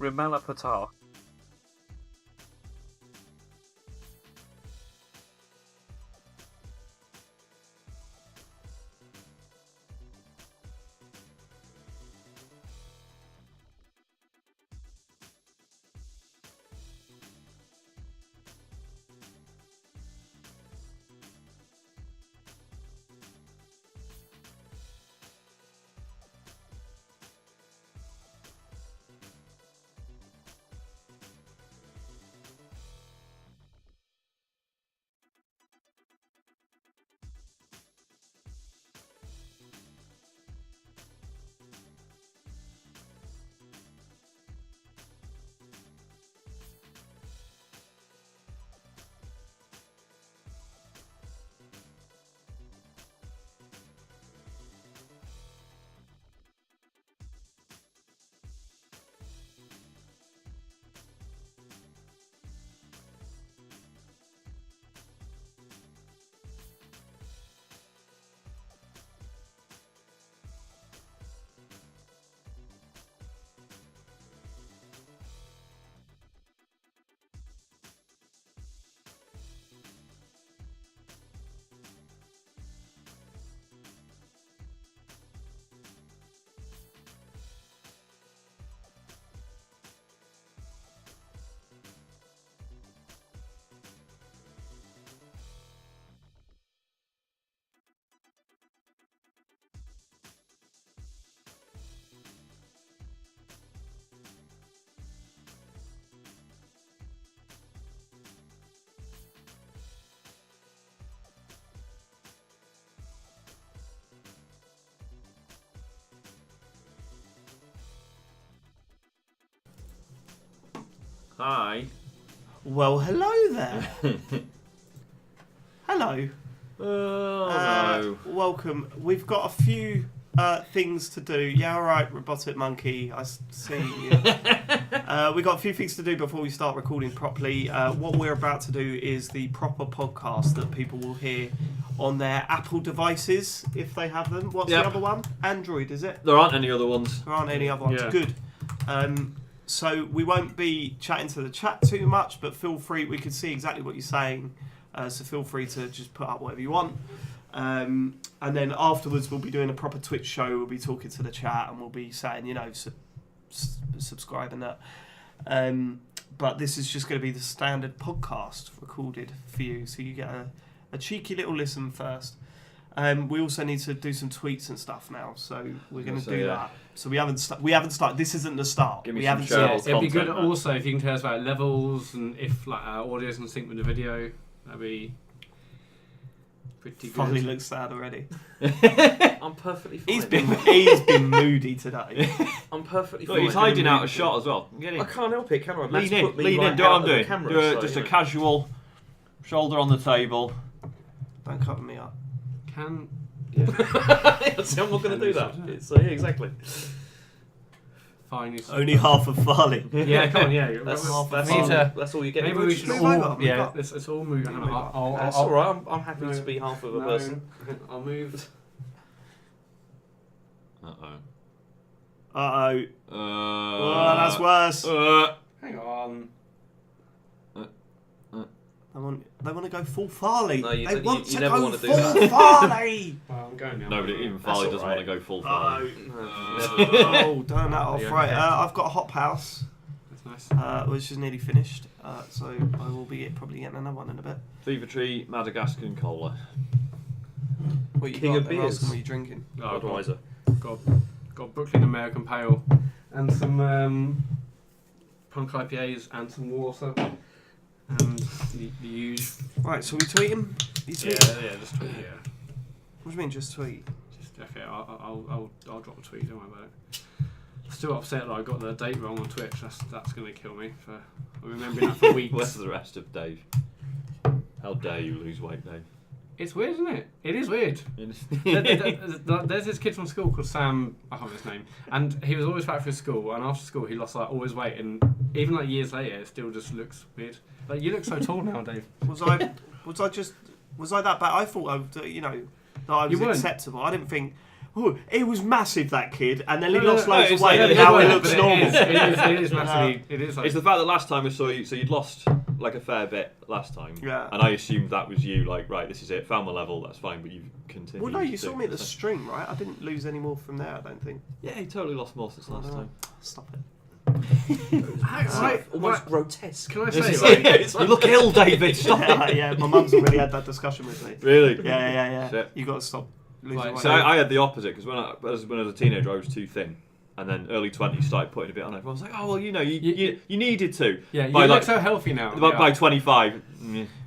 Rimella Patar. Hi. Well, hello there. Hello. Oh, no. Welcome. We've got a few things to do. Yeah, all right, Robotic Monkey. I see you. We've got a few things to do before we start recording properly. What we're about to do is the proper podcast that people will hear on their Apple devices, if they have them. What's the other one? Android, is it? There aren't any other ones. There aren't any other ones. Yeah. Good. So we won't be chatting to the chat too much, but feel free. We can see exactly what you're saying, so feel free to just put up whatever you want. And then afterwards, we'll be doing a proper Twitch show. We'll be talking to the chat, and we'll be saying, subscribe and that. But this is just going to be the standard podcast recorded for you, so you get a cheeky little listen first. We also need to do some tweets and stuff now, so we're going to do that. So we haven't started. This isn't the start. Give me we some haven't Cheryl started. It'd be good content, man. also if you can tell us about levels and if like our audio's in sync with the video. That'd be pretty good. Finally looks sad already. I'm perfectly fine. He's been moody today. I'm perfectly Look, fine. he's hiding out a shot as well. Get in. I can't help it, can I? Lean in, lean in. Do what I'm doing. Just a casual shoulder on the table. Don't cover me up. Can See, I'm not going to do that. It's, yeah, exactly. fine. Only half of Farley. Yeah, come on, yeah. That's all you get. Maybe we should Move all. over, move Yeah, up. let's all move. Hang on, That's all right. I'm happy to be half of a person. I'll move. Uh-oh. Oh, that's worse. Hang on. They want to go full Farley. No, you they don't- want you to never go wanna do full that. Farley. Well, I'm going now. Nobody, even Farley doesn't want to go full Farley. Oh, turn that off. Yeah, Right, okay. I've got a hop house, That's nice. which is nearly finished. So I will be probably getting another one in a bit. Fever Tree, Madagascar and Cola. What you King got of there, beers. Oscar, what are you drinking? Oh, Budweiser. got Brooklyn American Pale and some punk IPAs and some water and the usual. Right, so we tweeting? You tweet? Yeah, just tweet. Yeah, What do you mean, just tweet? just okay. I'll drop a tweet. Don't worry about it. Still upset that I got the date wrong on Twitch. That's gonna kill me for remembering that for Where's weeks. the rest of Dave? How dare you lose weight, Dave? It's weird, isn't it? It is weird. There's this kid from school called Sam, I can't remember his name, and he was always fat for his school, and after school he lost like all his weight, and even like years later it still just looks weird. Like you look so tall now, Dave. Was I that bad? I thought that I You was weren't. acceptable. I didn't think. oh, he was massive, that kid, and then he No, lost no, loads of it's weight, like- and now he But looks it normal. is- It is massively. It is like It's the fact that last time I saw you, so you'd lost like a fair bit last time, Yeah. and I assumed that was you. Like, right, this is it, found my level, that's fine, but you've continued. Well, no, you to saw do me at the so- string, right? I didn't lose any more from there, I don't think. Yeah, you totally lost more since last time. Stop it. Almost grotesque. Can I It's say, like- you look ill, David. Stop it. Yeah, my mum's already had that discussion with me. Really? Yeah. Shit. You got to stop losing Right, weight. So I had the opposite because when I was a teenager, I was too thin, and then early 20s started putting a bit on. Everyone was like, "Oh well, you needed to." yeah, you By look like- so healthy now. By 25,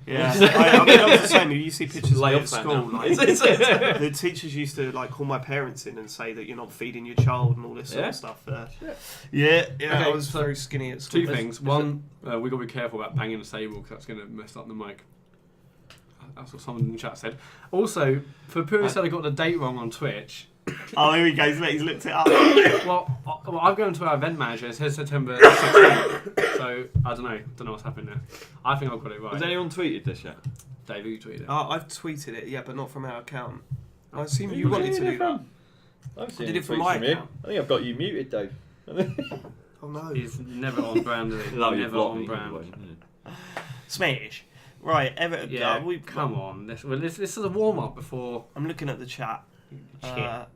Yeah, I mean, I was the same. You see pictures of Lay me off at that school. now. Like, the teachers used to like call my parents in and say that you're not feeding your child and all this sort Yeah? of stuff. Yeah, Okay, I was so very skinny at school. Two things. One, we got to be careful about banging the table because that's going to mess up the mic. That's what someone in the chat said. Also, for people who said I got the date wrong on Twitch, Oh, here he goes. He's looked it up. well, I've gone to our event manager. It says September 16th. So, I don't know what's happened there. I think I've got it right. has anyone tweeted this yet? Dave, you tweeted it. I've tweeted it, yeah, but not from our account. I assume Who you was wanted to it do that. from? I've seen Did it from tweets my you. account? I think I've got you muted, Dave. Oh no. He's never on brand, is he? That'll be Never blocked on me, brand. by the way. Smash. Right, Yeah, we come on. This is a warm-up before... I'm looking at the chat. Shit.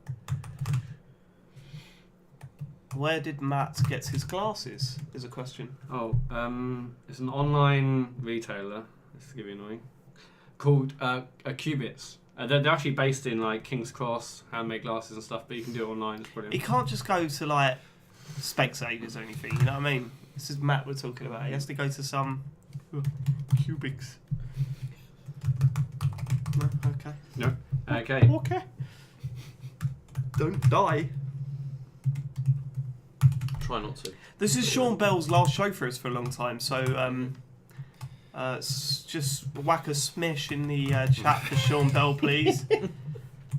Where did Matt get his glasses? Is a question. Oh, it's an online retailer. This is going to be annoying. Called Qubits. They're actually based in like King's Cross, handmade glasses and stuff, but you can do it online. It's He brilliant. can't just go to like Specsavers or anything. You know what I mean? This is Matt we're talking about. He has to go to some Cubics. No, okay. No. Okay. Okay. Don't die. Try not to. This is Sean Bell's last show for us for a long time, so just whack a smish in the chat for Sean Bell, please.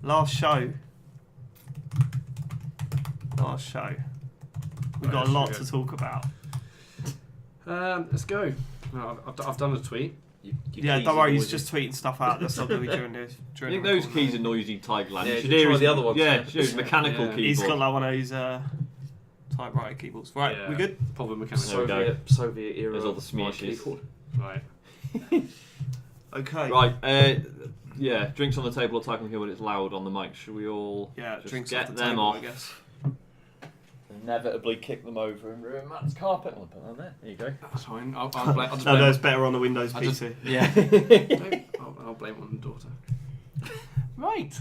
Last show. Last show. We've got a lot to talk about. Let's go. No, I've done a tweet. Yeah, don't worry, he's just tweeting stuff out. That's not going to be during this. I During think the those recording. keys are noisy, Tigerland. Yeah, You should you hear try his, the other ones. Yeah, his mechanical Yeah. keyboard. He's got like one of those typewriter keyboards. Right, Yeah. we good? Proper mechanical. There we go. Soviet era. There's all the mic smearshes. keyboard. Right. Okay. Right, yeah, drinks on the table attack on here when it's loud on the mic. Should we all Yeah, just drinks get off the them table, off? I guess. Inevitably kick them over and ruin Matt's carpet. I'll put that on there. There you go. That's fine. I'll just No, blame that's better on the Windows I just- PC. Yeah. I'll blame it on the daughter. Right.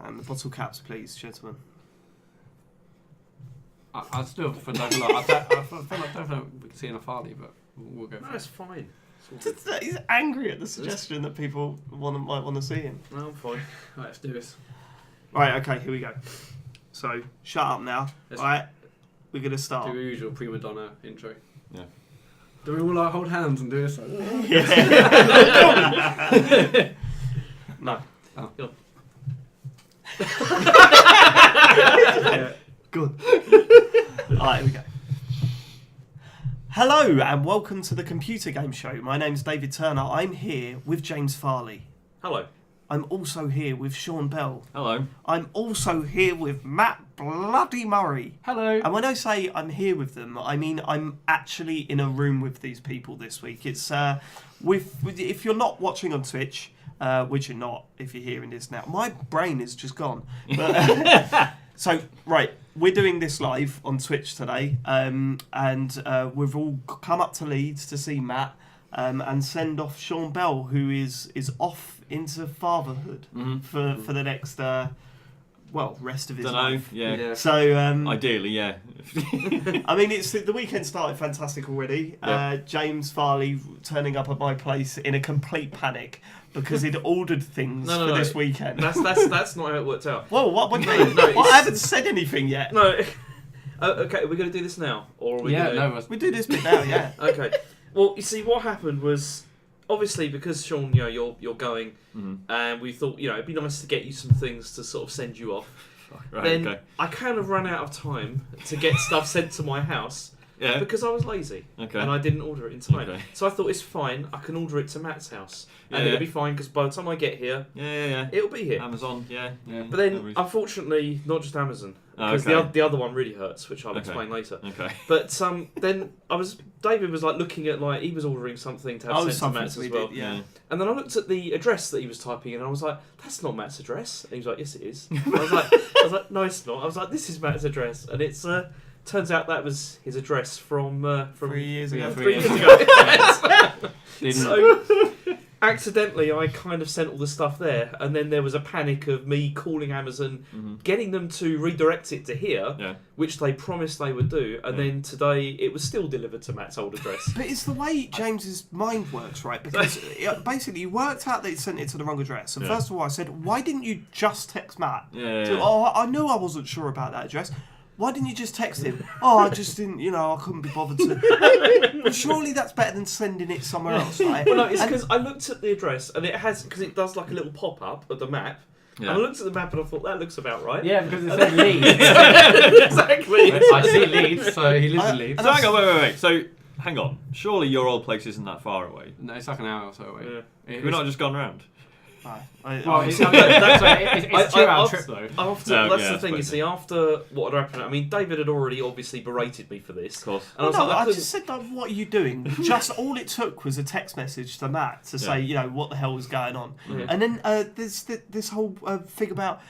And the bottle caps, please, gentlemen. I still feel like I feel like I don't know we can see enough Harley, but we'll go No, for it's it. fine. It's all good. He's angry at the suggestion that people might want to see him. No, I'm fine. Right, let's do this. Right, okay, here we go. So, shut up now. Let's- Right, we're going to Do start. the usual prima donna intro. Yeah. Do we all like hold hands and do this? No. Oh. Go. Yeah, good. Alright, here we go. Hello and welcome to the Computer Game Show. My name's David Turner. I'm here with James Farley. Hello. I'm also here with Sean Bell. Hello. I'm also here with Matt Bloody Murray. Hello. And when I say I'm here with them, I mean I'm actually in a room with these people this week. It's if you're not watching on Twitch, which you're not if you're hearing this now, my brain is just gone. But, so right, we're doing this live on Twitch today, and we've all come up to Leeds to see Matt and send off Sean Bell, who is off into fatherhood for the next rest of his Don't know. life. Yeah. So Ideally, yeah. I mean, it's the weekend started fantastic already. Yeah. James Farley turning up at my place in a complete panic because he'd ordered things No, for this weekend. That's not how it worked out. Whoa, what? What, No, what? I haven't said anything yet. No. Okay, we're going to do this now, or are we Yeah, gonna... no. We do this bit now, yeah. Okay. Well, you see, what happened was obviously because Sean, you're going, and we thought it'd be nice to get you some things to sort of send you off. Right, Then okay. I kind of ran out of time to get stuff sent to my house, Yeah. Because I was lazy Okay. and I didn't order it in time. Okay. So I thought it's fine. I can order it to Matt's house and Yeah, it'll yeah. be fine because by the time I get here, Yeah. it'll be here. Amazon, yeah. But No then, worries. unfortunately, not just Amazon, Oh, because okay. the other one really hurts, which I'll Okay. explain later. Okay. But then David was like looking at like he was ordering something to have sent to something Matt's we as well. did, yeah. And then I looked at the address that he was typing in, and I was like, "That's not Matt's address." And he was like, "Yes, it is." I was like, "No, it's not." I was like, "This is Matt's address," and it's turns out that was his address from 3 years ago. 3 years ago. Didn't- So accidentally, I kind of sent all the stuff there, and then there was a panic of me calling Amazon, getting them to redirect it to here, Yeah. which they promised they would do, and Yeah. then today it was still delivered to Matt's old address. But it's the way James's mind works, right? Because basically, you worked out that he sent it to the wrong address. And Yeah. first of all, I said, why didn't you just text Matt? Yeah. So, oh, I knew I wasn't sure about that address. Why didn't you just text him? Oh, I just didn't, I couldn't be bothered to. But surely that's better than sending it somewhere else, right? Well, no, it's And- because I looked at the address, and it has, because it does like a little pop-up of the map, Yeah. and I looked at the map and I thought, that looks about right. Yeah, because it said Leeds. Exactly. I see Leeds, so he lives in Leeds. So hang on, wait. So, hang on. Surely your old place isn't that far away. No, it's like an hour or so away. Yeah. We've not just gone round. Well, it's 2 hour trip though. After, No, that's yeah, the thing, you I suppose see, after what had happened, I mean, David had already obviously berated me for this. Of course. And I was no, like, I couldn't- just said, like, what are you doing? Just all it took was a text message to Matt to say, what the hell was going on. Yeah. And then there's this whole thing about,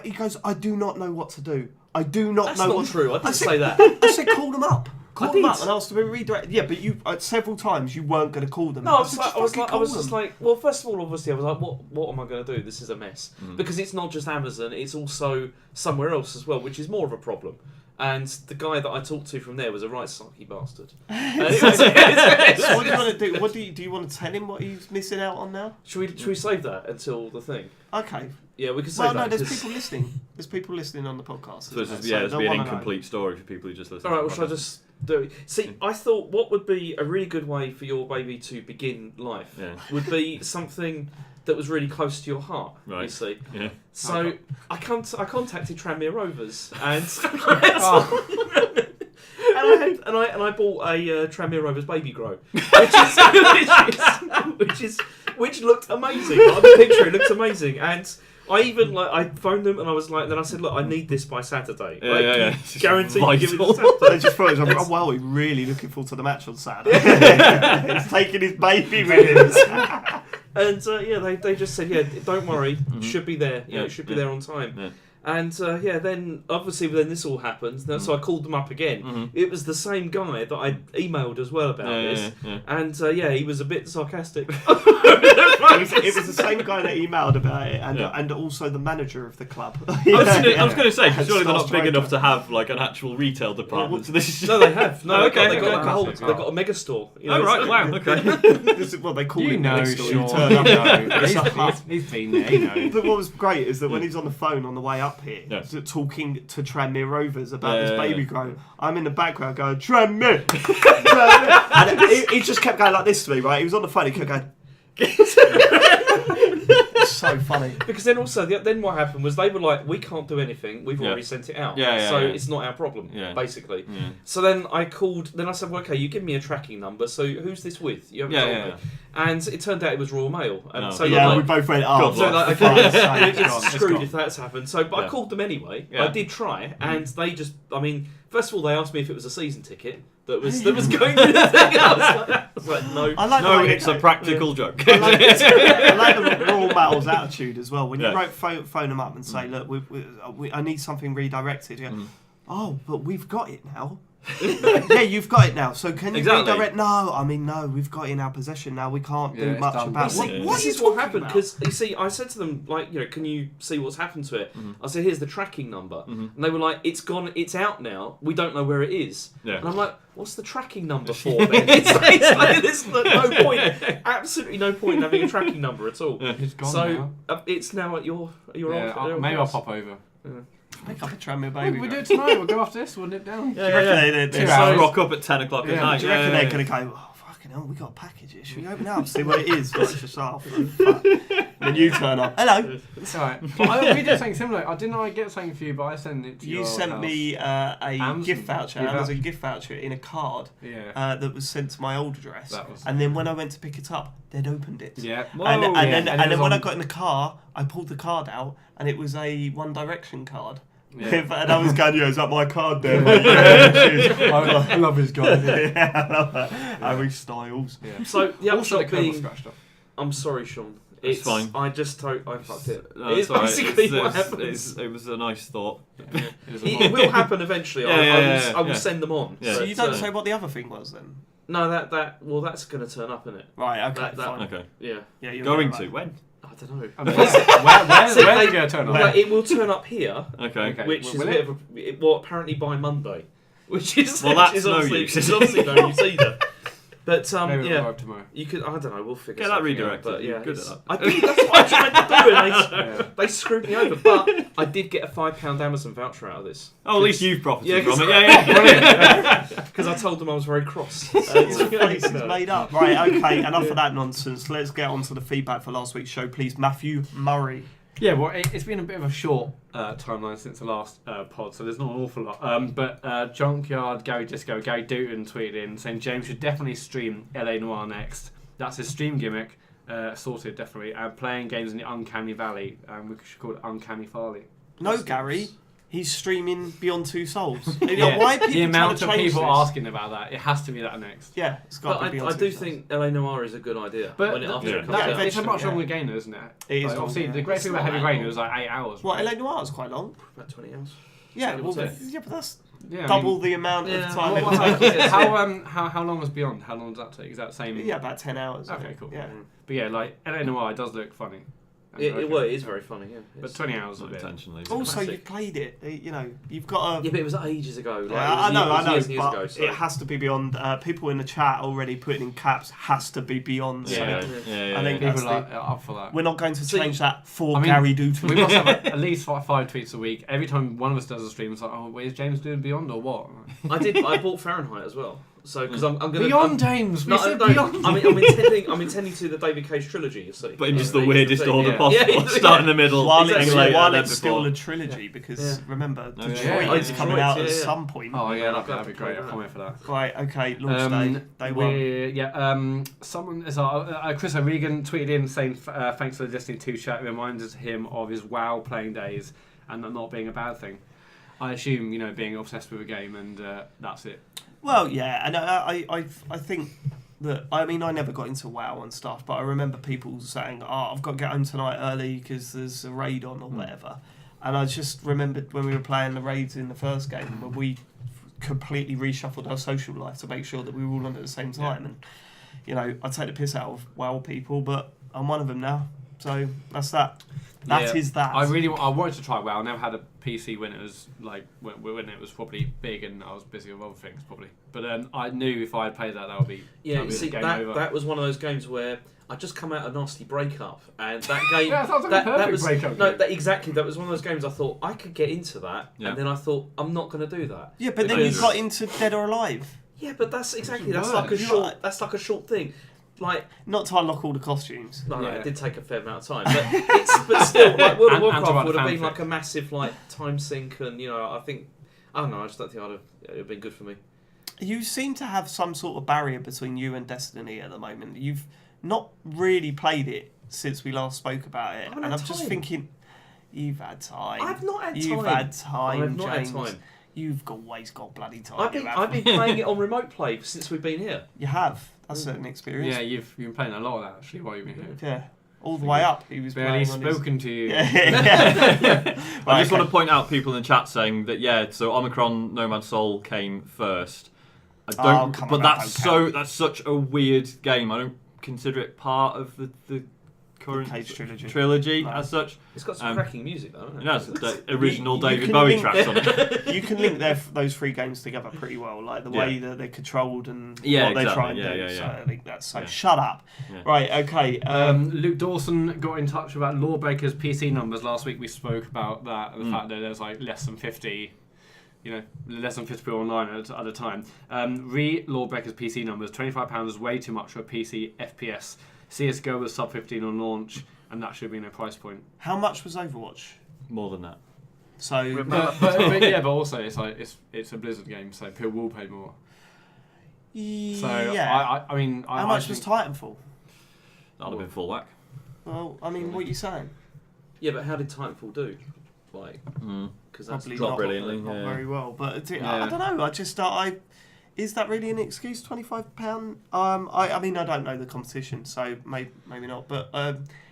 he goes, I do not know what to do. I do not That's know not what true. I didn't said- say that. I said, call them up. Call them did. up and ask them to be redirected. Yeah, but you several times you weren't going to call them. No, I was said, just like, well, first of all, obviously, I was like, what am I going to do? This is a mess. Mm. Because it's not just Amazon, it's also somewhere else as well, which is more of a problem. And the guy that I talked to from there was a right sucky bastard. So what do you want to do? What do you want to tell him what he's missing out on now? Should we save that until the thing? Okay. Yeah, we can save Well, that. no, there's 'cause- people listening. There's people listening on the podcast. So this isn't is, there? this So would be they'll an wanna know. incomplete story for people who just listen. All right, to well, the shall I podcast. just do it? See, I thought what would be a really good way for your baby to begin life Yeah. would be something that was really close to your heart, you Right. see. Yeah. So I contacted Tranmere Rovers and and I bought a Tranmere Rovers baby grow, which looked amazing. Like, the picture, it looked amazing, and I even I phoned them and I was like, then I said, look, I need this by Saturday. Yeah, Like, yeah. you guarantee you give me Vital. this Saturday. They just thought it was like, oh, well, we're really looking forward to the match on Saturday. He's taking his baby with him. And they just said, yeah, don't worry, it should be there. Yeah, It should be yeah. there on time. Yeah. And then obviously then this all happened. So I called them up again. Mhm. It was the same guy that I emailed as well about this. Yeah. And he was a bit sarcastic. It was the same guy that emailed about it, and Yeah. and also the manager of the club. I was going to say, 'cause And surely they're not Star's big enough director. to have like an actual retail department. So this is just... No, they have. No, Oh, they okay, got like a whole. okay. They got a mega store. You know, Oh, right, so- wow, okay. This is what they call You it. know, next door. Sean. You turn up. It's a He's, hut. he's been there, he knows. But what was great is that when he's on the phone on the way up here, Yeah. talking to Tranmere Rovers about Yeah, this yeah, baby yeah. grow, I'm in the background going, Tranmere! Tranmere! And he just kept going like this to me, right? He was on the phone, he kept going... It's so funny. Because then also, then what happened was they were like, we can't do anything. We've Yeah. already sent it out. Yeah, yeah, so yeah. it's not our problem, Yeah. basically. Yeah. So then I called. Then I said, well, okay, you give me a tracking number. So who's this with? You haven't Yeah, told yeah, me. And it turned out it was Royal Mail. And No. so Yeah, like, we both went, oh, God, So like, for okay, fuck's sake, it's God. screwed gone. if that's happened. So, but I Yeah. called them anyway. Yeah. I did try, and they just, I mean, first of all, they asked me if it was a season ticket that was going to the thing. I was like, no. I like the No, way it's a practical joke. I like the Royal Mail's attitude as well. When you Yeah. write, phone them up and say, look, I need something redirected. You go, oh, but we've got it now. Yeah, you've got it now. So can you Exactly. redirect? No, we've got it in our possession now. We can't Yeah, do it's much done. about it. See, Yeah. What this are you is what talking happened about? because you see, I said to them like, can you see what's happened to it? I said, here's the tracking number, and they were like, it's gone, it's out now. We don't know where it is. Yeah. And I'm like, what's the tracking number for then? it's like, there's no point, absolutely no point in having a tracking number at all. Yeah. He's gone So now. It's now at your Yeah, old maybe I'll house. pop over. Make up a Tranmere We'll baby. do it tonight. We'll go after this. We'll nip down. Do you reckon 2 hours. Rock up at 10 o'clock Yeah. at night. Do you reckon they're going to go, oh, fucking hell, we got a package here. Should we open it up, see what it is? Like, just, oh, fuck. then you turn up. Hello. It's alright. We did something similar. Didn't I get something for you, but I sent it to you. You sent me a Amazon gift voucher, gift Amazon gift voucher in a card Yeah. that was sent to my old address. That was- And then when I went to pick it up, they'd opened it. Yeah. And Whoa. then, And it was when I on- got in the car, I pulled the card out, and it was a One Direction card. Yeah. And I was going, is that my card there? mate?" Yeah, I love his guy. yeah, I love that. Harry Styles. Yeah. So the Also, the upshot kernel being, scratched off. I'm sorry, Sean. It's fine. I just I fucked it. No, It's it's all right. basically what It's- happens. it was a nice thought. Yeah. It will happen eventually. Yeah, I will yeah. send them on. Yeah. So But, you don't uh, say what the other thing was then? No, that's going to turn up, isn't it? Right, okay, that- fine. Okay. Yeah. Yeah, you're Going right. to when? I don't know. I mean, where's it going to turn on? Like, it will turn up here, Okay. Okay. which Well, is will a bit of a, apparently by Monday, which is Well, that's which is no obviously, use. which is obviously no use either. But Maybe it'll yeah, arrive tomorrow. you could. I don't know. We'll figure. Get that something out, redirected. But You're yeah, good at it's- that. I did. That's what I tried to do, and Yeah. they screwed me over. But I did get a £5 Amazon voucher out of this. Oh, at least you've profited Yeah, from it. 'cause- Yeah, yeah. Because I told them I was very cross. His face is made up. Right, okay, enough of that nonsense. Let's get on to the feedback for last week's show, please. Matthew Murray. Yeah, well, it's been a bit of a short timeline since the last pod, so there's not an awful lot. But Junkyard, Gary Disco, Gary Dooton tweeted in saying James should definitely stream LA Noire next. That's his stream gimmick, sorted definitely. And playing games in the Uncanny Valley, we should call it Uncanny Farley. No, Gary. He's streaming Beyond Two Souls. Yeah, Why are people the amount trying of to change people this? asking about that, it has to be that next. Yeah, it's got But to be Beyond I Two do Souls. think LA Noire is a good idea. But when it, after it comes that- out. it's a much eventually, longer game, though, isn't it? It is Like, long, obviously, yeah. the great It's thing about not Heavy that Rain long. was like 8 hours. What, right? LA Noire is quite long. About 20 hours. Yeah, Give or well, take. yeah, but that's Yeah, I double mean, the amount Yeah. of time Well, it well, takes. how long was Beyond? How long does that take? Is that the same? Yeah, about 10 hours. I Okay, think. cool. Yeah. But yeah, like LA Noire does look funny. Well, it is very funny, yeah. But It's- 20 hours Not of it. intentionally. Also, classic. you played it. You know, you've got a. Yeah, but it was ages ago. Like, Yeah, it was I know, years and years but ago, so. it has to be Beyond. People in the chat already putting in caps has to be Beyond. So Yeah, Yeah. yeah. I think yeah. that's People are like, up for that. we're not going to So change that for I mean, Gary Dooton. We must have at least 5 tweets a week. Every time one of us does a stream, it's like, oh, wait, is James doing Beyond or what? I bought Fahrenheit as well. So because I'm going to Beyond, James! We said Beyond! I'm intending to the David Cage trilogy. You see, But in just the Yeah, weirdest yeah. order Yeah. possible. Yeah, Start in the middle, while Exactly. it's, later, while then it's still before. a trilogy, because Yeah. remember, Oh, yeah. Detroit Yeah, is coming Detroit, out at yeah. some point. Oh, yeah, I've that'd be got great. that. I'll comment for that. Right, okay, launch day one. Someone is Chris O'Regan tweeted in saying thanks for the Destiny 2 chat. It reminded him of his WoW playing days and that not being a bad thing. I assume, being obsessed with a game and that's it. Well, yeah, and I think that, I mean, I never got into WoW and stuff, but I remember people saying, I've got to get home tonight early because there's a raid on or whatever. And I just remembered when we were playing the raids in the first game, where we completely reshuffled our social life to make sure that we were all on at the same time. And, I take the piss out of WoW people, but I'm one of them now. So that's that. That is that. I wanted to try WoW. I never had a PC when it was when it was probably big and I was busy with other things probably. But I knew if I had played that would be Yeah, that'd be see, the game over. that was one of those games where I just come out a nasty breakup, and that game. Yeah, that sounds like a that perfect was breakup no, game. that was one of those games I thought I could get into that, Yeah. and then I thought I'm not going to do that. Yeah, but then Because- you got into Dead or Alive. Yeah, but that's exactly That's like a worse. short. That's like a short thing. Like Not to unlock all the costumes. no, Yeah. it did take a fair amount of time, but still, like World of And to Warcraft write would have been fanfic. like a massive like time sink, and I don't know. I just don't think it'd have been good for me. You seem to have some sort of barrier between you and Destiny at the moment. You've not really played it since we last spoke about it. I haven't And had I'm just time. thinking, you've had time. I've not had You've time. had time, I've not had James. time. You've always got bloody time. I've been playing it on remote play since we've been here. You have. That's an experience. Yeah, you've been playing a lot of that actually while you've been here. Yeah. All the way up, he was Barely playing on his... spoken to you. Yeah. I just want to point out people in the chat saying that so Omicron Nomad Soul came first. I don't, come but on, that that's don't that's such a weird game. I don't consider it part of the current Cage trilogy. trilogy No. as such. It's got some cracking music though, hasn't it? You know, it's the original You David can Bowie link- tracks on it. You can link those three games together pretty well, like the way that they're controlled and Yeah, what they try and exactly. do. Yeah, yeah, So yeah. I think that's so. Yeah. Shut up. Yeah. Right. Okay. Luke Dawson got in touch about Lawbreakers PC numbers. Last week we spoke about that and the fact that there's like less than 50 people online at a time. Lawbreakers PC numbers, £25 is way too much for a PC FPS. CS:GO was sub 15 on launch, and that should have been a price point. How much was Overwatch? More than that. So But also it's like it's a Blizzard game, so people will pay more. So yeah. I mean, How much was Titanfall? That'll have been full whack. Well, I mean, what are you saying? Yeah, but how did Titanfall do? Like, because that's Probably not not brilliantly, Not yeah. very well, but Yeah. I don't know. I just is that really an excuse? £25? I mean, I don't know the competition, so maybe not. But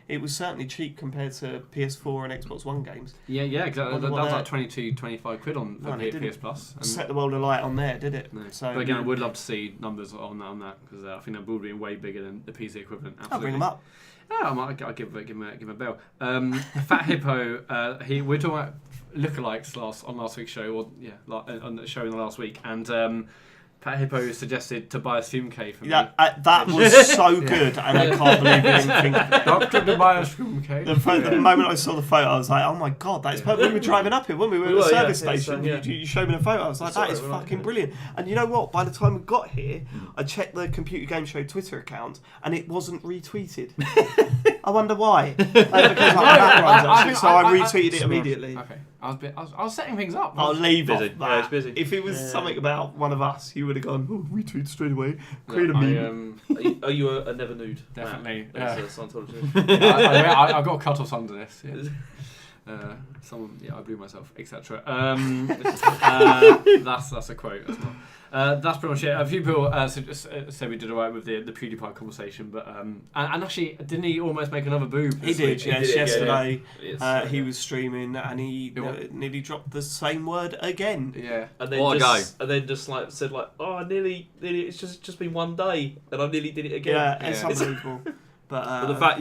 it was certainly cheap compared to PS4 and Xbox One games. Yeah, exactly. Wonder That what was they're- like 22, 25 quid on No, they didn't PS Plus. And Set the world alight on there, did it? no. So But again, I would love to see numbers on that because I think that would be way bigger than the PC equivalent. Absolutely. I'll bring them up. Yeah, I'll give him a bell. Fat Hippo, we're talking about lookalikes on last week's show, on the show in the last week, and Fat Hippo suggested Tobias Fumke for me. Yeah, that was so good, and I can't believe we didn't think of it. Dr. Tobias Fumke. The moment I saw the photo, I was like, "Oh my god, that's perfect." We were driving up here, weren't we? We were at the service station. yeah. You showed me the photo. I was like, Saw "That it, is right, fucking yeah. brilliant." And you know what? By the time we got here, I checked the Computer Game Show Twitter account, and it wasn't retweeted. I wonder why. Because I retweeted it immediately. Okay, I was setting things up. I'll leave Busy. off that. Yeah, it's busy. If it was something about one of us, you would have gone, "Oh, retweet straight away." Create a meme. Are you a never nude? Definitely. That's a Scientology. I've got cut-offs under this. Yeah. I blew myself, etc. That's a quote. That's not. That's pretty much it. A few people said we did alright with the PewDiePie conversation, but and actually, didn't he almost make another boob? He did, yes. Yesterday, Yes. he was streaming and he nearly dropped the same word again. Yeah. And then What a just, and then just like said like, oh, I nearly, it's just been one day, and I nearly did it again. Yeah, it's Yeah. unbelievable. But the fact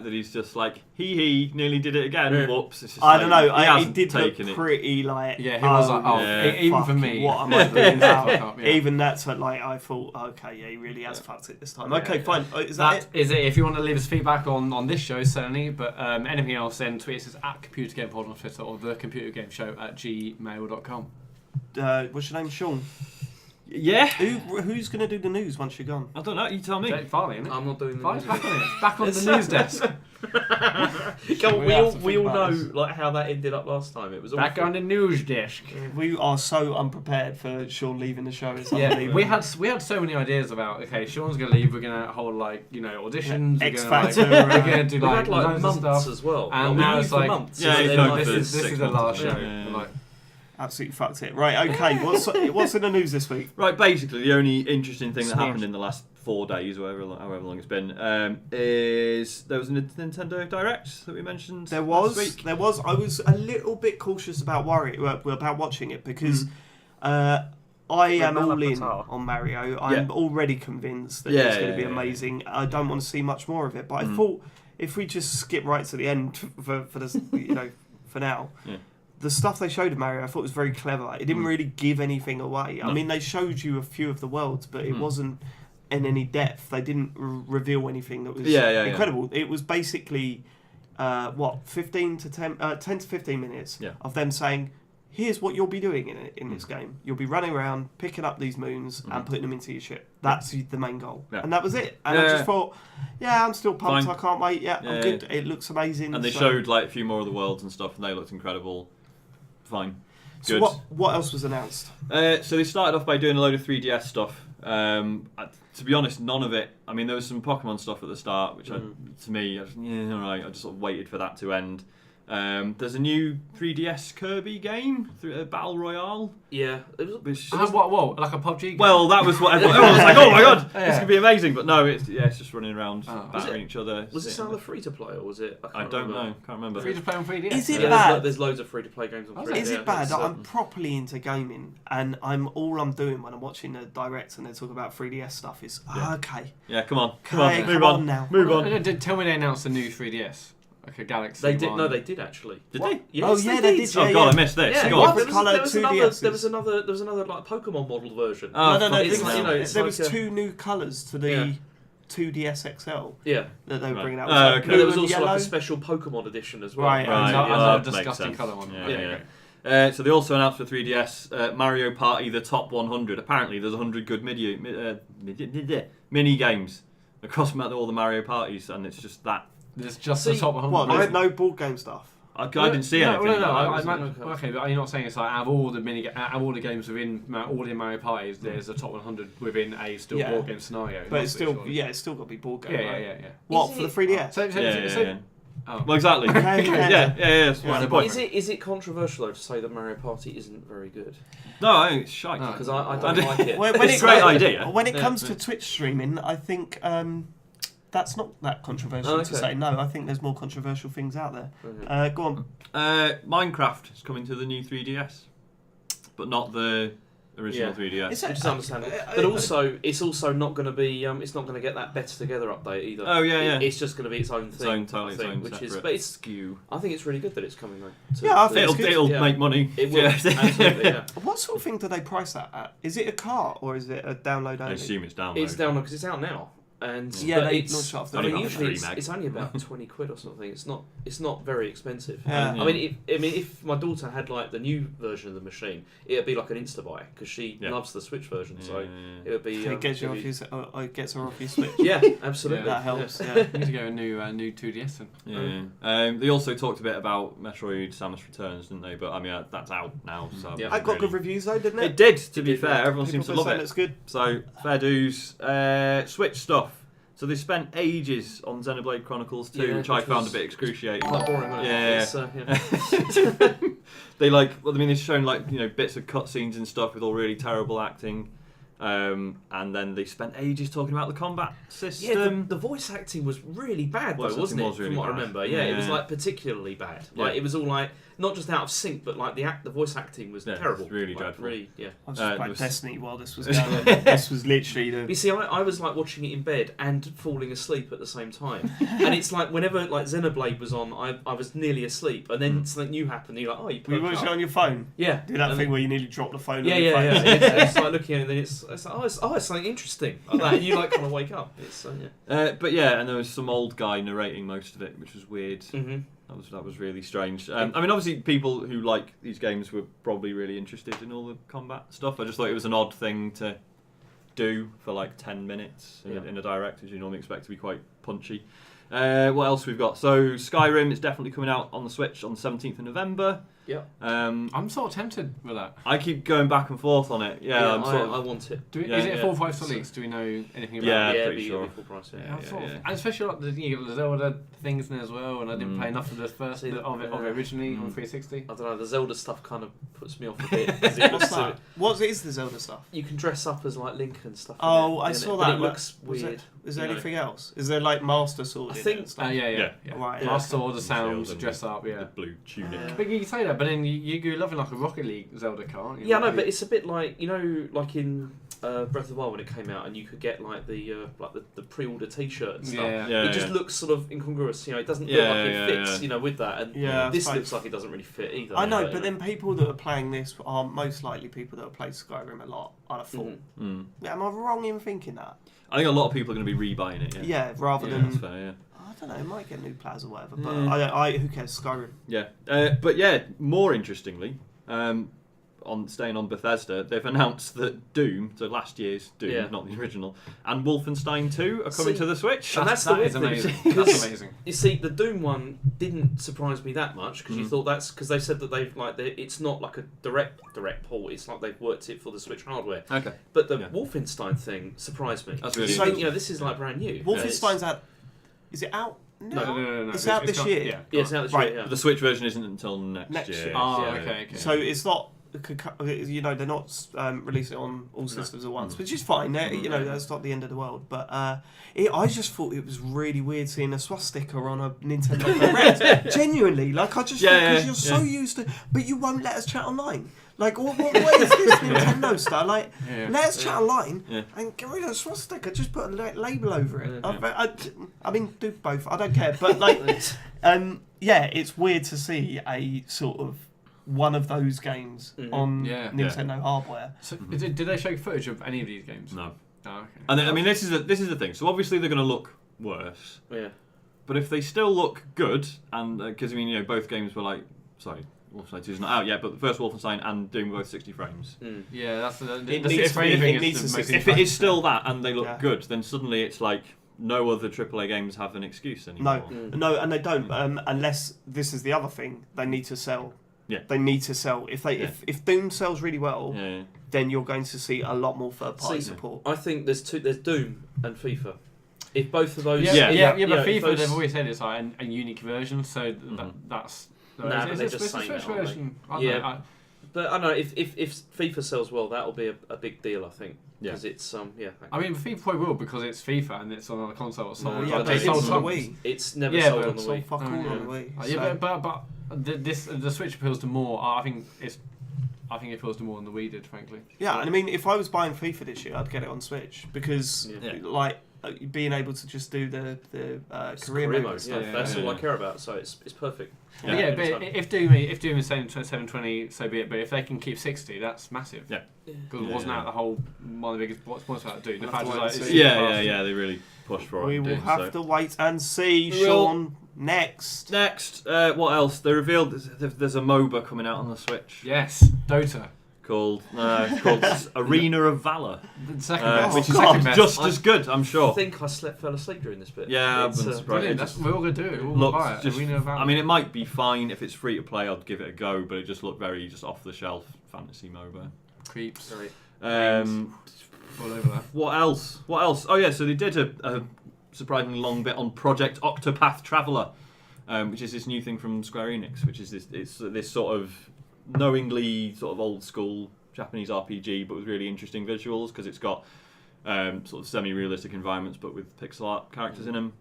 that he's just like he nearly did it again. Yeah. Whoops! It's just I don't know. He It hasn't did look taken it. pretty like. Yeah, he was like, oh, yeah. even fuck, for me. What am I doing now? Fuck up, yeah. Even that's what, like I thought. Okay, yeah, he really has fucked it this time. Okay, fine. Is that That is it. If you want to leave us feedback on this show, certainly. But anything else, then tweet us at Computer Game Pod on Twitter or thecomputergameshow@gmail.com. it? What's your name, Sean? Yeah. Who's going to do the news once you're gone? I don't know. You tell me. Jake Farley, isn't it? I'm not doing Farley's the back on it. Back on the news desk. We all know like how that ended up last time. It was Back awful. on the news desk. We are so unprepared for Sean leaving the show. It's Yeah, unbelievable. we had so many ideas about. Okay, Sean's gonna leave. We're gonna hold auditions. X we're gonna, Factor. we're gonna do We've had loads like of months stuff. as well. And we now knew it's for like- months. Yeah, and it's then, no like, for this is the last show. Yeah. Like, Absolutely fucked it. Right, okay. What's in the news this week? Right, basically, the only interesting thing that Smash. happened in the last 4 days, or however long it's been, is there was a Nintendo Direct that we mentioned. There last was. week. I was a little bit cautious about about watching it because I am all in on Mario. I'm already convinced that it's going to be amazing. I don't want to see much more of it, but I thought if we just skip right to the end for this, for now. Yeah. The stuff they showed of Mario, I thought was very clever. It didn't really give anything away. No. I mean, they showed you a few of the worlds, but it wasn't in any depth. They didn't reveal anything that was incredible. It was basically 10 to 15 minutes of them saying, here's what you'll be doing in this game. You'll be running around, picking up these moons and putting them into your ship. That's the main goal. Yeah. And that was it. And I just thought, I'm still pumped. Fine. I can't wait. I'm Yeah. good. It looks amazing. And they showed like a few more of the worlds and stuff, and they looked incredible. Fine. So Good. what else was announced? So they started off by doing a load of 3DS stuff. To be honest, none of it. I mean, there was some Pokemon stuff at the start, which to me, alright. I just sort of waited for that to end. There's a new 3DS Kirby game, Battle Royale. Yeah. Which whoa, like a PUBG game? well, that was what everyone was like. Oh my god, Yeah. this could be amazing. But no, it's just running around, battering each other. Was this another free to play or was it? I don't know. Can't remember. Free to play on 3DS. Is it Yeah, bad? there's loads of free to play games on 3DS. Is it bad? It's, I'm properly into gaming, and I'm doing when I'm watching the direct and they talk about 3DS stuff is okay. Yeah, come on, Okay, move come on now. Move on. Tell me they announced a new 3DS. Like a Galaxy. They did. one. No, they did actually. Did What? they? Yes, Oh, yeah, they did, Oh yeah, god, yeah. I missed this. Yeah, Go what? on. Different colour there was 2DSs. there was another like Pokemon model version. Oh, no. fucking it's There like, was, you know, it's there like was a- 2 new colours to the Yeah. 2DS XL Yeah, that they were Right. bringing out. Oh, It was like okay. but blue there was and also yellow. like a special Pokemon edition as well. Right, Right, Another that makes disgusting sense. colour one. Yeah. So they also announced for 3DS Mario Party the Top 100. Apparently, there's 100 good mini games across all the Mario parties, and it's just that. There's just See, the top 100. What? There's no board game stuff. I didn't see anything. Okay, but are you not saying it's like out of all the out of all the games within all the Mario parties, there's a top 100 within a still board game scenario? But it's still it's still got to be board game. Yeah, right? yeah. What Is for it- the 3DS? Yeah. Oh. Well, exactly. Okay, yeah. That's Yeah. the point. Is it controversial though to say that Mario Party isn't very good? No, I think it's shite. No. Because I don't like it. It's a great idea. When it Yeah. comes to Twitch streaming, I think that's not that controversial Oh, to okay. say. No, I think there's more controversial things out there. Okay. Go on. Minecraft is coming to the new 3DS, but not the original Yeah. 3DS. Is Which is understandable, but also it's also not going to be it's not going to get that Better Together update either. Oh, yeah. It's just going to be its own Its thing. own, totally I its think, own which is, separate but it's. skew. I think it's really good that it's coming though. Yeah, I think to- it's good. It'll Yeah. make money. It will. Yeah. Absolutely, yeah. What sort of thing do they price that at? Is it a cart or is it a download I only? assume it's download. It's down because it's out now, and Yeah, but they it's. launched it after I the mean, fact. usually 3 meg. it's only about 20 quid or something. It's not very expensive. Yeah. I mean, if my daughter had like the new version of the machine, it'd be like an insta buy because she Yeah. loves the Switch version. So Yeah. it would be. It gets you it'd off be- your, it gets her off your Switch. Yeah, absolutely. That helps. Yeah. Yeah. We need to go a new 2DS then. Yeah. They also talked a bit about Metroid Samus Returns, didn't they? But I mean, that's out now. So Yeah. I got good reviews though, didn't It it? did, to be did, fair. yeah. Everyone seems to People love saying it. it's good. So, fair dues. Switch stuff. So they spent ages on Xenoblade Chronicles 2, Yeah, which I which found a was bit excruciating. Quite boring, wasn't it? Yeah. It's, yeah. They've shown bits of cutscenes and stuff with all really terrible acting. And then they spent ages talking about the combat system. Yeah, the voice acting was really bad though, Voice wasn't it? acting was really From what I bad. remember, yeah, it was Yeah. like particularly bad. Like Yeah. it was all like not just out of sync, but like the voice acting was Yeah, terrible. it's really like, dreadful. Really, yeah. I was there just playing was- Destiny while this was going on. This was literally You the. see, I was like watching it in bed and falling asleep at the same time, and it's like whenever like Xenoblade was on, I was nearly asleep, and then something new happened. And you're like, oh, you Were you perked watching it up. on your phone? Yeah, Do that and thing where you nearly drop the phone. Yeah, on your yeah, phone. yeah. It's like looking at it, and then it's like, it's something interesting like that. And you like kind of wake up. It's yeah. But yeah, and there was some old guy narrating most of it, which was weird. Mm-hmm. That was really strange. I mean, obviously, people who like these games were probably really interested in all the combat stuff. I just thought it was an odd thing to do for like 10 minutes in a direct, as you normally expect to be quite punchy. What else we've got? So Skyrim is definitely coming out on the Switch on the 17th of November. Yeah. I'm sort of tempted with that. I keep going back and forth on it. Yeah, I'm sort I of, want it. Is it a full price release? Do we know anything about Yeah, it? Yeah, pretty it'd sure. be full price. Yeah, Yeah. sort of- yeah. And especially like the Zelda things in as well, and I didn't Mm. play enough of the first See, of it originally on 360. I don't know. The Zelda stuff kind of puts me off a bit. 'Cause it What's looks that? What is the Zelda stuff? You can dress up as like Link and stuff. Oh, in I it, saw but that. it looks Was weird. Is there you know. anything else? Is there like Master Sword? I in think- it and stuff? Yeah. Right. Yeah. Master Sword, the And sounds, shield dress and up, yeah. the blue tunic. Yeah. But you can say that, but then you're loving like a Rocket League Zelda car, aren't you? Yeah, no, Like, but it's a bit like like in Breath of the Wild when it came out, and you could get like the pre-order T-shirt and stuff. Yeah. Yeah, It just yeah. looks sort of incongruous. It doesn't look Yeah, like it yeah, fits. yeah. With that. And Yeah, this fine. looks like it doesn't really fit either. I know, you but then people that are playing this are most likely people that have played Skyrim a lot. I'd have thought. Mhm. Mm. Am I wrong in thinking that? I think a lot of people are going to be rebuying it. Yeah, rather Yeah, than That's fair, yeah. I don't know, it might get new players or whatever. But Yeah. I who cares? Skyrim. Yeah, but yeah, more interestingly, on staying on Bethesda, they've announced that Doom, so last year's Doom, Yeah. not the original, and Wolfenstein 2 are coming See, to the Switch. and that's the that weird is thing. amazing. 'Cause- That's amazing. You see, the Doom one didn't surprise me that much because you Mhm. thought that's because they said that it's not like a direct port. It's like they've worked it for the Switch hardware. Okay. But the Yeah. Wolfenstein thing surprised me. That's really You think, interesting. this is like brand new. Wolfenstein's out. Is it out? No. It's out this got- year. Yeah. Yeah, it's out this Right, year, yeah. But the Switch version isn't until next, Next year. year. Oh, Yeah. okay. So it's not. They're not releasing it on all systems at once, which is fine. That's not the end of the world. But I just thought it was really weird seeing a swastika on a Nintendo Direct. Genuinely, like I just because you're so used to, but you won't let us chat online. Like, what is this Nintendo stuff? Like, Yeah. let us chat online Yeah. and get rid of the swastika. Just put a label over it. Yeah. I mean, do both. I don't care. But like, it's weird to see a sort of one of those games Mhm. on Yeah. Nintendo hardware. So, did they show footage of any of these games? No. Oh, okay. And then, I mean, this is the thing. So obviously they're going to look worse, Yeah. but if they still look good, and because both games were Wolfenstein 2 is not out yet, but the first Wolfenstein and Doom were both 60 frames. Mm. Yeah, that's the It the needs 60 to frame be- thing it needs is to the most 60 If it is still that and they look Yeah. good, then suddenly it's like no other AAA games have an excuse anymore. No, and they don't unless this is the other thing. They need to sell. Yeah. They need to sell. If Doom sells really well, Yeah. then you're going to see a lot more third-party See, support. I think there's Doom and FIFA. If both of those, But if FIFA those- they've always said it's like a unique version, so that's. Nah, but they're just saying that, aren't they? Yeah. But I don't know if FIFA sells well, that'll be a big deal. I think because it's thanks. I mean, FIFA probably will because it's FIFA and it's on a console. It's sold. Yeah, but but it's it's on on the the Wii. It's never Yeah, sold but on the So Wii. fuck all on the Wii. Yeah, but the Switch appeals to more. I think it appeals to more than the Wii did, frankly. Yeah, and I mean, if I was buying FIFA this year, I'd get it on Switch because, like, being able to just do the career mode and stuff. Yeah, that's all I care about. So it's perfect. But if Doom is saying 720, so be it. But if they can keep 60, that's massive. Yeah. Because wasn't that the whole one of the biggest points about Doom? The We'll fact have to is, wait like, and it's see. Yeah, they really pushed for it. We in will Doom, have so. to wait and see, We will. Sean. Next. What else? They revealed there's a MOBA coming out on the Switch Yes, Dota. called Arena of Valor, The second which is God. just as good, I'm I sure. think I fell asleep during this bit. Yeah, It's, I've been surprised. Brilliant. It just We're all gonna do it. We'll looks buy it. just- Arena of Valor. I mean, it might be fine if it's free to play. I'd give it a go, but it just looked very just off the shelf fantasy MOBA. creeps Sorry. all over that. What else? Oh yeah, so they did a surprisingly long bit on Project Octopath Traveler, which is this new thing from Square Enix, which is this sort of knowingly sort of old school Japanese RPG, but with really interesting visuals because it's got sort of semi-realistic environments, but with pixel art characters in them,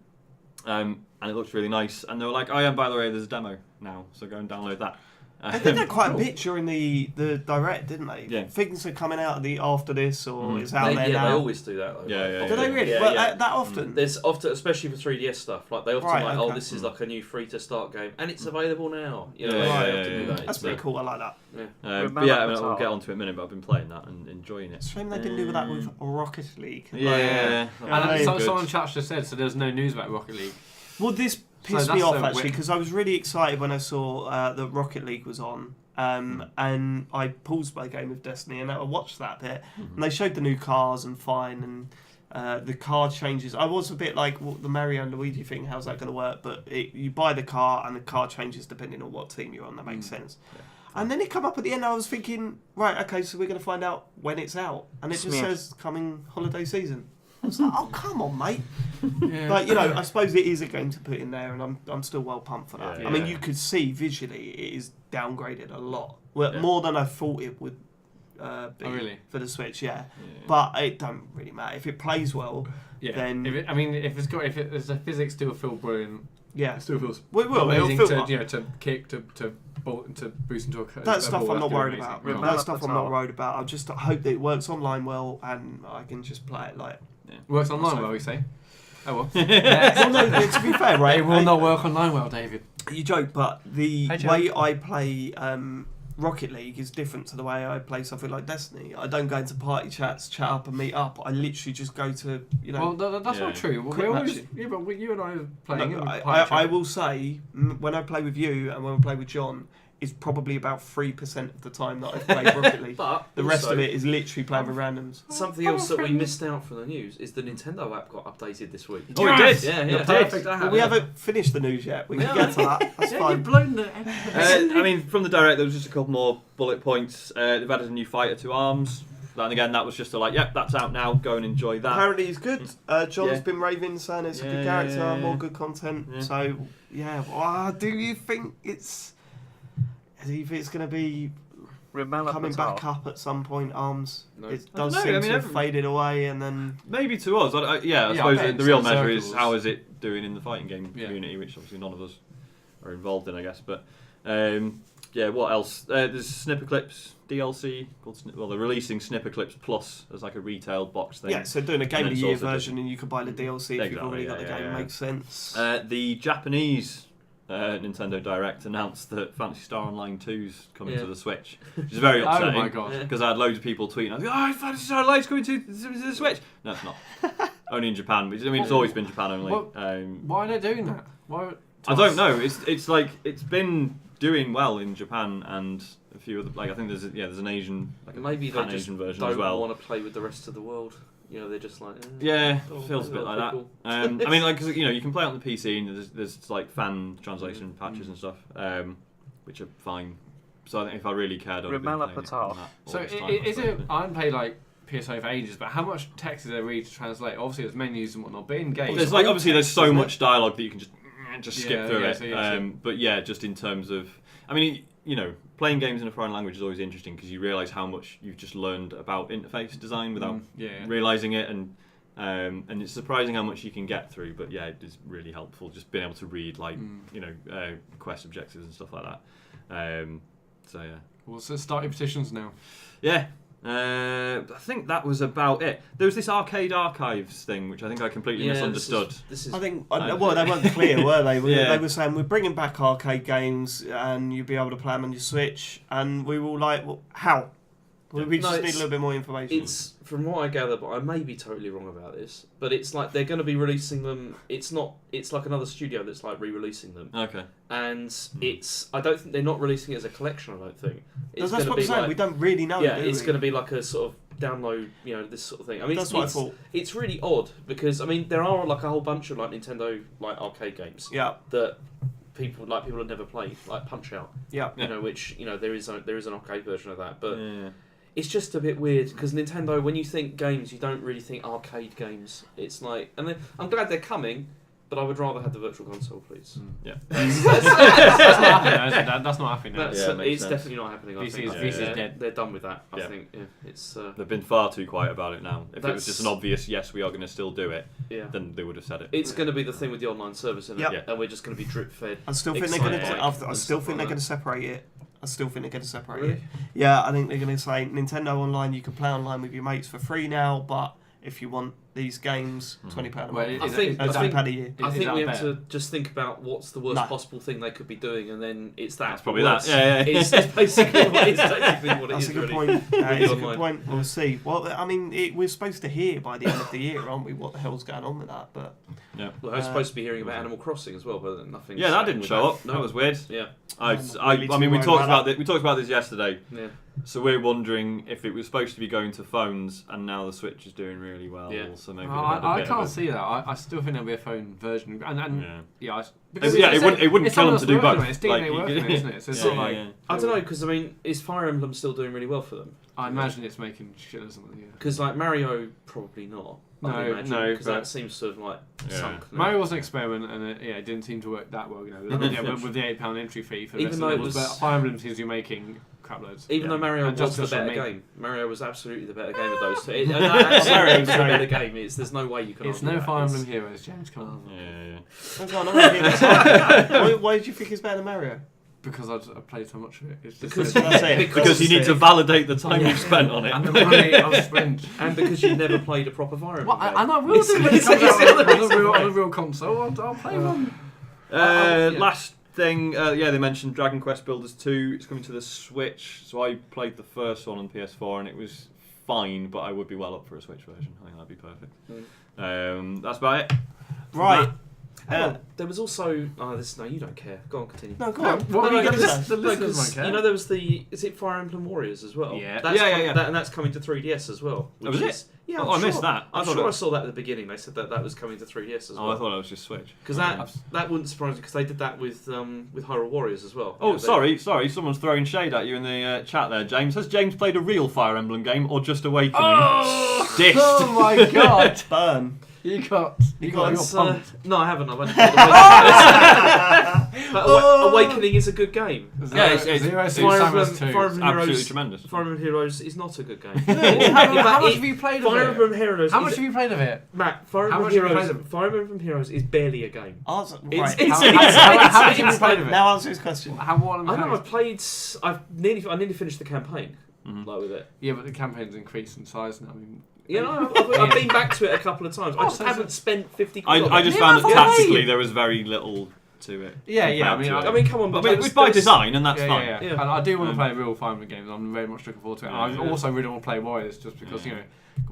and it looks really nice. And they were like, "Oh yeah, by the way, there's a demo now, so go and download that." They did that quite a bit during the direct, didn't they? Yeah. Things are coming out after this, or it's out there They now. always do that. Though, Yeah, yeah, Do they really? Yeah, Well, yeah. that often? There's often, especially for 3DS stuff, like they often Right, okay. this is like a new free to start game, and it's available now. You know, Yeah, they yeah, often do yeah, that. yeah. That's pretty cool. I like that. But yeah, I mean, we'll get onto it in a minute. But I've been playing that and enjoying it. It's a shame they didn't do that with Rocket League. Yeah, And Someone chat just said so. There's no news about Rocket League. Well, this pissed So me that's off a actually win. because I was really excited when I saw that Rocket League was on. And I paused my game of Destiny and I watched that bit. And they showed the new cars and fine, and the car changes. I was a bit like, well, the Mario and Luigi thing, how's that going to work? But you buy the car and the car changes depending on what team you're on. That makes sense. Yeah. And then it come up at the end. I was thinking, right, okay, so we're going to find out when it's out, and it just says coming holiday season. I was like, oh come on, mate. Yeah. But you know, I suppose it is a game to put in there, and I'm still well pumped for that. Yeah. I mean, you could see visually it is downgraded a lot, well, Yeah. more than I thought it would be really? for the Switch. Yeah. But it don't really matter if it plays well. Yeah. Then if the physics still feel brilliant, yeah, it still feels well, it will. It'll amazing feel to like- to kick to boost into a. that a stuff ball, I'm not that's worried amazing. about. Yeah. That stuff I'm not worried about. I just hope that it works online well and I can just play it like. Works online well, we say. Oh well. Well, no, to be fair, right? It will not work online well, David. You joke, but the I joke. way I play Rocket League is different to the way I play something like Destiny. I don't go into party chats, chat up and meet up. I literally just go to, you know... Well, that's Yeah. not true. Quick We always, matching. yeah, but you and I are playing. No, in I party chat. will say, when I play with you and when I play with John, it's probably about 3% of the time that I've played Rocket League. But The rest also, of it is literally playing with randoms. something else that we missed out from the news is the Nintendo app got updated this week. Oh, it did. Yeah, It did. perfect. But we haven't finished the news yet. We can get to that. That's Yeah, fine. you've blown the. I mean, from the direct, there was just a couple more bullet points. They've added a new fighter to ARMS. And again, that was just yep, that's out now. Go and enjoy that. Apparently he's good. John's Yeah. been raving, saying it's a good Yeah, character, yeah, yeah. more good content. Yeah. So, yeah. Do you think it's... Do you think it's going to be coming back up at some point, ARMS? No. It I don't does know, seem I mean, to have every- faded away and then... Maybe to us. I Yeah, suppose okay, the real some measure is circles. how is it doing in the fighting game Yeah. community, which obviously none of us are involved in, I guess. But what else? There's Snipper Clips DLC. They're releasing Snipper Clips Plus as like a retail box thing. Yeah, so doing a Game And of it's the Year also version and you can buy the DLC if you've Exactly, already got the yeah, game. yeah. Makes sense. The Japanese Nintendo Direct announced that Phantasy Star Online 2's coming Yeah. to the Switch, which is very Oh upsetting. my god. Because I had loads of people tweeting, I was like, "Oh, Phantasy Star Online's coming to the Switch." No, it's not. Only in Japan. But, I mean, it's always been Japan only. Well, Why are they doing that? Why? I don't know. It's like it's been doing well in Japan and a few other. Like I think there's an Asian, like Maybe a they just Pan-Asian version don't as well. want to play with the rest of the world. You know, they're just like. Yeah, oh, feels a bit like that. cool. I mean, like, 'cause, you know, you can play it on the PC and there's like fan translation patches and stuff, which are fine. So I think if I really cared, I'd have been Ramala playing it Patel. on that all So this time, is suppose, it? I haven't played like PSO for ages, but how much text is there really to translate? Obviously, there's menus and whatnot, but in but games, there's like obviously there's so isn't it? much dialogue that you can just skip Yeah, through yeah, it. so yeah, so- But yeah, just in terms of, I mean, you know, playing games in a foreign language is always interesting because you realise how much you've just learned about interface design without realising it, and it's surprising how much you can get through. But yeah, it is really helpful just being able to read like you know quest objectives and stuff like that. So yeah. Well, so start your petitions now. Yeah. I think that was about it. There was this Arcade Archives thing, which I think I completely misunderstood. This is I think well, they weren't clear, were they? Yeah. They were saying we're bringing back arcade games and you'll be able to play them on your Switch, and we were all like, well, how? We just need a little bit more information. It's from what I gather, but I may be totally wrong about this. But it's like they're going to be releasing them. It's not. It's like another studio that's like re-releasing them, Okay. and it's. I don't think they're not releasing it as a collection. I don't think. It's that's gonna what be I'm saying. like- We don't really know. Yeah, do it's we? going to be like a sort of download. You know, this sort of thing. I mean, That's what I it's, thought. it's really odd because I mean there are like a whole bunch of like Nintendo like arcade games Yeah, that people have never played, like Punch Out. yeah. You know, which you know there is an arcade version of that, but. Yeah. It's just a bit weird because Nintendo, when you think games, you don't really think arcade games. It's like, and then, I'm glad they're coming, but I would rather have the Virtual Console, please. Yeah. That's not happening. That's not happening. That's, Yeah, makes it's sense. definitely not happening. I VC think. is- I think VC is they're, dead. they're done with that. I Yeah. think it's They've been far too quiet about it now. If it was That's- just an obvious yes, we are going to still do it, yeah. then they would have said it. It's going to be the thing with the online service, isn't it? Yep. And we're just going to be drip fed. I still think they're going Excite to. Bike I and still stuff think they're like going to separate it. I still think they're going to separate Really? it. Yeah, I think they're going to say Nintendo Online. You can play online with your mates for free now, but if you want these games, £20 a Well, month. I think- I think- £20 a year. I Is think that we have better? to just think about what's the worst No. possible thing they could be doing, and then it's that. That's probably Worse. that. Yeah, yeah. It's basically what it's technically what it That's is. a good really. point. It's a good online. point. We'll see. Well, I mean, we're supposed to hear by the end of the year, aren't we? What the hell's going on with that? But Yeah. Well, I was supposed to be hearing about Animal Crossing as well, but nothing. Yeah, that didn't show up. No, That was weird. Yeah, I not really mean, we too talked worried about about this. We talked about this yesterday. yeah. So we're wondering if it was supposed to be going to phones, and now the Switch is doing really well. Yeah. So maybe Oh, they've had a I bit can't of see that. I still think there'll be a phone version, and Yeah. yeah, It wouldn't it's kill them someone to do else working both. on it. It's DNA Like, working on it, isn't it? So it's Yeah, not like yeah. I don't know because I mean, is Fire Emblem still doing really well for them? I imagine it's making shitloads of money. Because like Mario, probably not. No, I'd imagine, no, because but- that seems sort of like Yeah. sunk. now. Mario was an experiment, and it didn't seem to work that well. You know, with the £8 entry fee for the Even rest though of it the levels. was- But Fire Emblem seems to be making crap loads. Even though Mario And was the just for better me. game, Mario was absolutely the better game of those two. Mario was the better game. There's no way you can. It's argue no that. Fire It's- Emblem Heroes, James. Come on. Yeah. hang on, I'm gonna get this. Why did you think it's better than Mario? Because I played so much of it. It's just Because That's it. Because you need to validate the time Yeah. you've spent on it. and the money I've spent. And because you've never played a proper Fire Emblem Well, game. and I will do when it It's- comes it's the out other on reason a why. real console. I'll play one. Yeah. Last thing, yeah, they mentioned Dragon Quest Builders 2. It's coming to the Switch. So I played the first one on PS4 and it was fine, but I would be well up for a Switch version. I think that'd be perfect. That's about it. Right. Hang on, there was also. Oh, this no, you don't care. Go on, continue. No, come on. What No, were you no, going to because- say? The No, listeners 'cause, won't care. you know there was the. Is it Fire Emblem Warriors as well? Yeah. That's Yeah. and that's coming to 3DS as well. Oh, was which it? is- Yeah, Oh, I'm I missed sure. that. I I'm thought sure it- I saw that at the beginning. They said that was coming to 3DS as well. Oh, I thought it was just Switch. Because that wouldn't surprise me because they did that with Hyrule Warriors as well. Oh, You know, sorry. Someone's throwing shade at you in the chat there, James. Has James played a real Fire Emblem game or just Awakening? Dissed. Oh my god! Burn. You got They, your pumped. no, I haven't. I've only played Awakening. But Awakening is a good game. Yeah, it's Zero Suit Fire Samus Emblem, 2. Fire Emblem Absolutely Heroes. tremendous. Fire Emblem Heroes is not a good game. How much have you played of Fire it? Emblem Heroes. How much is, have you played of it? Matt, Fire How Emblem much have you Heroes. played of it? Fire Emblem Heroes is barely a game. Right. It's- How much have you played of it? Now answer his question. How what? I know I've played. I nearly finished the campaign. Mhm. Like with it. Yeah, but the campaign's increased in size now. I mean, You know, I've been back to it a couple of times. I Oh, just so haven't spent 50 quid. on I it. just Yeah, found that that's tactically fine. there was very little to it. yeah. I compared mean, to I mean, come on, But but it's by design, and that's yeah, fine. yeah. Yeah. And I do want to Um, play real Fire Emblem games. I'm very much looking forward to it. And I Yeah. also really want to play Warriors just because Yeah. you know,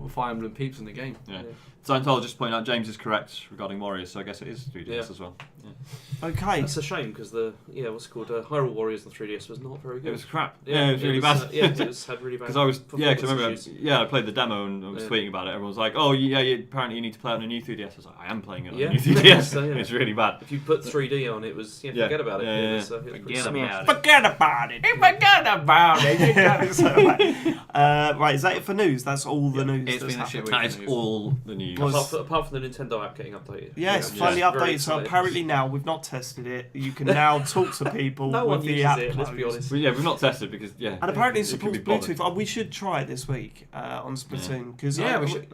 got Fire Emblem peeps in the game. Yeah. So I'll just point out James is correct regarding Warriors, so I guess it is 3DS Yeah. as well. Okay. That's a shame because what's it called? Hyrule Warriors on 3DS was not very good. It was crap. Yeah, it was really bad. It had really bad. Because I remember, issues. I played the demo and I was tweeting about it. Everyone was like, "Oh, yeah, apparently you need to play it on a new 3DS." I was like, "I am playing it on a new 3DS." So, yeah. It's really bad. If you put 3D on, it was forget about it. Yeah. Forget about it. Forget about it. Forget about it. So, right, is that it for news? That's all the news. It's that's been a shit happened. week. That is all the news. Apart from the Nintendo app getting updated. Yeah, it's I'm finally just very updated. So excited. apparently now we've not tested it. You can now talk to people no with one the uses app. it. Let's be closed. honest. We've not tested because And apparently it could supports be bothered. Bluetooth. We should try it this week on Splatoon because Yeah, we should.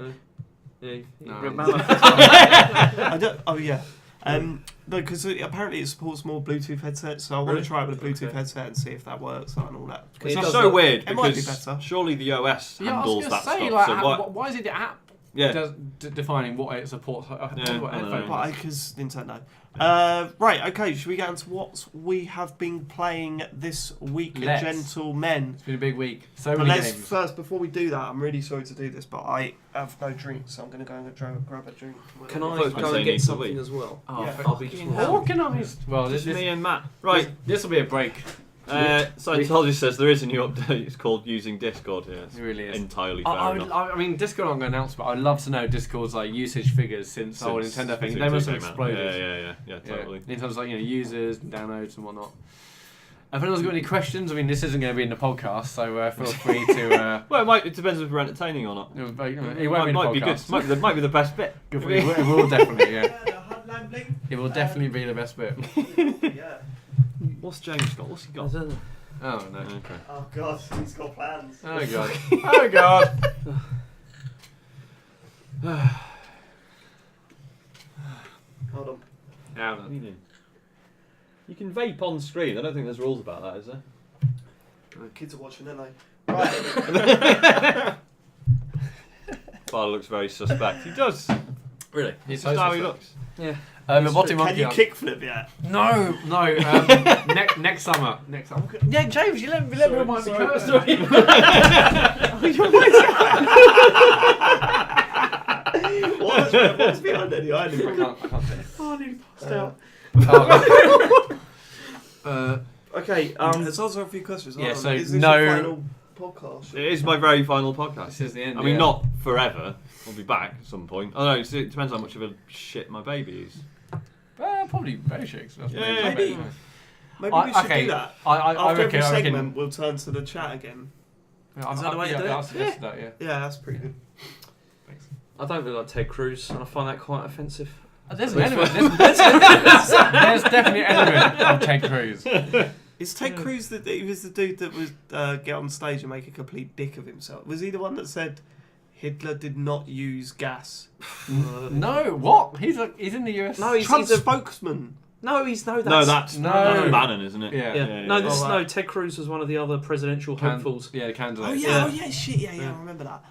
Yeah. No. I don't. Oh yeah. No, because apparently it supports more Bluetooth headsets, so I want Really? to try it with a Bluetooth Okay. headset and see if that works and all that. It It's does so look- weird it might be because better. surely the OS Yeah, I handles was that going to say, stuff. like, So what? why is it the app Yeah. defining what it supports? I don't know. But because Nintendo. Right, okay, should we get into what we have been playing this week, Let's. gentlemen? It's been a big week. So But many let's games. first, before we do that, I'm really sorry to do this, but I have no drink, so I'm going to go and grab a drink. Can I I thought you were go saying and get needs to something leave. as well? Oh, Yeah. I'll be Fucking just hell. organised. Well, Just this me and Matt. Right. This will be a break. Scientology says there is a new update. It's called using Discord. Yeah, it's It really is. entirely fair enough. I mean, Discord aren't going to announce, but I'd love to know Discord's like usage figures since the whole Nintendo thing. since They must it have came out. exploded. Yeah, totally. In terms of like users and downloads and whatnot. If anyone's got any questions, I mean, this isn't going to be in the podcast, so feel free to. Well, it depends if we're entertaining or not. It won't be in might the be good. podcast. Might be the best bit. It will definitely, yeah. It will definitely be the best bit. Yeah. What's James got? What's he got? Oh no. Okay. Oh god, he's got plans. Oh god. Oh god. Hold on. Now What are you doing? You can vape on screen. I don't think there's rules about that, is there? Kids are watching, aren't they? Right. Father looks very suspect. He does. Really? It's so just how he suspect. looks. Yeah. The bottom Can monkey. you kickflip yet? No. Next summer. Next summer. Yeah, James, you let me remind me first. What's behind it? I can't say it. Oh, I nearly passed out. Okay, there's also a few questions. Yeah, Hold on. so is this no- your final podcast? It is my very final podcast. This is the end. I mean, yeah. not forever. I'll be back at some point. I don't know. It depends how much of a shit my baby is. Probably very shakes. Yeah, maybe. Maybe we should okay. do that. I After reckon. every segment, we'll turn to the chat again. Is that the way to do it? I'll suggest that. Yeah. Yeah, that's pretty good. I don't really like Ted Cruz, and I find that quite offensive. There's an element. There's definitely an element of Ted Cruz. Is Ted Cruz he was the dude that was get on stage and make a complete dick of himself? Was he the one that said Hitler did not use gas? No, what? He's in the US. No, Trump's he's a spokesman. no, he's no. No, That's that's Bannon, isn't it? Yeah. yeah. No, this Oh, no. right. Ted Cruz was one of the other presidential hopefuls. Yeah, the candidate. Oh yeah, shit, yeah, I remember that.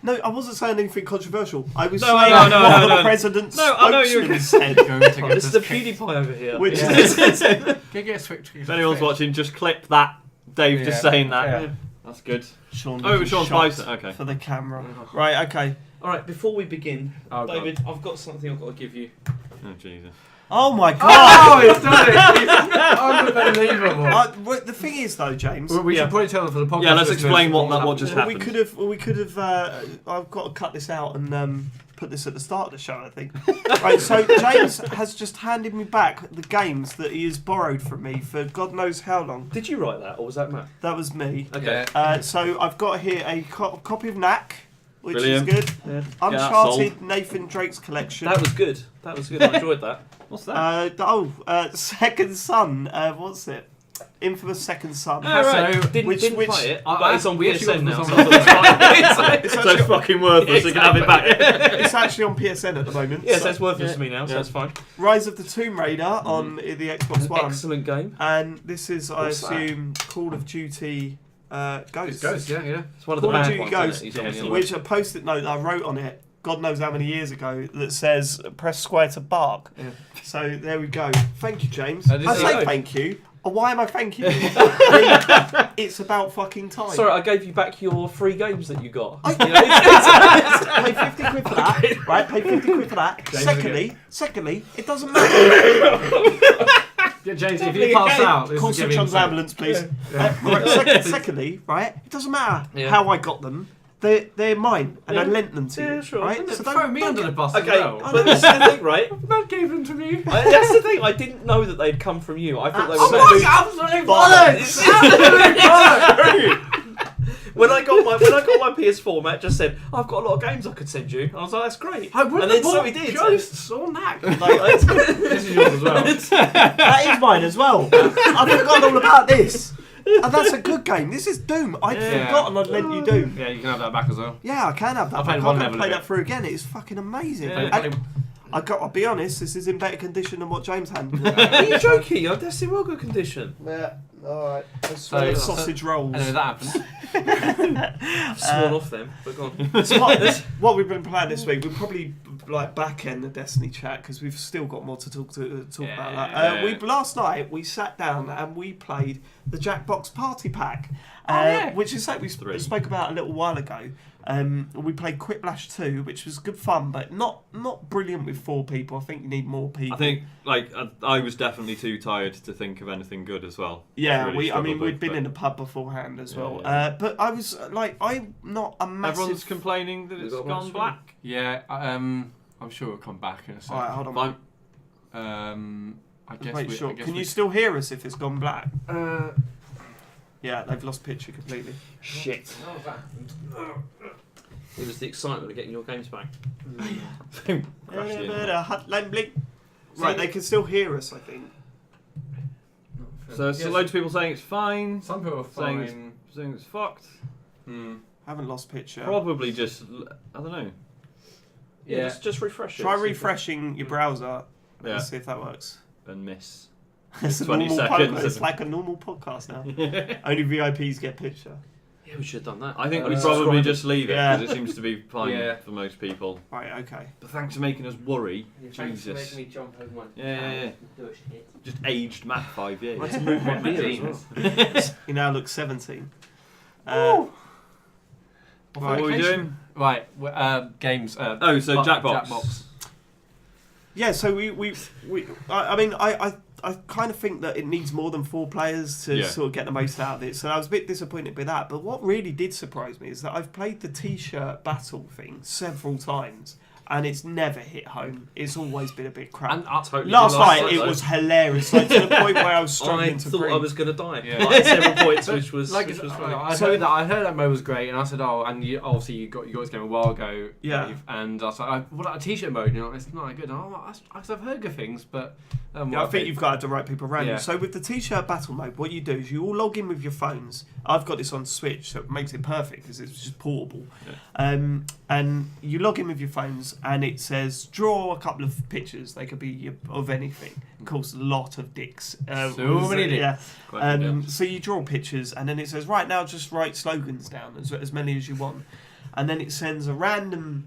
No, I wasn't saying anything controversial. I was No, saying no, no, what no, the no. president's No, I know you're- spokesman said. Going to Oh, get this is the PewDiePie over here. Which Yeah. is Get switch. If anyone's watching, just clip that. Dave just Yeah. saying that. Yeah. That's good. Sean. Oh, it was looking Sean shocked Spicer. Okay. for the camera. Right, okay. All right, before we begin, Oh, God. David, I've got something I've got to give you. Oh Jesus. Oh my god. Oh, it's done it! Unbelievable. Well, the thing is, though, James. Well, we should probably tell them for the podcast. Yeah, let's listeners explain what just Well, we happened. could have. I've got to cut this out and put this at the start of the show. I think. Right. So James has just handed me back the games that he has borrowed from me for God knows how long. Did you write that, or was that Matt? That was me. Okay. Yeah. So I've got here a copy of Knack, which Brilliant. is good. Yeah. Uncharted Nathan Drake's collection. That was good. That was good. I enjoyed that. What's that? Second Son. What's it? Infamous Second Son. Oh, right. So, Didn't Which- play it, I- but it's on we actually PSN got now. some- So I thought it's fine. So it's fucking worthless. You can have it back. It's actually on PSN at the moment. Yes, So- that's worthless Yeah. to me now, so Yeah. that's fine. Rise of the Tomb Raider on the Xbox One. Excellent game. And this is, I What's that? assume, Call of Duty it's Ghosts. Ghost, yeah. It's one of the Call of bad Duty ones, Ghosts, isn't it? He's on the other Which a post-it note that I wrote on it, God knows how many years ago, that says, press square to bark. Yeah. So there we go. Thank you, James. This I is say good. thank you. Oh, why am I thanking you? I mean, it's about fucking time. Sorry, I gave you back your free games that you got. Pay 50 quid for that, right? Pay 50 quid for that. Secondly, it doesn't matter. Yeah, James, if you pass out, this is Constable giving John's ambulance, please. Right, secondly, right? It doesn't matter how I got them. They're mine, and I lent them to you. Yeah, sure. Right? So throw me under the bus as Okay, well. but this is the thing, right? Man gave them to me. That's the thing. I didn't know that they'd come from you. I thought they were. Absolute bollocks! Absolute bollocks! When I got my PS4, Matt just said, "I've got a lot of games I could send you." And I was like, "That's great." I wouldn't and then have so bought he did. Ghosts or Knack. This is yours as well. That is mine as well. I've forgotten all about this. And that's a good game. This is Doom. I'd forgotten I'd lent you Doom. Yeah, you can have that back as well. Yeah, I can have that. I played I'm one gonna level play of that it. through again. It's fucking amazing. Yeah, And I'll be honest, this is in better condition than what James handled. Are you joking? That's in well good condition. Yeah, alright. So- Sausage rolls. Anyway, that happened. Sworn off them, but go on. So what we've been playing this week, we'll probably like back end the Destiny chat because we've still got more to talk about that. Last night we sat down and we played the Jackbox Party Pack, which is something we spoke about a little while ago. We played Quiplash 2, which was good fun, but not brilliant with 4 people. I think you need more people. I think I was definitely too tired to think of anything good as well. Yeah, Really we'd been in the pub beforehand as well. Yeah. But I was like, I'm not a massive. Everyone's complaining that it's got gone much black. Yeah, I'm sure it'll come back in a second. Alright, hold on. Fine. I guess Make we, sure. I guess Can we- you still hear us if it's gone black? Uh, Yeah, they've lost picture completely. shit. It was the excitement of getting your games back. Crashed in. Hotline blink. Right, they can still hear us, I think. So Yes. loads of people saying it's fine, Some people are saying saying it's fucked. Haven't lost picture. Probably just I don't know. Yeah, just refresh it. Try refreshing your browser. Yeah. Let's see if that works. And miss. It's a 20 normal seconds. podcast. It's like a normal podcast now. Only VIPs get picture. Yeah, we should have done that. I think we Uh, probably subscribe. just leave it Yeah. because it seems to be fine Yeah. for most people. Right, okay. But thanks for making us worry. Thanks for Jesus. making me jump over my Yeah. do a shit. Just aged Matt 5 years. I had to move my beer as well. He now looks 17. Right. What are we doing? Right, games. So Jackbox. Yeah, so I mean, I kind of think that it needs more than 4 players to Yeah. sort of get the most out of it. So I was a bit disappointed with that. But what really did surprise me is that I've played the T-shirt battle thing several times, and it's never hit home. It's always been a bit crap. And Totally Last did night it though. was hilarious, like to the point where I was I struggling to thought breathe. I was going to die. Yeah. Like, at several points, which was like which was funny. I So- heard that Mo was great, and I said, "Oh, and you obviously you got this game a while ago, Yeah. Dave," and I was like, "What about a T-shirt mode?" You know, it's not that good. And I'm like, I've heard good things, but Yeah, I well, think you've got to have the right people around you. Yeah. So with the T-shirt battle mode, what you do is you all log in with your phones. I've got this on Switch, so it makes it perfect because it's just portable. And you log in with your phones, and it says draw a couple of pictures. They could be of anything. Of course, a lot of dicks. So many dicks. Yeah. Quite good, So you draw pictures, and then it says right now just write slogans down, as many as you want, and then it sends a random.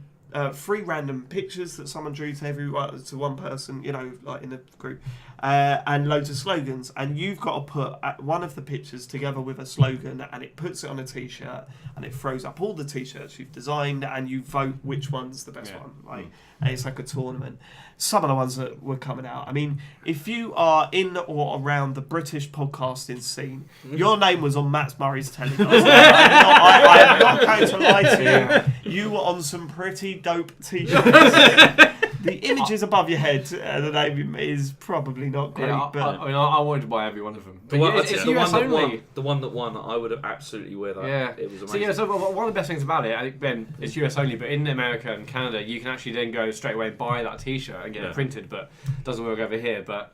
3 random pictures that someone drew to one person, you know, like in the group, and loads of slogans. And you've got to put one of the pictures together with a slogan, and it puts it on a T-shirt, and it throws up all the T-shirts you've designed, and you vote which one's the best Yeah. one. Like, and it's like a tournament. Some of the ones that were coming out. I mean, if you are in or around the British podcasting scene, your name was on Matt Murray's telly. I am not going to lie to you. You were on some pretty dope T-shirts. The images above your head, the name is probably not great, yeah, but I wanted to buy every one of them. The But one, yeah, it's the, US one that only. won, the one that won, I would have absolutely wear that. Yeah. It was So amazing. yeah, so one of the best things about it, I think, Ben, it's US only, but in America and Canada, you can actually then go straight away and buy that T-shirt and get Yeah. it printed, but it doesn't work over here. But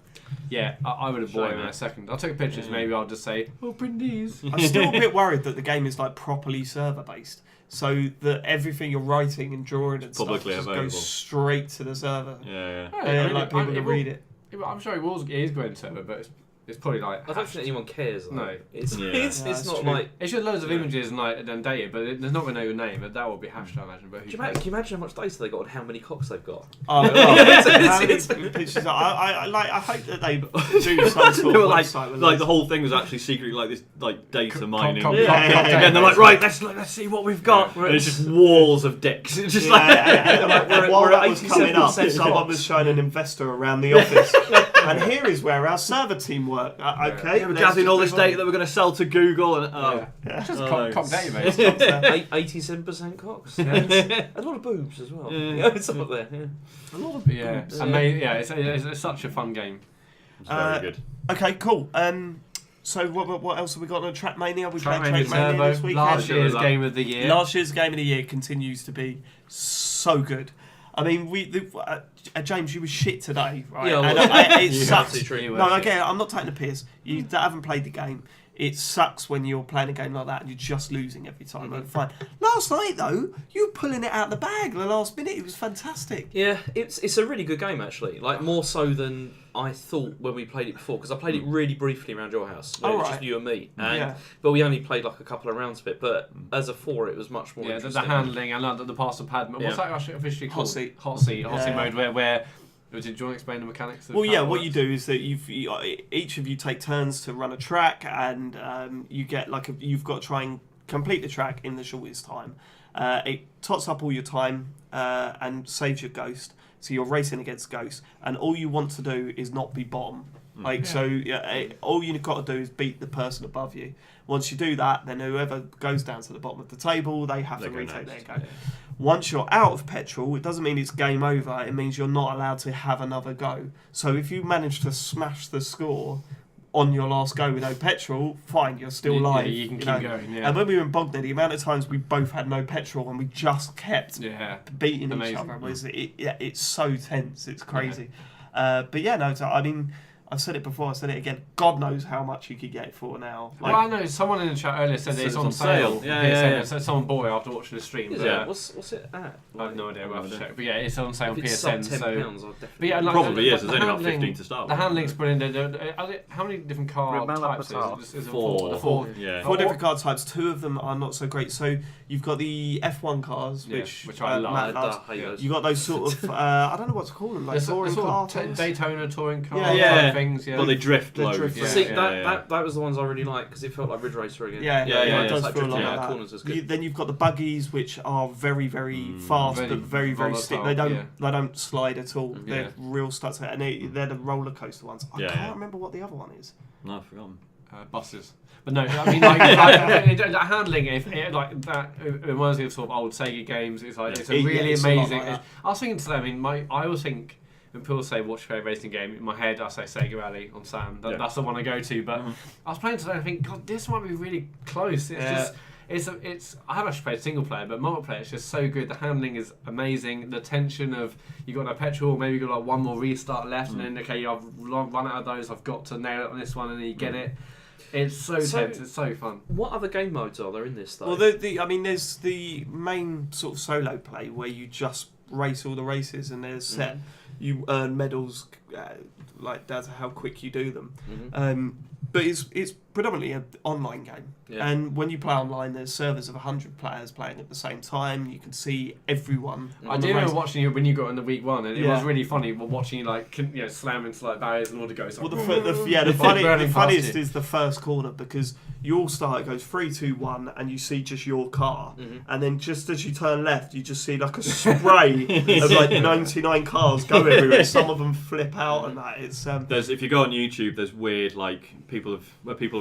yeah, I would have bought it Shame, in a man. second. I'll take pictures. Yeah. Maybe I'll just say, "Oh, print these." I'm still a bit worried that the game is like properly server based, so that everything you're writing and drawing and Publicly stuff just available. goes straight to the server. Yeah. And like people to read it. I'm sure it is going server, but It's probably like. I don't think anyone cares. Though. No. It's Yeah. it's, Yeah, it's that's not true. like. It's just loads of Yeah. images and like and data, but there's not going to know your name. But that will be hashed, I imagine. But Can you imagine how much data they got and how many cocks they've got? Oh, how many pictures? I hope that they do some sort They were of like, website with like the those. whole thing was actually secretly like this, like data mining. com- Yeah, com- yeah, yeah. And they're like, right, let's see what we've got. And it's just walls of dicks. It's just Yeah, like, and Like, we're while at that was coming up, 87% someone was showing an investor around the office, and here is where our server team work. Okay, yeah, we're let's gathering just all this move on. data that we're going to sell to Google, and It's just Oh, cock no. cock database. 87% cocks. Yeah. A lot of boobs as well. Yeah. Yeah, it's up there. Yeah. A lot of Yeah, boobs. yeah, it's such a fun game. it's very Uh, good. Okay, cool. So what else have we got on Trackmania? We played Trackmania Trackmania Turbo, this weekend. last year's That. game of the year. Last year's game of the year continues to be so good. I mean, James, you were shit today, right? Yeah, And well, it you sucks. have to treat You No, were I shit. get it. I'm not taking the piss. You that haven't played the game. It sucks when you're playing a game like that and you're just losing every time. Like, fine. Last night though, you were pulling it out of the bag the last minute. It was fantastic. Yeah, it's a really good game actually. Like more so than I thought when we played it before, because I played it really briefly around your house. Oh, It was right. just you and me, and, Yeah. but we only played like a couple of rounds of it. But as a 4, it was much more Yeah, the interesting. handling and the pass of pad. What's Yeah. that actually officially Hot called? seat. Hot seat Yeah. mode where. Do you want to explain the mechanics? Of Well, how yeah. it What you works? do is that each of you take turns to run a track, and you get you've got to try and complete the track in the shortest time. It tots up all your time and saves your ghost. So you're racing against ghosts, and all you want to do is not be bottom. All you've got to do is beat the person above you. Once you do that, then whoever goes down to the bottom of the table, they have They to go retake next. their go. Once you're out of petrol, it doesn't mean it's game over. It means you're not allowed to have another go. So if you manage to smash the score on your last go with no petrol, fine, you're still live. Yeah, you can keep know. going. Yeah. And when we were in Bognor, the amount of times we both had no petrol and we just kept yeah. beating Amazing. each other was it's so tense. It's crazy. But yeah, no. So, I mean, I've said it before. I said it again. God knows how much you could get it for now. Well, I know someone in the chat earlier said that it's on sale. Yeah. So someone bought it after watching the stream. Is but, it? What's it at? I have no idea. We'll have to idea. check. But yeah, it's on sale on If it's sub PSN. £10, So. I'll definitely. But yeah, like, Probably the- is. There's the only about handling- 15 to start The with. handling's brilliant. How many different car Ramala types Patel. is it? Four. Four. Yeah. 4 different car types. 2 of them are not so great. So you've got the F1 cars, Yeah, which I love. Matt loves. I hate those. You got those sort of I don't know what to call them, like There's touring sort car of things. Daytona touring car Yeah, yeah. type things. Yeah. Well, they drift They loads. drift Yeah. See, yeah. that was the ones I really liked because it felt like Ridge Racer again. Yeah, Yeah, yeah, it does Like feel drifting like out of that. corners was good. Then you've got the buggies, which are very, very fast, Very but very, very stick. volatile, They don't slide at all. Mhm. They're Yeah. real studs, and they're the roller coaster ones. I Yeah, can't yeah. remember what the other one is. No, I've forgotten. Buses. But no, I mean, like handling like that. It reminds me of sort of old Sega games. It's like it's a Yeah, really it's a lot amazing. like that. I was thinking today. I mean, I always think when people say what's your favourite racing game, in my head I say Sega Rally on Sam. Yeah. That's the one I go to. But I was playing today and I think, God, this might be really close. It's Yeah. just. It's. I have actually played single player, but multiplayer is just so good. The handling is amazing. The tension of you got no petrol, maybe you got like one more restart left, and then okay, I've run out of those. I've got to nail it on this one, and then you get it. It's so tense. It's so fun. What other game modes are there in this though? Well, I mean, there's the main sort of solo play where you just race all the races, and there's set. You earn medals like down to how quick you do them. Mhm. But it's predominantly an online game. Yeah. And when you play online, there's servers of 100 players playing at the same time. You can see everyone. I on do the race. remember watching you when you got in the week one, and it Yeah. was really funny. Watching you like slam into like barriers and all to go. So Well, the It's funniest burning past you. is the first corner because you all start. It goes 3, 2, 1, and you see just your car, and then just as you turn left, you just see like a spray of like 99 cars go everywhere. Some of them flip out, and that it's. There's if you go on YouTube, there's weird like people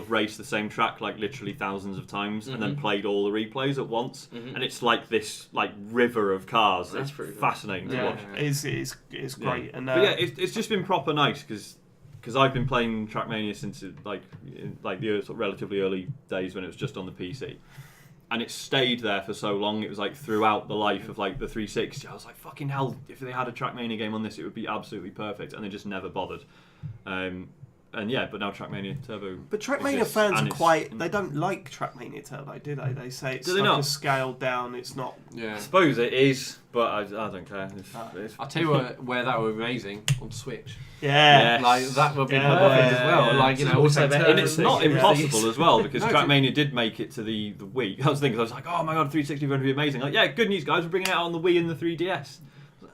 have raced the same track like literally thousands of times and then played all the replays at once, and it's like this like river of cars. That's It's pretty cool. fascinating to Yeah, watch. it's great, Yeah. and But yeah, it's just been proper nice because I've been playing Trackmania since in the sort of relatively early days when it was just on the PC. And it stayed there for so long. It was like throughout the life of like the 360. I was like, fucking hell! If they had a Trackmania game on this, it would be absolutely perfect. And they just never bothered. And yeah, but now Trackmania Turbo. But Trackmania exists, fans and are it's- quite. They don't like Trackmania Turbo, do they? They say it's Do they like not? a scaled down. It's not. Yeah. I suppose it is, but I don't care. It's I'll tell you where that would be amazing on Switch. Yeah. Yeah. Like that would be Yeah. perfect as well. Yeah. Like you So know, also also about and it's not Yeah. impossible as well because No, Trackmania did make it to the Wii. That was the thing. 'Cause I was like, oh my god, 360 is going to be amazing. Like, yeah, good news, guys. We're bringing it out on the Wii and the 3DS.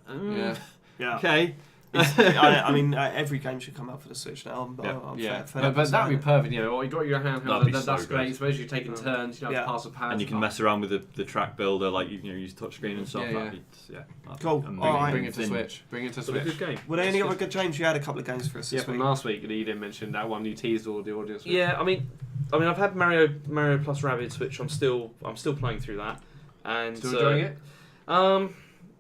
Yeah. Yeah. Okay. I mean, every game should come out for the Switch now. I'm Yeah, fed but up with that'd be saying perfect. You know, or you got your handheld. That'd be That's so great. good. Especially you're taking turns. You know, Yeah. pass the pads. And you can mess around with the track builder, like you use touchscreen and stuff. Yeah, That'd be, that'd Cool. be amazing. Alright. Bring it to Thing. Switch. Bring it to It's a good Switch. game. Were there any other good games? You had a couple of games for us Yeah, this from week. last week, that you didn't mention that one you teased all the audience with. Yeah, I mean, I've had Mario plus Rabbids, which I'm still playing through that, and Still enjoying it?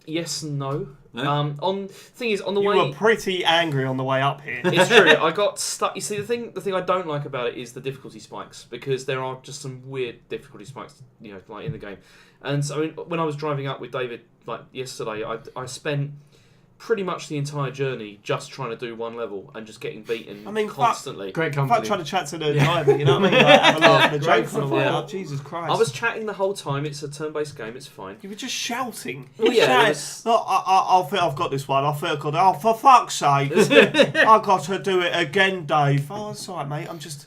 Yes and no. No? On thing is on the You way. were pretty angry on the way up here. It's true. I got stuck. You see, the thing I don't like about it is the difficulty spikes, because there are just some weird difficulty spikes, you know, like in the game. And so, I mean, when I was driving up with David like yesterday, I spent pretty much the entire journey just trying to do one level and just getting beaten I mean, constantly. Great If I company. try to chat to the Yeah. driver, you know what I mean? Like, have a laugh and a Great joke on the way yeah. up. Jesus Christ. I was chatting the whole time. It's a turn-based game. It's fine. You were just shouting. Well, You yeah, shouted, it was- "Look, I think I've got this one. I think I've got it. Oh, for fuck's sake. I've got to do it again, Dave. Oh, it's all right, mate. I'm just,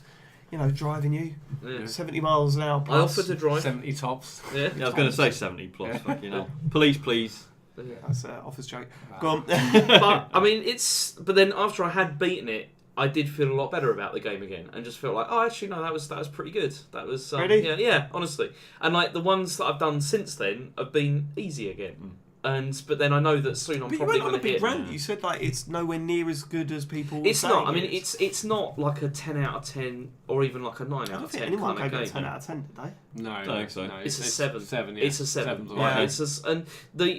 driving you. Yeah. 70 miles an hour I plus. offered to drive. 70 tops. Yeah. Yeah, I was going to say 70 plus. Yeah. Fucking hell. Police, please. That's an office joke. Go on. But I mean, but then after I had beaten it, I did feel a lot better about the game again, and just felt like, oh, actually, no, that was pretty good. That was Really? yeah, honestly. And like the ones that I've done since then have been easy again. But then I know that soon I'm But you probably went on going a to hit. big rant. You said like it's nowhere near as good as people. It's were not. I saying mean, it is. it's not like a 10 out of 10 or even like a 9 I out don't of think 10 anyone kind gave of it a game. 10 out of 10, did they? No, Don't think so. No, It's a 7. 7, yeah. It's a 7. Seven's Right? Yeah. And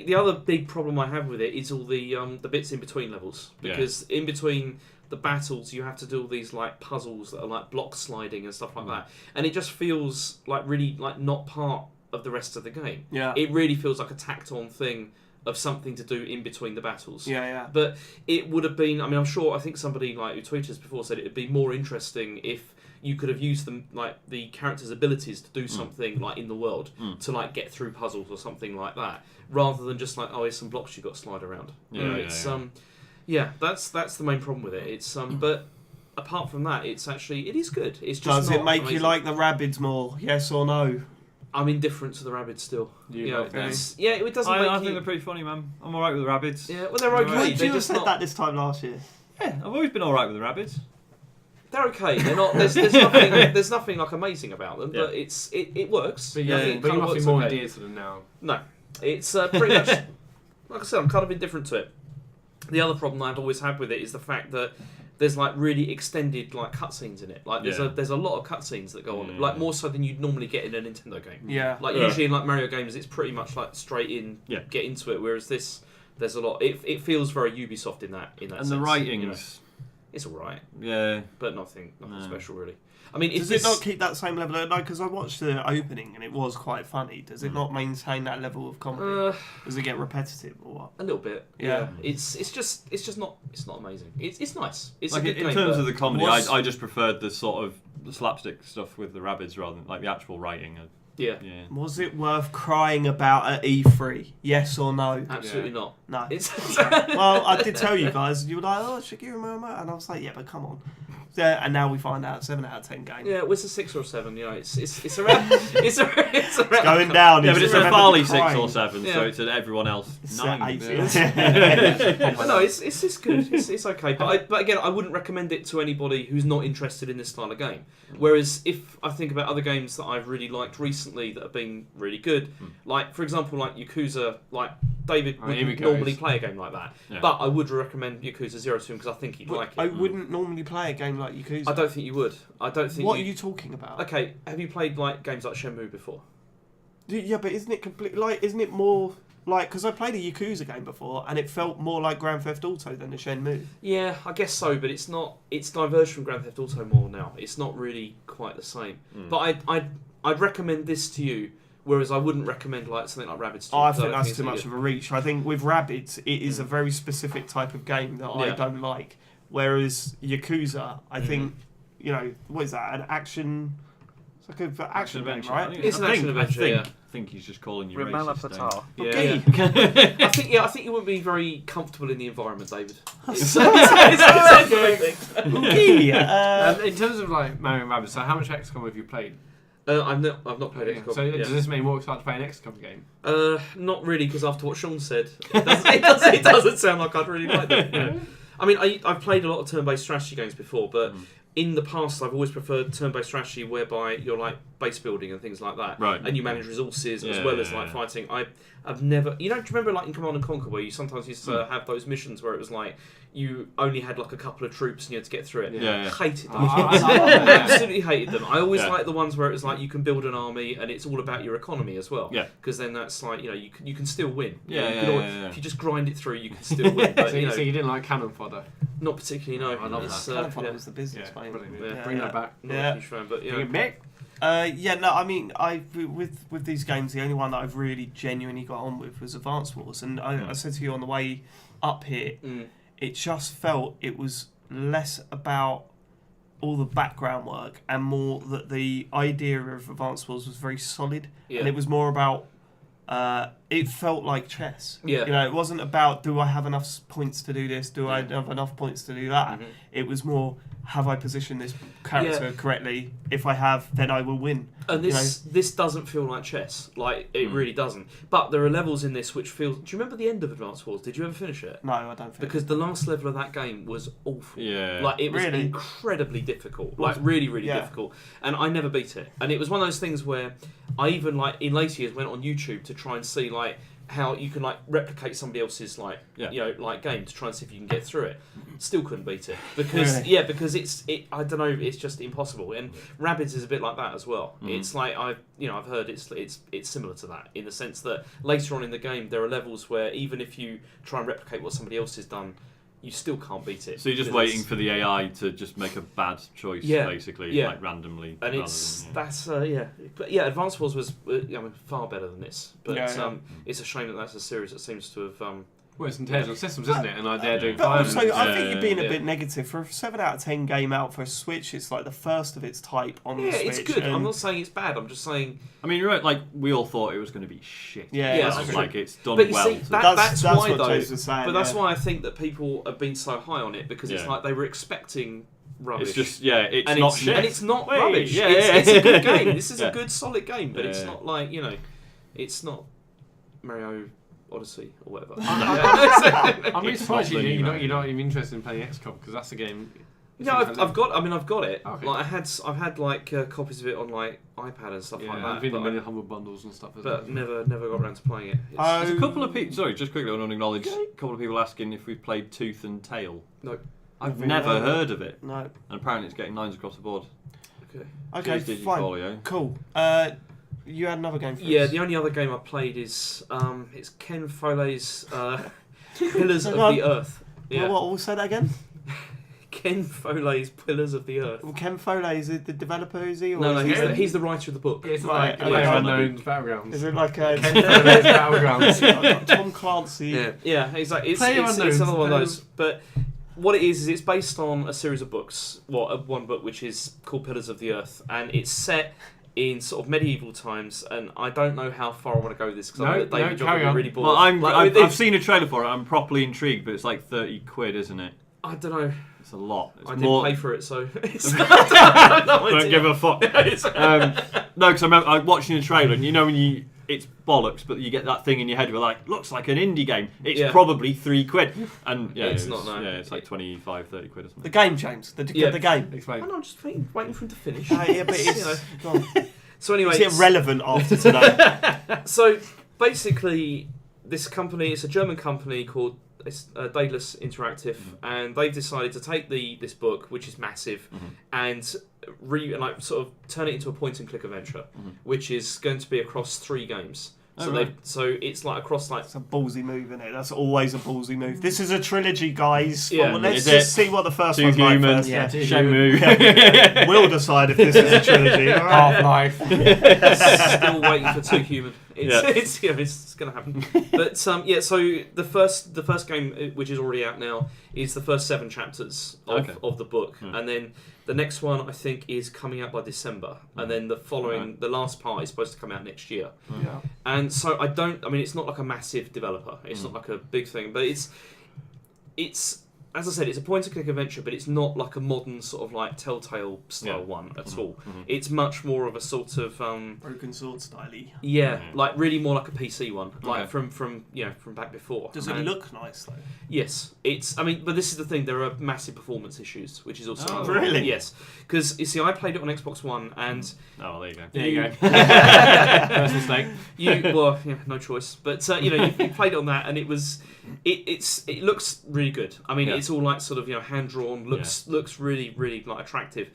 the other big problem I have with it is all the bits in between levels, Yeah. because in between the battles you have to do all these like puzzles that are like block sliding and stuff like that, and it just feels like really like not part of the rest of the game. Yeah. It really feels like a tacked on thing of something to do in between the battles. Yeah. But it would have been, I mean, I think somebody like who tweeted us before said it would be more interesting if you could have used them, like the characters' abilities to do something like in the world to like get through puzzles or something like that, rather than just like, oh, here's some blocks you got to slide around. Yeah, You know, yeah, it's yeah. that's the main problem with it. It's but apart from that, it is good. It's just Does it not make you amazing. like the Rabbids more? Yes or no? I'm indifferent to the rabbits still. You know, both, really? it doesn't make I you. think they're pretty funny, man. I'm alright with the rabbits. Yeah, well, they're Right. okay. Would They're you have just said not. that this time last year? Yeah, I've always been alright with the rabbits. They're okay. They're not. There's nothing. There's nothing like amazing about them, but Yeah. it works. But I yeah, think it but kind you of must be works more okay. endeared to them now. No, it's pretty much. Like I said, I'm kind of indifferent to it. The other problem I've always had with it is the fact that there's like really extended like cutscenes in it. Like Yeah. there's a lot of cutscenes that go on, Yeah. like more so than you'd normally get in a Nintendo game. Yeah. Like Yeah. usually in like Mario games, it's pretty much like straight in, Yeah. get into it. Whereas this, there's a lot. It feels very Ubisoft in that. And sense, the you know. writings, It's all right, yeah. but nothing No. special really. I mean, Does it not keep that same level? Like, because I watched the opening and it was quite funny. Does it not maintain that level of comedy? Does it get repetitive or what? a little bit? Yeah. It's just not amazing. It's nice. It's Like a good in game, terms but of the comedy, was- I just preferred the sort of the slapstick stuff with the rabbits rather than like the actual writing. yeah, Yeah. Was it worth crying about at E3? Yes or no? absolutely Yeah. not. No. It's Well, I did tell you guys. You were like, "Oh, Shigeru Miyamoto," and I was like, "Yeah, but come on." Yeah, and now we find out 7 out of 10 game. yeah, well, it's a 6 or 7. You know, it's around. it's around Going down. Yeah, but it's a remember Farley the 6 crying. or 7, Yeah. so it's at everyone else It's 9. 8. But no, it's good. It's okay. But again, I wouldn't recommend it to anybody who's not interested in this style of game. Whereas if I think about other games that I've really liked recently that have been really good, like for example, like Yakuza, like David Oh, here we wouldn't go. normally play a game like that. Yeah. But I would recommend Yakuza 0 to him because I think he'd like I it. wouldn't normally play a game like Yakuza. I don't think you would. I don't think. What are you talking about? Okay, have you played like games like Shenmue before? Yeah, but isn't it complete? Like, isn't it more like? Because I played a Yakuza game before, and it felt more like Grand Theft Auto than a Shenmue. Yeah, I guess so, but it's not. It's diverged from Grand Theft Auto more now. It's not really quite the same. But I'd recommend this to you, whereas I wouldn't recommend like something like Rabbids. Oh, I think that's too much of a reach. I think with Rabbids, it is a very specific type of game that I Yeah. don't like. Whereas Yakuza, I think, what is that? An action. It's like an action game, adventure. right? It's an action adventure, yeah. I think he's just calling you Ramala racist. Patar. Yeah. Okay. I think you wouldn't be very comfortable in the environment, David. It's Okay. In terms of like Mario and Rabbids, so how much XCOM have you played? I've not played XCOM. So yeah. does this mean more excited to play an XCOM game? Not really, because after what Sean said, it doesn't sound like I'd really like that. Yeah. I mean, I've played a lot of turn-based strategy games before, but in the past I've always preferred turn-based strategy whereby you're like base building and things like that, Right. and you manage resources as Yeah, well as yeah, like yeah. fighting. I've never, do you remember like in Command and Conquer where you sometimes used to have those missions where it was like you only had like a couple of troops and you had to get through it. Yeah. Hated them. I Absolutely hated them. I always Yeah. liked the ones where it was like you can build an army and it's all about your economy as well. Yeah. Because then that's like you can still win. Yeah, You yeah, can always- yeah, yeah. If you just grind it through, you can still win. But So you you, know, so you didn't like cannon fodder? not particularly. No, I love It's, that. Kind of yeah, was the business, Yeah, mate. brilliant. Yeah. Bring that back. not Yeah. a huge fan, but Bring yeah. it back. I mean, with these games, the only one that I've really genuinely got on with was Advance Wars, and I said to you on the way up here, Mm. it just felt it was less about all the background work and more that the idea of Advance Wars was very solid, Yeah. and it was more about. It felt like chess. Yeah. It wasn't about do I have enough points to do this? Do I have enough points to do that? Mhm. It was more have I positioned this character correctly? If I have, then I will win. And this doesn't feel like chess. Like it really doesn't. But there are levels in this which feel. Do you remember the end of Advance Wars? Did you ever finish it? No, I don't think. Because the last level of that game was awful. Yeah. Like it was Really? incredibly difficult. Like really, really Yeah. difficult. And I never beat it. And it was one of those things where I even like in later years went on YouTube to try and see like how you can like replicate somebody else's like like game to try and see if you can get through it. Still couldn't beat it because Really? because it's I don't know, it's just impossible. And Rabbids is a bit like that as well. It's like I've heard it's similar to that in the sense that later on in the game there are levels where even if you try and replicate what somebody else has done, you still can't beat it. So you're just because waiting it's- for the AI to just make a bad choice, Yeah, basically, yeah. like randomly. and rather it's than, that's but Advance Wars was far better than this, but it's a shame that that's a series that seems to have Well, it's Intelligent Systems, isn't it? And they're doing But fine. also, I think you're being a yeah. bit negative. For a 7 out of 10 game out for a Switch, it's like the first of its type on the Switch. it's good. and- I'm not saying it's bad. I'm just saying. I mean, you're right, like we all thought it was going to be shit. Yeah, Yeah, It's that's just true. like it's done But you well. see, to- that's why what though. James was saying, But that's yeah. why I think that people have been so high on it because it's Yeah. like they were expecting rubbish. it's just it's and not it's, shit. and it's not Wait, rubbish. yeah, it's yeah. a good game. This is Yeah. a good, solid game, but it's Yeah. not like it's not Mario Odyssey or whatever. I'm really surprised Not you're really, not even interested in playing XCOM because that's a game. No, I've got it. Okay. Like I've had like copies of it on like iPad and stuff Yeah, like I've that, been in but, many humble bundles and stuff as but well. never got around to playing it. It's- There's a couple of people. Sorry, just quickly, I want to acknowledge a couple of people asking if we've played Tooth and Tail. No. I've Never never heard of heard of it, No. and apparently it's getting 9s across the board. Okay. Okay, Cheers, fine. Digifolio. Cool. You had another game for Yeah, us. the only other game I played is it's Ken Foley's Pillars of Hang on. the Earth. Yeah. What? We'll say that again. Ken Foley's Pillars of the Earth. Well, Ken Foley, is it the developer, is he? Or No, is he's he he's the writer of the book. Yeah, it's Right, like okay. Player Yeah. Unknown's Battlegrounds. Is it like a Ken Foley's Battlegrounds. Tom Clancy? Yeah, exactly. It's PlayerUnknown's another one of Player- those. But what it is it's based on a series of books. One book which is called Pillars of the Earth, and it's set in sort of medieval times. And I don't know how far I want to go with this because I know that David John carry will on. be really bored. Well, Like, I've seen a trailer for it. I'm properly intrigued, but it's like 30 quid, isn't it? I don't know. It's a lot. It's I didn't more. pay for it, so it's, I Don't give a fuck. No, because I remember I was watching the trailer, and you know when it's bollocks, but you get that thing in your head where like, looks like an indie game. It's Yeah. probably 3 quid, and yeah, It's it was- not, no. Yeah, it's like 25, 30 quid or The something. game, James. The game. Explain. I'm just waiting for him to finish. Yeah, but You know. it's, go on. So anyway, It's irrelevant after today. So basically, this company, it's a German company called Daedalus Interactive, and they've decided to take this book, which is massive, and sort of turn it into a point-and-click adventure, which is going to be across 3 games. Oh, So right. so it's like across like It's a ballsy move, isn't it? That's always a ballsy move. This is a trilogy, guys. Yeah. Well, let's Is just it see what the first Two one's like humans, first. Yeah, Yeah. Shenmue. We'll decide if this is a trilogy. All right. Half-Life. still waiting for 2 Human. It's it's going to happen. But so the first game, which is already out now, is the first 7 chapters of the book, and then the next one I think is coming out by December, and then the following, the last part is supposed to come out next year. Yeah. And so I mean, it's not like a massive developer. It's not like a big thing, but it's as I said, it's a point-and-click adventure, but it's not like a modern sort of like Telltale style one at all. It's much more of a sort of Broken Sword style-y. like really more like a PC one, like from back before. Does it look nice though? Yes, but this is the thing. There are massive performance issues, which is also Oh, really? Yes, because you see, I played it on Xbox One, and Oh, there you go. There you go. First mistake. no choice. But you played it on that, and it looks really good. I mean, it's all like sort of hand drawn. Looks really really like attractive,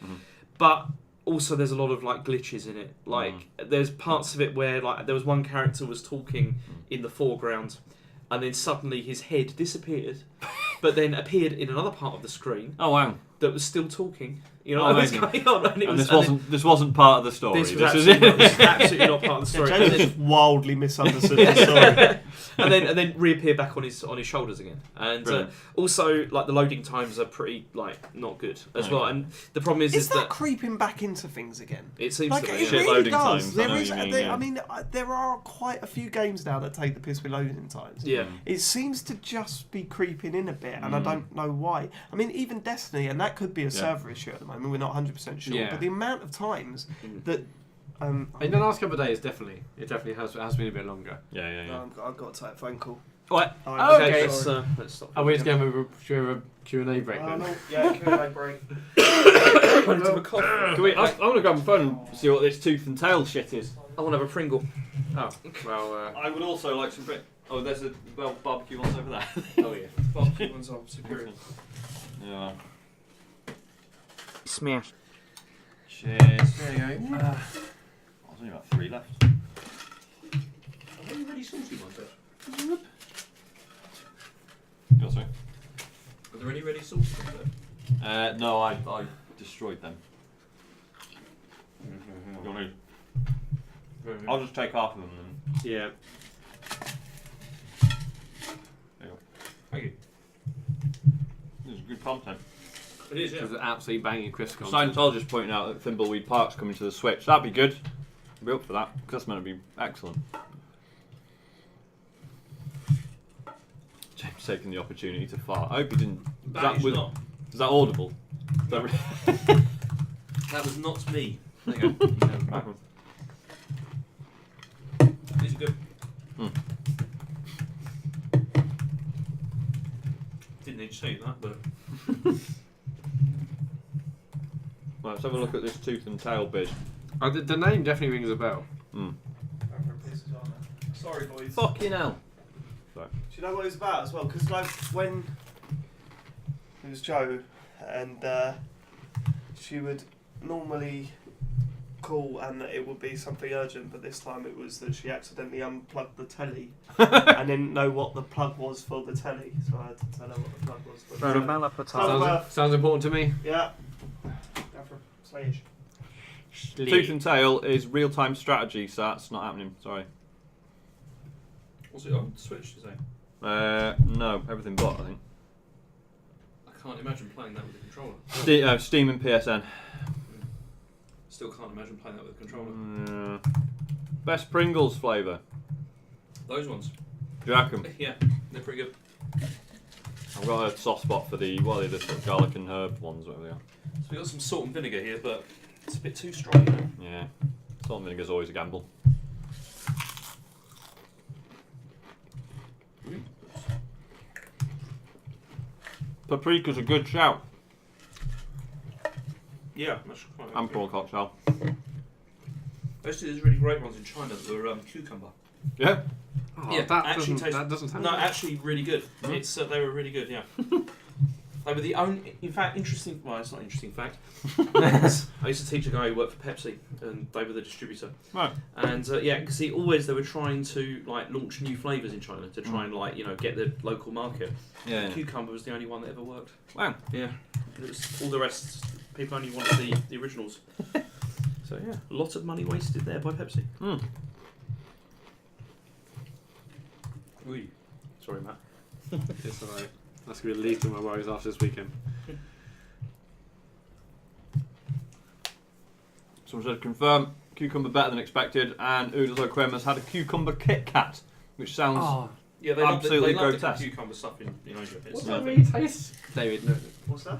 but also there's a lot of like glitches in it. Like there's parts of it where like there was one character was talking in the foreground, and then suddenly his head disappeared, but then appeared in another part of the screen. Oh wow! That was still talking. What was going on? And this wasn't part of the story. This was absolutely not part of the story. James just wildly misunderstood the story. and then reappear back on his shoulders again. And also, like the loading times are pretty like not good as well. And the problem is that creeping back into things again? It seems like to be. it Shit really loading does. times, I mean, there are quite a few games now that take the piss with loading times. Yeah. It seems to just be creeping in a bit, and I don't know why. I mean, even Destiny, and that could be a server issue at the moment. We're not 100% sure, but the amount of times that. In the last couple of days, it definitely has been a bit longer. Yeah. I've got to take a phone call. What? Okay. Let's stop. Are we just going to have a Q&A break then? Yeah, Q&A break. I want to have a coffee. I want to grab my phone and see what this tooth and tail shit is. I want to have a Pringle. Oh, well... I would also like some Brit. Oh, there's a barbecue ones over there. Oh yeah, barbecue ones are superior. Yeah. Smash. Cheers. There you go. There's only about 3 left. Are they really salty ones? Go sorry. Are there any really salty ones? No, I destroyed them. You want to? I'll just take half of them then. Yeah. There you go. Thank you. This is good content. It is, It's an absolutely banging crisp content. Scientologists pointing out that Thimbleweed Park's coming to the Switch. That'd be good. I'd be up for that, because that's meant to be excellent. James taking the opportunity to fart. I hope he didn't. Is that audible? Is that That was not me. There you go. These are good. Didn't need to say that, but. Right, let's have a look at this tooth and tail bit. The name definitely rings a bell. Sorry, boys. Fucking hell. Do you know what it's about as well? Because like when it was Jo, and she would normally call, and it would be something urgent, but this time it was that she accidentally unplugged the telly and didn't know what the plug was for the telly, so I had to tell her what the plug was for the telly. Sounds important to me. Yeah. Go for Sage. Tooth and Tail is real-time strategy, so that's not happening. Sorry. Was it on Switch, you say? No, everything but, I think. I can't imagine playing that with a controller. Steam and PSN. Still can't imagine playing that with a controller. Best Pringles flavour. Those ones. Do you reckon? Yeah, they're pretty good. I've got a soft spot for the sort of garlic and herb ones, whatever they are. So we've got some salt and vinegar here, but it's a bit too strong. Yeah. Salt and vinegar's always a gamble. Paprika's a good shout. Yeah, that's quite And prawn cocktail. Actually, there's really great ones in China that are cucumber. Yeah. Oh, Yeah, that actually doesn't sound No, good. actually, really good. It's they were really good. Yeah. They were the only. In fact, interesting. Well, it's not an interesting fact. I used to teach a guy who worked for Pepsi, and they were the distributor. Right. And yeah, because they were trying to like launch new flavours in China to try and like get the local market. Yeah. Cucumber was the only one that ever worked. Wow. Yeah. It was, all the rest, people only wanted the originals. So yeah, a lot of money wasted there by Pepsi. Ui. Sorry, Matt. It's alright. That's going to be the least of my worries after this weekend. Someone said confirm cucumber better than expected, and Oodles O'Quem has had a cucumber Kit Kat, which sounds Yeah, absolutely love grotesque. the cucumber stuff in Asia. What's that really taste? David, no, What's that?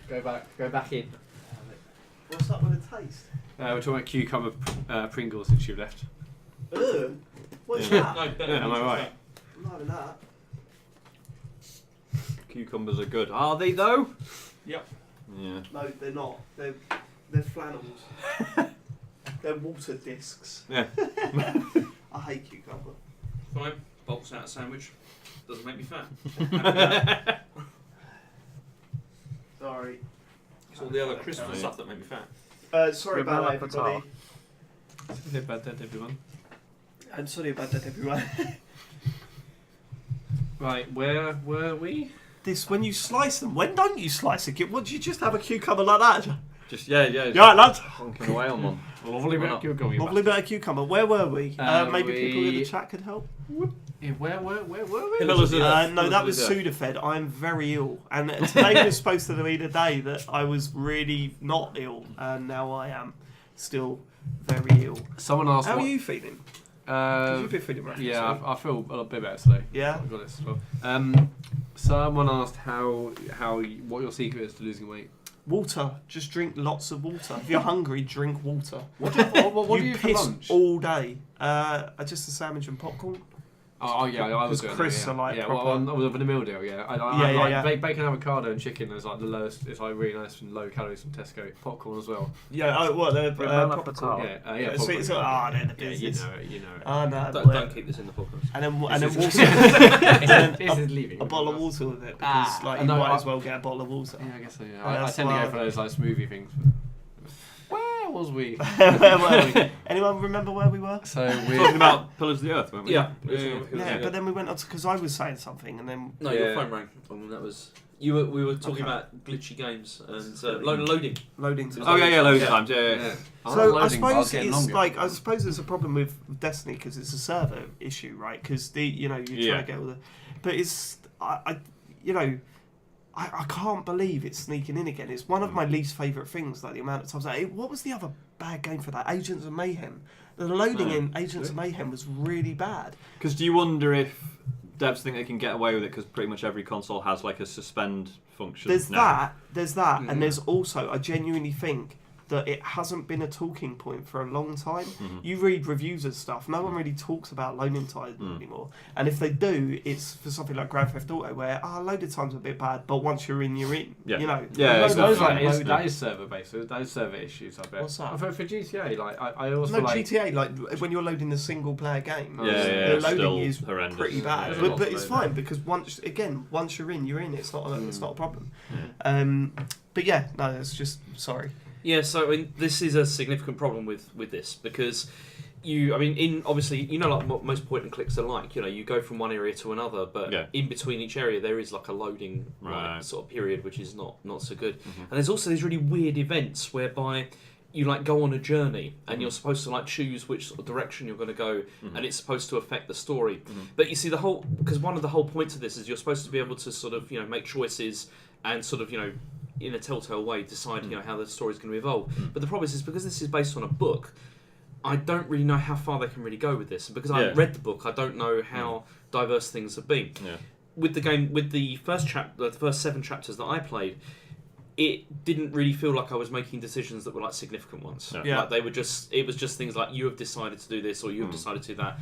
go back in. What's that with a taste? We're talking about cucumber Pringles since you left. Ugh. What's Yeah. that? No, better Yeah, than am I usual. right? I'm not having that. Cucumbers are good. Are they though? Yep. Yeah. No, they're not. They're flannels. They're water discs. Yeah. I hate cucumber. Fine. Bolts out a sandwich. Doesn't make me fat. Sorry. It's all the other Christmas stuff that make me fat. Sorry Rebel about that, Appetite. everybody. Say about that, everyone. I'm sorry about that, everyone. Right, where were we? This, when you slice them, when don't you slice it? Would you just have a cucumber like that? Just yeah. You alright, lads? Honking away on one. Lovely bit of cucumber. Lovely bit of cucumber. Where were we? Maybe people in the we- chat could help. Yeah, where were we? Pillars of Death. No, that was Pillars of Sudafed. I'm very ill, and today was supposed to be the day that I was really not ill, and now I am still very ill. Someone asked. How are what, you feeling? 'Cause you've Uh, been feeling right. yeah, I feel a bit better today. Yeah? I've got this as well. Someone asked what your secret is to losing weight. Water. Just drink lots of water. If you're hungry, drink water. What do you eat for piss lunch? all day. Just a sandwich and popcorn. Oh yeah, I was Because doing Chris that, yeah. are like yeah, proper- well, with a meal deal, yeah. I Yeah. like bacon, avocado, and chicken is like the lowest. It's like really nice and low calories from Tesco. Popcorn as well. Yeah. Oh, what the Rebel popcorn? Appetite. Yeah, So it's they're the yeah, business. you know it. Oh no, Don't keep this in the podcast. and then This water. This is leaving. A bottle of water with it because like you no, might I- as well get a bottle of water. Yeah, I guess so. Yeah. Yeah, I that's tend to go wild. for those like smoothie things. Where was we? Where were we? Anyone remember where we were? So Talking we're about Pillars of the Earth, weren't we? Yeah. Yeah, but then we went on to because I was saying something and then No, Yeah. your phone rang. That was we were talking Okay. about glitchy games and loading. loading. To Oh yeah, loads of Yeah. times. Yeah. yeah. So I was loading, but was suppose getting it's longer. like I suppose there's a problem with Destiny because it's a server issue, right? Because you're trying Yeah. to get all the, but it's I can't believe it's sneaking in again. It's one of my least favourite things. Like the amount of times. What was the other bad game for that? Agents of Mayhem. The loading Oh. in Agents of Mayhem was really bad. Because do you wonder if devs think they can get away with it because pretty much every console has like a suspend function? There's now? that, Mm. and there's also I genuinely think that it hasn't been a talking point for a long time. Mhm. You read reviews and stuff, no one really talks about loading times Mm. anymore. And if they do, it's for something like Grand Theft Auto where loaded times are a bit bad, but once you're in, you're in. Yeah. You know. Yeah, Loads of exactly. fun. That is server based. That is server issues. I bet. What's that? For GTA, like I also No, like. GTA, like when you're loading a single player game, Yeah, the loading still is horrendous. pretty bad. Yeah. But it's fine because once you're in, you're in. It's not a problem. Yeah. But yeah, no, it's just sorry. Yeah, so I mean, this is a significant problem with this because obviously like what most point and clicks are like. You go from one area to another, but Yeah. in between each area there is like a loading Right. sort of period, which is not so good. Mhm. And there's also these really weird events whereby you like go on a journey and Mhm. you're supposed to like choose which sort of direction you're going to go, Mhm. and it's supposed to affect the story. Mhm. But you see because one of the whole points of this is you're supposed to be able to sort of make choices and sort of in a telltale way decide how the story's going to evolve. Mm. But the problem is because this is based on a book, I don't really know how far they can really go with this. And because I Yeah. haven't read the book, I don't know how diverse things have been. Yeah. With the game, with the first the first 7 chapters that I played, it didn't really feel like I was making decisions that were like significant ones. Yeah. Like it was just things like you have decided to do this or you have Mm. decided to do that.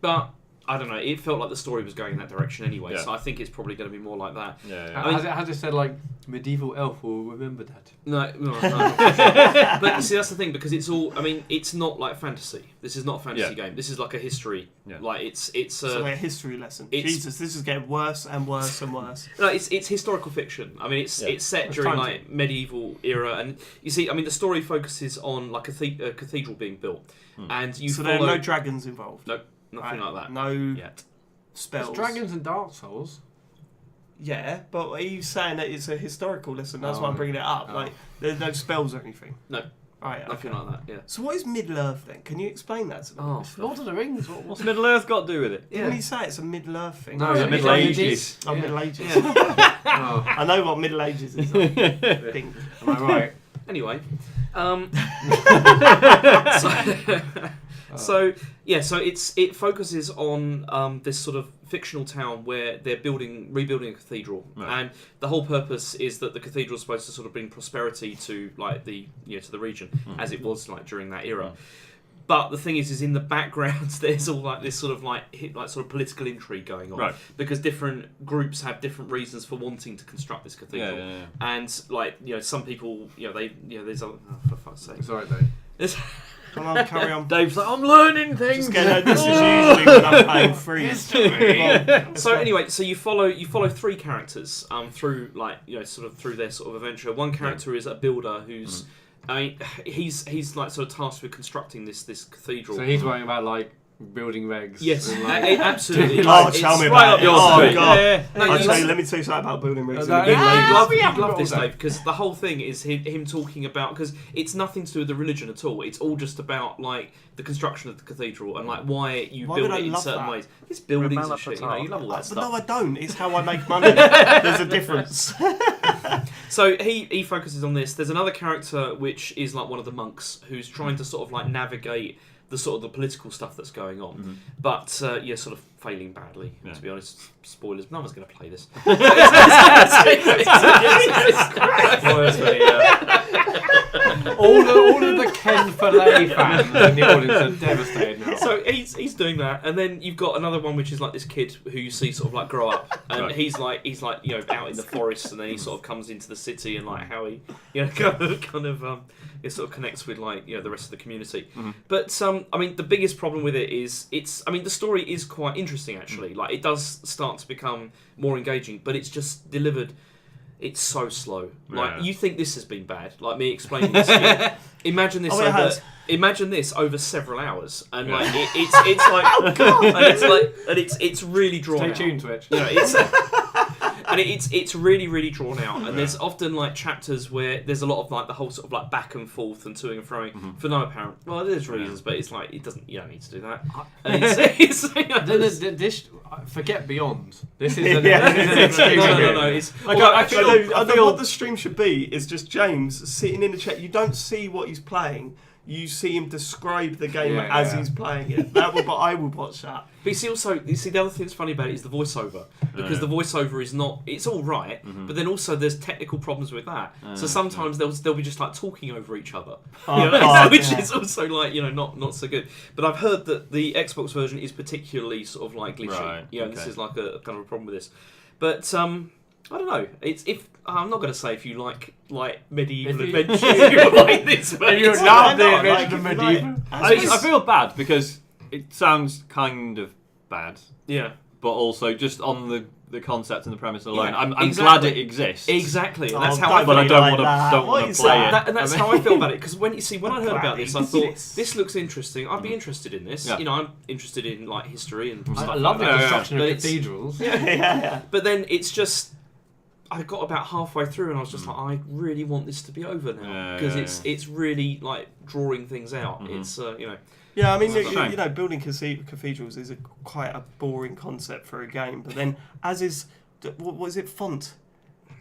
But I don't know, it felt like the story was going in that direction anyway, Yeah. so I think it's probably going to be more like that. Yeah. Has it said like medieval elf will remember that? No. But see, that's the thing, because it's all, it's not like fantasy. This is not a fantasy game. This is like a history. Yeah. Like, it's So like a history lesson. it's- Jesus, this is getting worse and worse and worse. No, it's historical fiction. It's Yeah. it's set It's during time like medieval era, and you see, the story focuses on like a cathedral being built, Hmm. and you So there follow are no dragons involved. nothing like that No yet. spells. There's dragons and Dark Souls. Yeah, but are you saying that it's a historical lesson? That's why I'm Oh. bringing it up. Oh. Like, there's no spells or anything. Right, Nothing okay. like that. Yeah. So what is Middle-earth then? Can you explain that to me? Oh, Lord of the Rings. What's Middle Earth got to do with it? Didn't he say it's a Middle-earth thing? No, it's it's Middle Ages. Ages. Oh, Yeah. Middle Ages. Oh, I know what Middle Ages is. Think. am I right? Anyway, so it focuses on this sort of fictional town where they're rebuilding a cathedral, Right. and the whole purpose is that the cathedral is supposed to sort of bring prosperity to like to the region as it was like during that era. But the thing is in the background there's all like this sort of like sort of political intrigue going on, Right. because different groups have different reasons for wanting to construct this cathedral, Yeah. and like some people there's other, for fuck's sake. It's alright, Dave. There's- Come on, carry on. Dave's like, I'm learning things. Just get this is usually when I'm playing free. So anyway, so you follow three characters through through their sort of adventure. One character is a builder who's he's like sort of tasked with constructing this cathedral. So he's worrying about like building regs. Yes, and, like, absolutely. Oh, Like, tell it's me right about up it. your Oh, street. God. Yeah. No, I'll you tell you, love- let me tell you something about building rigs. No, in the yeah. Middle Ages. You'd haven't love got this, all that. Dave, because the whole thing is him talking about, because it's nothing to do with the religion at all. It's all just about like the construction of the cathedral and like why you Why build would I it in love certain that? ways. It's buildings Rebel and shit. You love all that But stuff. no, I don't. It's how I make money. There's a difference. So he focuses on this. There's another character which is like one of the monks who's trying to sort of like navigate the sort of the political stuff that's going on, but sort of failing badly. Yeah. To be honest, spoilers. No one's going to play this. all of the Ken Follett fans in the audience are devastated now. So he's doing that, and then you've got another one which is like this kid who you see sort of like grow up, and Right. he's like out in the forest, and then he sort of comes into the city, and like how he kind of it sort of connects with like the rest of the community. But I mean the biggest problem with it is the story is quite interesting actually. Like it does start to become more engaging, but it's just delivered. It's so slow. Like Yeah. you think this has been bad. Like me explaining this. To you. Imagine this Oh, it has. Imagine this over several hours, and Yeah. like it's like it's really drawn Stay out. tuned, Twitch. It's really really drawn out, and there's often like chapters where there's a lot of like the whole sort of like back and forth and toing and froing for no apparent. Well, there's reasons, but it's like it doesn't. You don't need to do that. And This forget Beyond. This is Yeah. an extreme. no. It's Like, although I I feel- know what the stream should be is just James sitting in the chat. You don't see what he's playing. You see him describe the game Yeah, as yeah. he's playing it. But I would watch that. But you see the other thing that's funny about it is the voiceover, because Yeah. the voiceover is not. It's all right, but then also there's technical problems with that. So sometimes they'll be just like talking over each other, which is also like not so good. But I've heard that the Xbox version is particularly sort of like glitchy. Right, This okay. is like a kind of a problem with this. But I don't know. I'm not going to say if you like medieval If you- adventures, you will like this. But If you it's- love the Why not? adventure Like, of if you medieval. I feel bad because it sounds kind of bad, yeah. but also just on the concept and the premise alone, Yeah, I'm exactly. glad it exists. Exactly, and that's Oh, how I don't feel. But I be don't like want that. to don't What want you to play say? it. And that's how I feel about it, because when I heard about this, I thought Exists. this looks interesting. I'd be interested in this. Yeah. I'm interested in like history and stuff I love the like that. construction But of it's- cathedrals. Yeah. But then it's just I got about halfway through and I was just like, I really want this to be over now, because it's really like drawing things out. It's Yeah, I mean, That's a shame. building cathedrals is quite a boring concept for a game. But then, as is, what was it? Font.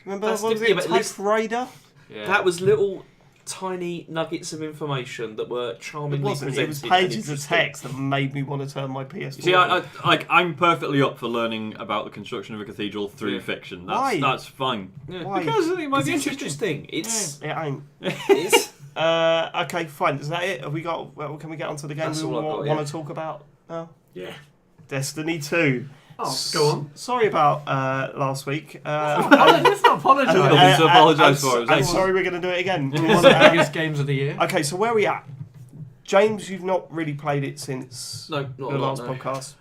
Remember, That's what was the- yeah, it? but at least- Type Raider. Yeah. that was little tiny nuggets of information that were It charmingly wasn't. presented. It was and pages of interesting. text that made me want to turn my PS4. You see, I'm perfectly up for learning about the construction of a cathedral through Yeah. fiction. Why? That's fine. Yeah. Why? Because I think it might It's be interesting. It's It ain't. it's Okay, fine. Is that it? Have we got? Well, can we get onto the game That's we all I've got, want yeah. to talk about? No. yeah. Destiny 2. Oh, go on. Sorry about last week. Let's not apologise. Nothing to apologise for, I'm it's sorry we're going to do it again. One of the biggest games of the year. Okay, so where are we at? James, you've not really played it since No, not the a lot, last no. podcast.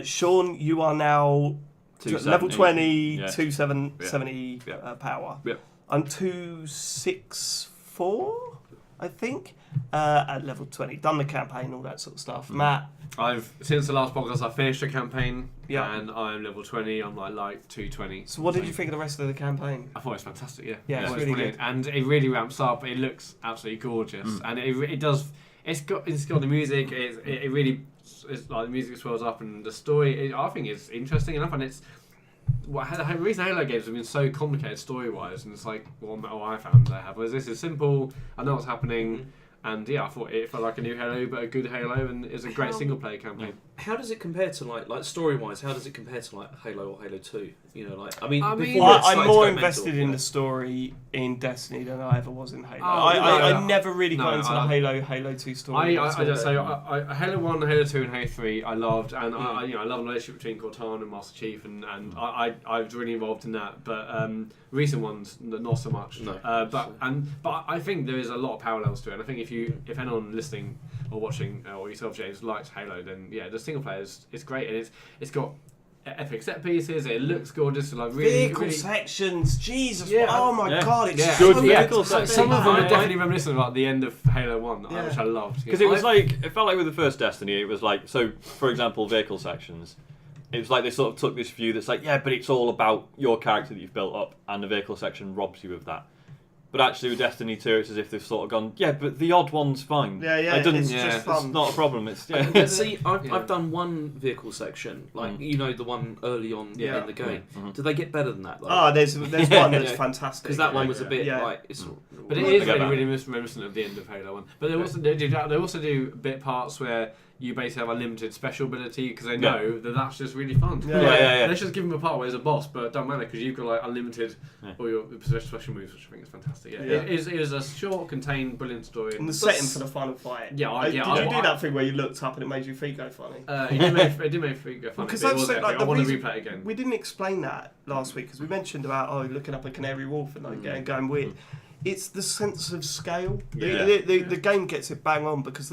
Sean, you are now level 20, Yeah. 270 Yeah. power. Yeah. I'm 264. I think, at level 20. Done the campaign, all that sort of stuff. Matt? I've since the last podcast, I finished the campaign, Yeah. and I'm level 20. I'm like 220. So what did you think of the rest of the campaign? I thought it was fantastic. Yeah, Yeah, I it's thought really brilliant. And it really ramps up. It looks absolutely gorgeous, and it does. It's got the music. It really it's like the music swells up, and the story. I think is interesting enough, and it's. The reason Halo games have been so complicated story-wise, and it's like what I found they have was this is simple. I know what's happening, and yeah, I thought it felt like a new Halo, but a good Halo, and it's a great single-player campaign. How does it compare to like story-wise? How does it compare to like Halo or Halo 2? You know, like I mean, before it started I'm to more go invested mental, in yeah. the story in Destiny than I ever was in Halo. Oh, I never really got No, into the Halo 2 story. I don't say Halo 1, Halo 2, and Halo 3 I loved, and I love the relationship between Cortana and Master Chief, and I was really involved in that. But recent ones, not so much. No. But I think there is a lot of parallels to it. And I think if anyone listening or watching or yourself, James, likes Halo, then yeah, the single player is great, and it's got epic set pieces. It looks gorgeous, like really vehicle really, sections, Jesus! Yeah, oh my God, it's yeah, so good good. vehicle Some sections. of them are I- definitely reminiscent about the end of Halo 1, Yeah. which I loved. Because it was like, it felt like with the first Destiny, it was like, so for example, vehicle sections, it was like they sort of took this view that's like, yeah, but it's all about your character that you've built up, and the vehicle section robs you of that. But actually with Destiny 2, it's as if they've sort of gone, yeah, but the odd one's fine. Yeah, yeah, It doesn't, it's just fun. It's not a problem. It's But see, I've Yeah. done one vehicle section, like you know the one early on Yeah. in the game. Mhm. Do they get better than that? Oh, there's one that's Yeah. fantastic. Because that one was a bit Yeah. like it's. But it I is get really, that. really reminiscent of the end of Halo 1. But they also do bit parts where you basically have a limited special ability because they know that that's just really fun. Yeah. Yeah. Let's just give them a part where there's a boss, but it doesn't matter because you've got like unlimited all your special moves, which I think is fantastic. Yeah. Yeah. It is a short, contained, brilliant story. And the setting for the final fight. Yeah, Did you do that thing where you looked up and it made your feet go funny? It did make me go funny. Because But it that's was epic. like I the want to reason- replay it again. We didn't explain that last week because we mentioned about looking up a canary wolf and like going weird. It's the sense of scale. Yeah. The game gets it bang on because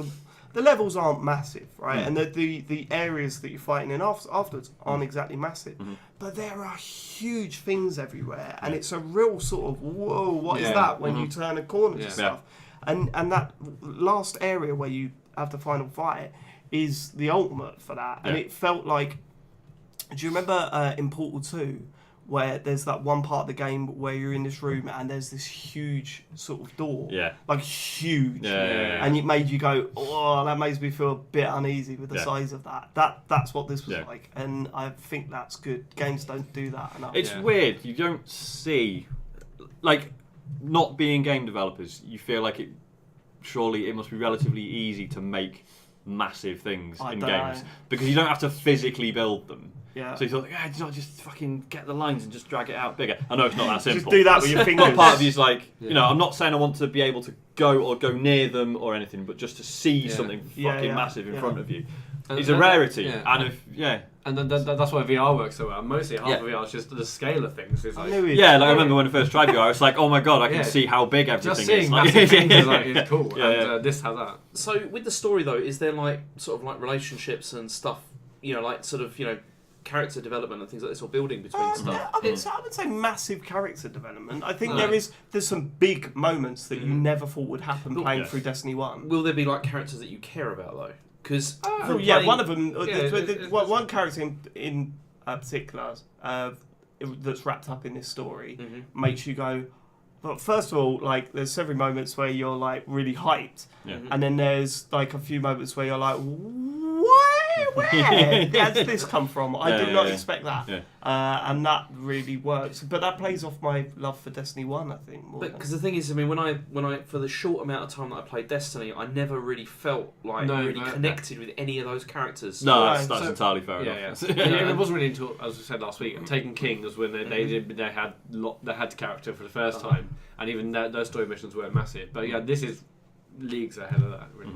the levels aren't massive, right? And the areas that you're fighting in afterwards aren't exactly massive. But there are huge things everywhere, and it's a real sort of, whoa, what is Yeah. that when you turn a corner Yeah. to stuff? And that last area where you have the final fight is the ultimate for that. And Yeah. it felt like, do you remember in Portal 2 where there's that one part of the game where you're in this room and there's this huge sort of door? Yeah. Like huge. Yeah. And it made you go, oh, that makes me feel a bit uneasy with the Yeah. size of that. That's what this was Yeah. like. And I think that's good. Games don't do that enough. It's Yeah. weird. You don't see, like, not being game developers, you feel like surely it must be relatively easy to make massive things I in don't games know. because you don't have to physically build them. Yeah. So you thought, yeah, do you not just fucking get the lines and just drag it out bigger? I know it's not that simple. Just do that with your fingers. But part of you is like, you know, I'm not saying I want to be able to go near them or anything, but just to see Yeah. something Yeah, fucking yeah, massive in yeah. front of you And- is a and- rarity. yeah. And And that's why VR works so well. Mostly half Yeah. of VR is just the scale of things. It's I like, knew it. yeah, like I remember when I first tried VR, it's like, oh my god, I can Yeah. see how big everything just is. seeing Like, massive things is like, it's cool. Yeah, and yeah. this has that. So with the story though, is there like sort of like relationships and stuff? You know, like sort of character development and things like this, or building between stuff. I would say massive character development. I think No. there's some big moments that you never thought would happen But- playing Yeah. through Destiny 1. Will there be like characters that you care about though? Because Oh, yeah, one of them. Yeah, One character in particular that's wrapped up in this story makes you go. But first of all, like there's several moments where you're like really hyped, Yeah. and then there's like a few moments where you're like, where has this come from? I did not expect that, Yeah. And that really works. But that plays off my love for Destiny 1, I think. More But than- because the thing is, I mean, when I for the short amount of time that I played Destiny, I never really felt like really connected with any of those characters. No, Right, that's so- entirely fair Yeah, enough. yeah. It wasn't really until, as we said last week, Taken King was when they had character for the first time, and even those story missions weren't massive. But yeah, this is leagues ahead of that. Really.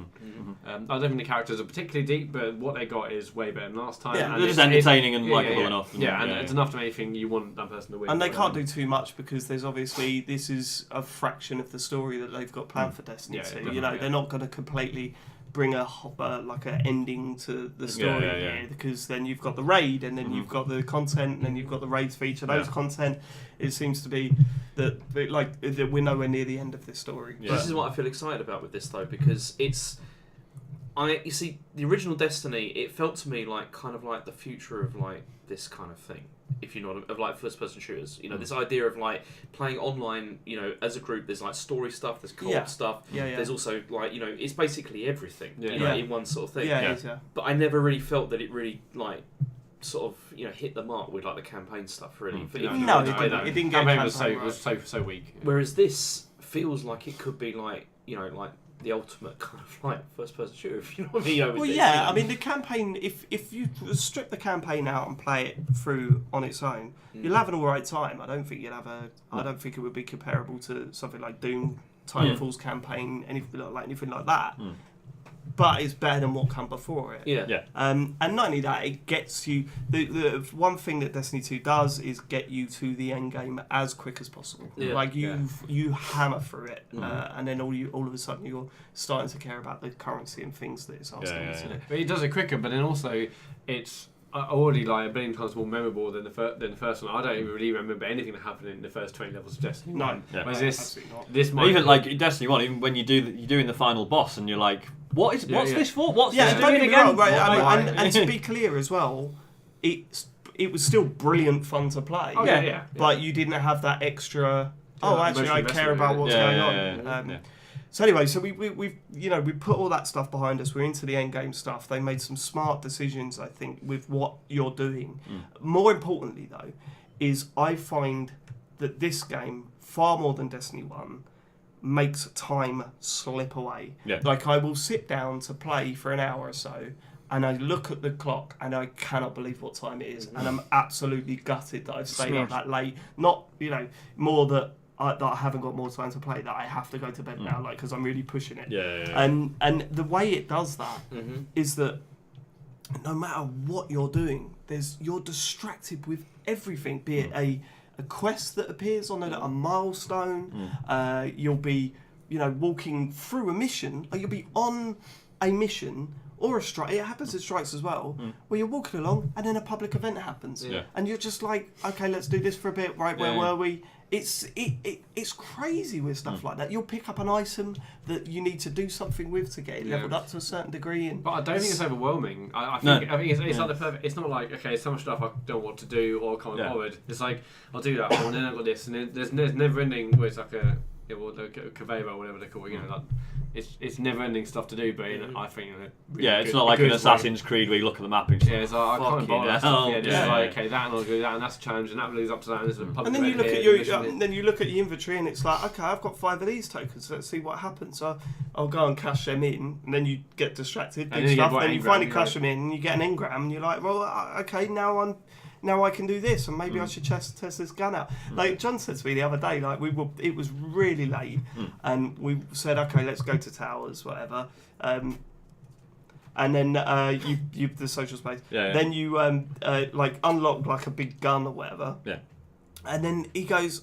I don't think the characters are particularly deep, but what they got is way better than last time. Yeah, and they're just it's entertaining and likeable enough. Yeah, and it's enough to make you think you want that person to win. And they can't do too much because there's obviously this is a fraction of the story that they've got planned for Destiny Yeah, 2. definitely, You know, yeah. they're not going to completely bring a like an ending to the story here, because then you've got the raid, and then you've got the content, and then you've got the raids for each of those content. It seems to be that we're nowhere near the end of this story. Yeah. This is what I feel excited about with this though, because you see, the original Destiny, it felt to me like kind of like the future of like this kind of thing, if you know what I mean, of like first-person shooters. You know, this idea of like playing online. You know, as a group, there's like story stuff, there's co-op stuff. Yeah. There's also like, you know, it's basically everything. Yeah. You know, in one sort of thing. Yeah, it is, yeah. But I never really felt that it really like sort of, you know, hit the mark with like the campaign stuff really. If you No, know, it didn't. It didn't get Campaign campaign was so weak. Whereas this feels like it could be like, you know, like the ultimate kind of like first-person shooter, if you know what I mean. You know, with Well, this, yeah, you know. I mean, the campaign, if you strip the campaign out and play it through on its own, you'll have an alright time. I don't think it would be comparable to something like Doom, Titanfall's campaign, anything like that. But it's better than what came before it. Yeah. And not only that, it gets you. The one thing that Destiny 2 does is get you to the end game as quick as possible. Yeah. Like you hammer through it, and then all of a sudden you're starting to care about the currency and things that it's asking you to do. But it does it quicker, but then also it's already like a billion times more memorable than the first one. I don't even really remember anything that happened in the first 20 levels of Destiny. No, Whereas absolutely not. this might Even like in Destiny 1, even when you're doing the final boss and you're like, what's this for? What's this don't doing get me again? wrong, right? Why? And to be clear as well, it was still brilliant fun to play. Oh, yeah. But you didn't have that extra. Yeah, Oh, actually, I emotional care about what's investment, going on. Yeah. So anyway, so we put all that stuff behind us. We're into the end game stuff. They made some smart decisions, I think, with what you're doing. More importantly, though, is I find that this game, far more than Destiny 1, makes time slip away. Yeah. Like, I will sit down to play for an hour or so, and I look at the clock, and I cannot believe what time it is, and I'm absolutely gutted that I've stayed up that late. Not, you know, more that I haven't got more time to play, that I have to go to bed now, like, because I'm really pushing it. Yeah. And the way it does that is that no matter what you're doing, you're distracted with everything, be it a quest that appears on a milestone. You'll be, you know, walking through a mission, or you'll be on a mission or a strike. It happens at strikes as well, where you're walking along and then a public event happens, and you're just like, okay, let's do this for a bit. Right, where were we? It's crazy with stuff like that. You'll pick up an item that you need to do something with to get it leveled up to a certain degree. But I don't think it's overwhelming. I think it's like the perfect. It's not like, okay, so much stuff I don't know what to do or can't forward. It's like, I'll do that one, and then I've got this, and then there's never ending where it's like a conveyor or whatever they call it. You know, like it's never ending stuff to do. But I think really It's not like an Assassin's Creed where you look at the map and it's like, I can't bother that stuff. hell. Just like, okay, that and I'll do that, and that's a challenge, and that leads up to that, and there's a public And then you event look at here, then you look at your inventory, and it's like, okay, I've got 5 of these tokens. Let's see what happens. So I'll go and cash them in, and then you get distracted, do then you stuff. get Then you engram, finally you cash them in, and you get an engram, and you're like, well, okay, now I can do this, and maybe I should test this gun out. Like John said to me the other day, like it was really late, and we said, okay, let's go to Towers, whatever. And then you the social space. Then you like unlock like a big gun or whatever. Yeah. And then he goes,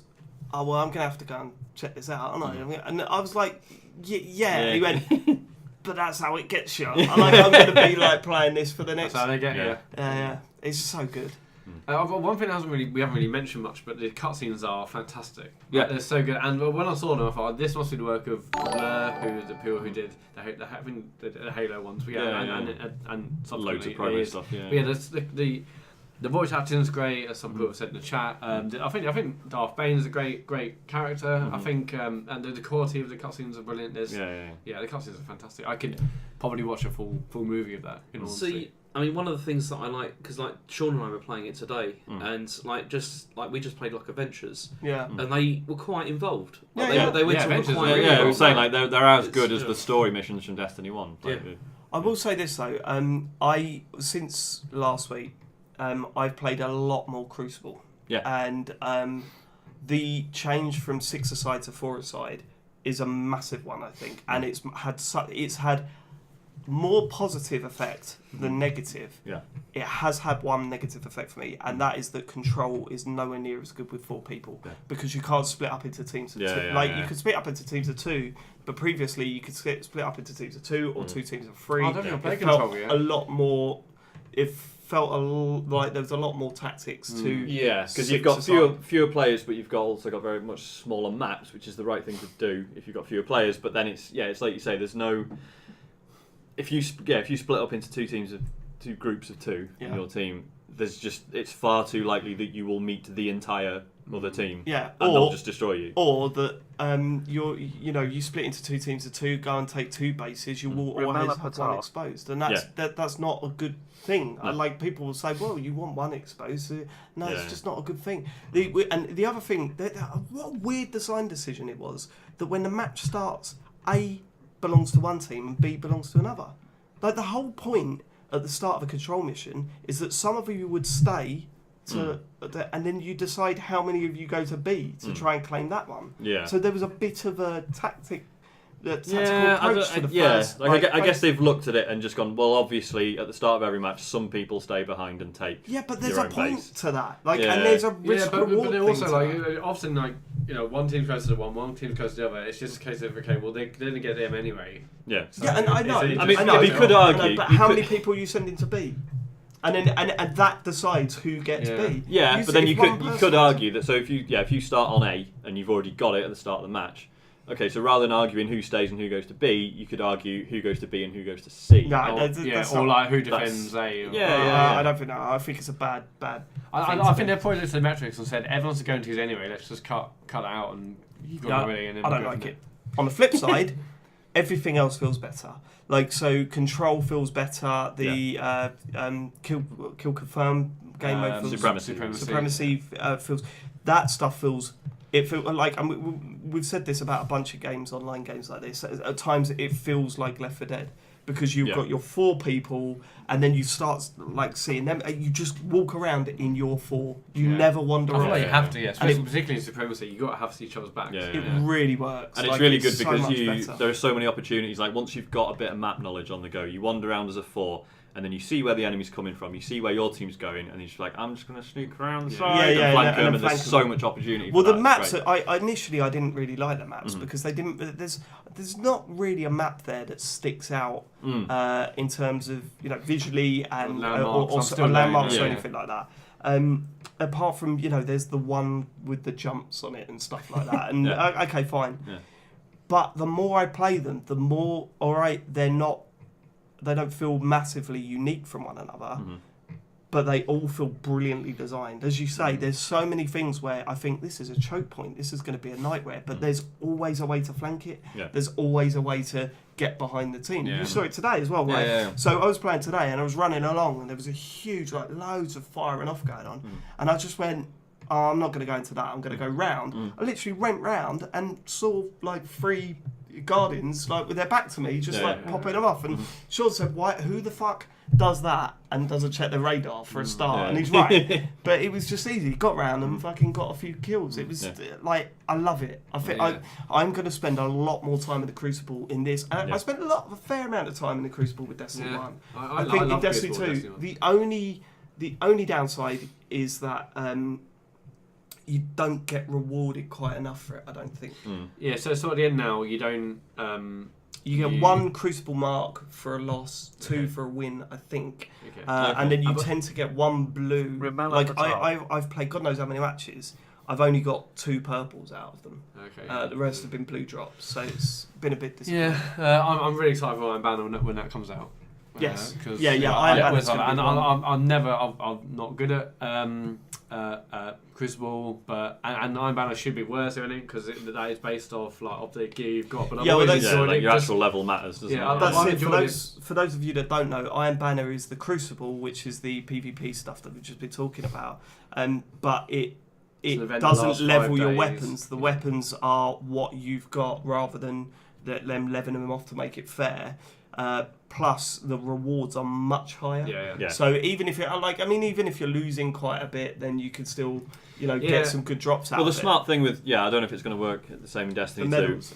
oh well, I'm gonna have to go and check this out, aren't I? And I was like, yeah. And he went, but that's how it gets you. I'm going to be like playing this for the next. That's how they get you. Yeah. It's so good. One thing we haven't really mentioned much, but the cutscenes are fantastic. Yeah, they're so good. And when I saw them, I thought this must be the work of Blur, who the people who did the Halo ones. And loads of progress stuff. Yeah. But yeah, the voice acting's great, as some people have said in the chat. I think Darth Bane's a great character. I think and the quality of the cutscenes are brilliant. The cutscenes are fantastic. I could probably watch a full movie of that. In all honesty. I mean, one of the things that I like, because like Sean and I were playing it today, and like we just played like Adventures, and they were quite involved. Like, they went to Adventures, quite I was saying like they're as good as the story missions from Destiny 1. I will say this though, I since last week, I've played a lot more Crucible. And the change from 6-a-side to 4-a-side is a massive one, I think, and it's had more positive effect than negative. Yeah. It has had one negative effect for me, and that is that control is nowhere near as good with 4 people Yeah. because you can't split up into teams of Yeah, 2. yeah, like yeah. you could split up into teams of 2, but previously you could split up into teams of 2 or 2 teams of 3. I don't think I played It felt control yet. a lot more. It felt like there was a lot more tactics to. Yeah, because six you've got aside. fewer players, but you've also got very much smaller maps, which is the right thing to do if you've got fewer players. But then it's like you say, there's no. If you split up into 2 groups of 2 in your team, it's far too likely that you will meet the entire other team. Yeah, and they'll just destroy you. Or that you split into 2 teams of 2, go and take 2 bases, you will always have one exposed, and that's not a good thing. No. Like people will say, well, you want one exposed. No, it's Yeah. just not a good thing. And the other thing, what a weird design decision it was that when the match starts, A belongs to one team and B belongs to another. Like the whole point at the start of a control mission is that some of you would stay to, and then you decide how many of you go to B to try and claim that one. Yeah. So there was a bit of a tactical Yeah, approach for the yeah. first. I guess they've looked at it and just gone, well, obviously, at the start of every match, some people stay behind and take. Yeah, but there's your a own point base. to that. Like, Yeah. and there's a Yeah, risk but reward they're thing also to like that. often like one team goes to the one team goes to the other. It's just a case of okay, well they're gonna get them anyway. Yeah. So Yeah, and I know. it's- I mean, I know, you could I know, argue. but you how could- many people you send into B? And then and that decides who gets Yeah. B. Yeah, You but see, then if you one could person- argue that. So if you start on A and you've already got it at the start of the match. Okay, so rather than arguing who stays and who goes to B, you could argue who goes to B and who goes to C. No, Or, that's or not- like who that's- defends A. Or, Yeah. I don't think that. I think it's a bad. I think they probably looked at the metrics and said everyone's going to use anyway. Let's just cut it out and go Yeah, already. And then I don't go like from it. On the flip side, everything else feels better. Like so, control feels better. The kill confirm game mode feels Supremacy. feels that stuff feels. It feels like we've said this about a bunch of games, online games like this. At times, it feels like Left 4 Dead because you've got your 4 people, and then you start like seeing them. You just walk around in your 4. You Yeah. never wander I feel off. like you have to, And it- particularly in Supremacy, you got to have each other's backs. Yeah, It yeah. really works, And it's like, really good so because much better. there are so many opportunities. Like once you've got a bit of map knowledge on the go, you wander around as a 4, and then you see where the enemy's coming from. You see where your team's going, and you're just like, I'm just going to sneak around the Yeah. side Yeah, and yeah, flank and them. then And there's flank so them. much opportunity. Well, for the that. maps. It's great. I initially didn't really like the maps Mhm. because they didn't. There's not really a map there that sticks out in terms of visually and landmarks. or I'm still landmarks learning, or yeah. anything like that. Apart from there's the one with the jumps on it and stuff like that. And Yeah. okay, fine. Yeah. But the more I play them, the more they're not. They don't feel massively unique from one another. Mhm. But they all feel brilliantly designed. As you say, there's so many things where I think this is a choke point, this is going to be a nightmare, but there's always a way to flank it. Yeah. There's always a way to get behind the team. Yeah. You saw it today as well, right? Yeah. So I was playing today and I was running along and there was a huge, loads of firing off going on. And I just went, oh, I'm not going to go into that, I'm going to go round. I literally went round and saw 3 Guardians with their back to me, just popping them off. And Sean said, "Who the fuck does that and doesn't check the radar for a start?" Yeah. And he's right. But it was just easy. Got round and fucking got a few kills. It was I love it. I think Yeah. I'm going to spend a lot more time in the Crucible in this. And Yeah. I spent a fair amount of time in the Crucible with Destiny Yeah. 1. I think in love Destiny Crucible, 2, Destiny 1. the only downside is that you don't get rewarded quite enough for it. I don't think. Yeah, so at the end now, you don't. You get 1 Crucible mark for a loss, 2 Okay. for a win, I think, Okay. and then you But- tend to get 1 blue. Remember Like at the top. I've played God knows how many matches. I've only got 2 purples out of them. Okay. The rest have been blue drops, so it's been a bit disappointing. Yeah, I'm really excited for Iron Banner when that comes out. Yes. 'Cause, Yeah, Iron I Banner's always gonna like be that. And one. I'm not good at Crucible, but and Iron Banner should be worse or anything because that is based off the gear you've got. But I've Yeah, well, always that's- Yeah, enjoyed like it. your just- actual level matters, doesn't Yeah, it? That's I've it. For enjoyed those of you that don't know, Iron Banner is the Crucible, which is the PvP stuff that we've just been talking about. But it It's an event that lasts doesn't 5 level your days. weapons. The weapons are what you've got, rather than them leveling them off to make it fair. plus the rewards are much higher. Yeah. So even if even if you're losing quite a bit, then you could still, Yeah. get some good drops out Well, the of it. smart thing with I don't know if it's going to work the same in Destiny The 2. medals,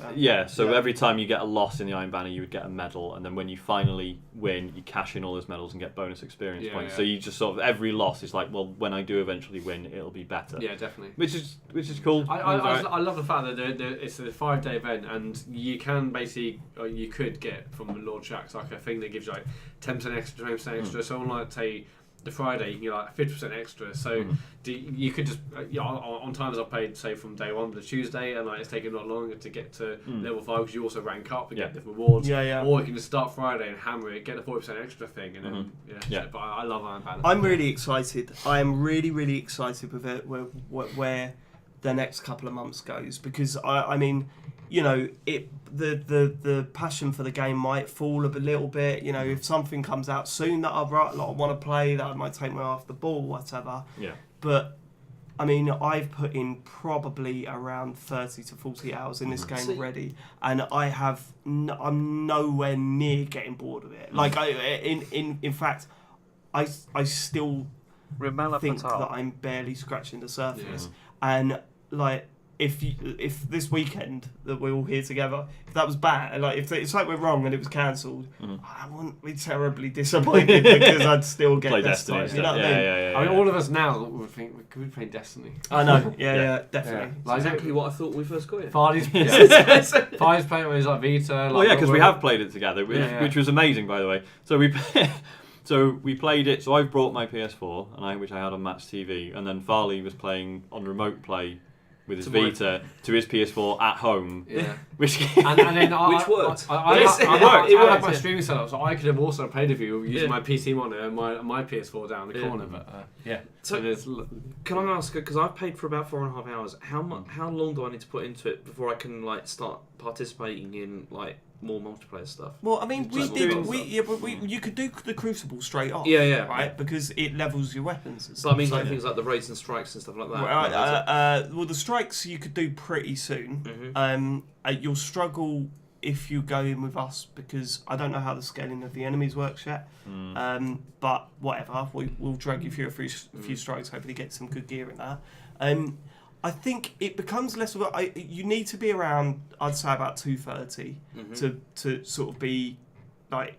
So yeah. every time you get a loss in the Iron Banner, you would get a medal, and then when you finally win, you cash in all those medals and get bonus experience Yeah, points. yeah. So you just sort of every loss is like, well, when I do eventually win, it'll be better. Yeah, definitely. Which is cool. I love the fact that it's a 5-day event, and you can basically, or you could get from Lord Shaxx like a thing that gives you like 10% extra, 20% extra. So on like say the Friday, you can get like 50% extra. So you could just on times I've played say from day 1 to the Tuesday, and like it's taken a lot longer to get to level 5 because you also rank up and get different rewards. Yeah. Or you can just start Friday and hammer it, get the 40% extra thing, and then Yeah. But I love Iron Banner. I'm really excited. I am really, really excited with it, where the next couple of months goes, because I mean, the passion for the game might fall a little bit. If something comes out soon that I want to play, that I might take my eye off the ball, whatever. Yeah. But I mean, I've put in probably around 30 to 40 hours in this game See- already, and I'm nowhere near getting bored of it. Like in fact, I still think that I'm barely scratching the surface. And like, if this weekend that we're all here together, if that was bad, like if it's like we're wrong and it was cancelled, I wouldn't be terribly disappointed because I'd still get Play this Destiny. time. You know what I mean? Yeah. I mean, all of us now would think we could be playing Destiny. I know. Yeah, definitely. Like, Exactly what I thought when we first got it. Farley's playing when he's like Vita. Like, Well, yeah, because we have played it together, which was amazing, by the way. So we played it. So I've brought my PS4, which I had on Match TV, and then Farley was playing on remote play with his Vita to his PS4 at home. Yeah. Which And then Which worked. I Yes, had it worked, my yeah. streaming setup, so I could have also played with you using Yeah. my PC monitor and my PS4 down the Yeah. corner. But So- so there's Can I ask, because I've paid for about 4.5 hours, how long do I need to put into it before I can like start participating in like more multiplayer stuff? Well, I mean, Just doing you could do the Crucible straight off. Yeah. Right, because it levels your weapons. And So I mean, stuff. like things like the raids and strikes and stuff like that. Well, the strikes you could do pretty soon. Mhm. You'll struggle if you go in with us, because I don't know how the scaling of the enemies works yet. But whatever, we'll drag you through a few strikes. Hopefully, get some good gear in that. I think it becomes less of a. You need to be around, I'd say, about 2:30 to sort of be like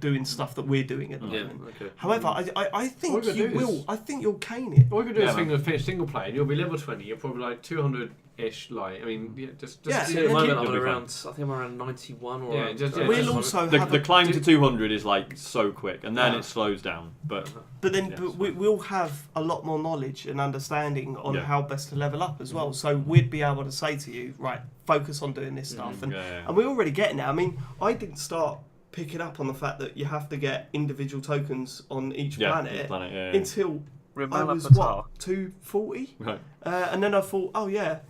doing stuff that we're doing at the Yeah. moment. Okay. However, I think What we're you gonna do will. is- I think you'll cane it. all we could do Yeah, is think man. of finish single play, and you'll be level 20. You're probably like 200-ish. Like, I mean, just Yeah, See, yeah, at the yeah, moment, yeah. I'm You'll be around. I think I'm around 91 or. Yeah, just- yeah, We'll just- also the have the climb to do- 200 is like so quick, and then Yeah. it slows down. But But then Yeah, but it's we'll have a lot more knowledge and understanding on Yeah. how best to level up as well. So we'd be able to say to you, right, focus on doing this stuff. And we're already getting it. I mean, I didn't start picking up on the fact that you have to get individual tokens on each planet yeah. until I Rimala was, Patar. 240? Right. And then I thought, oh yeah,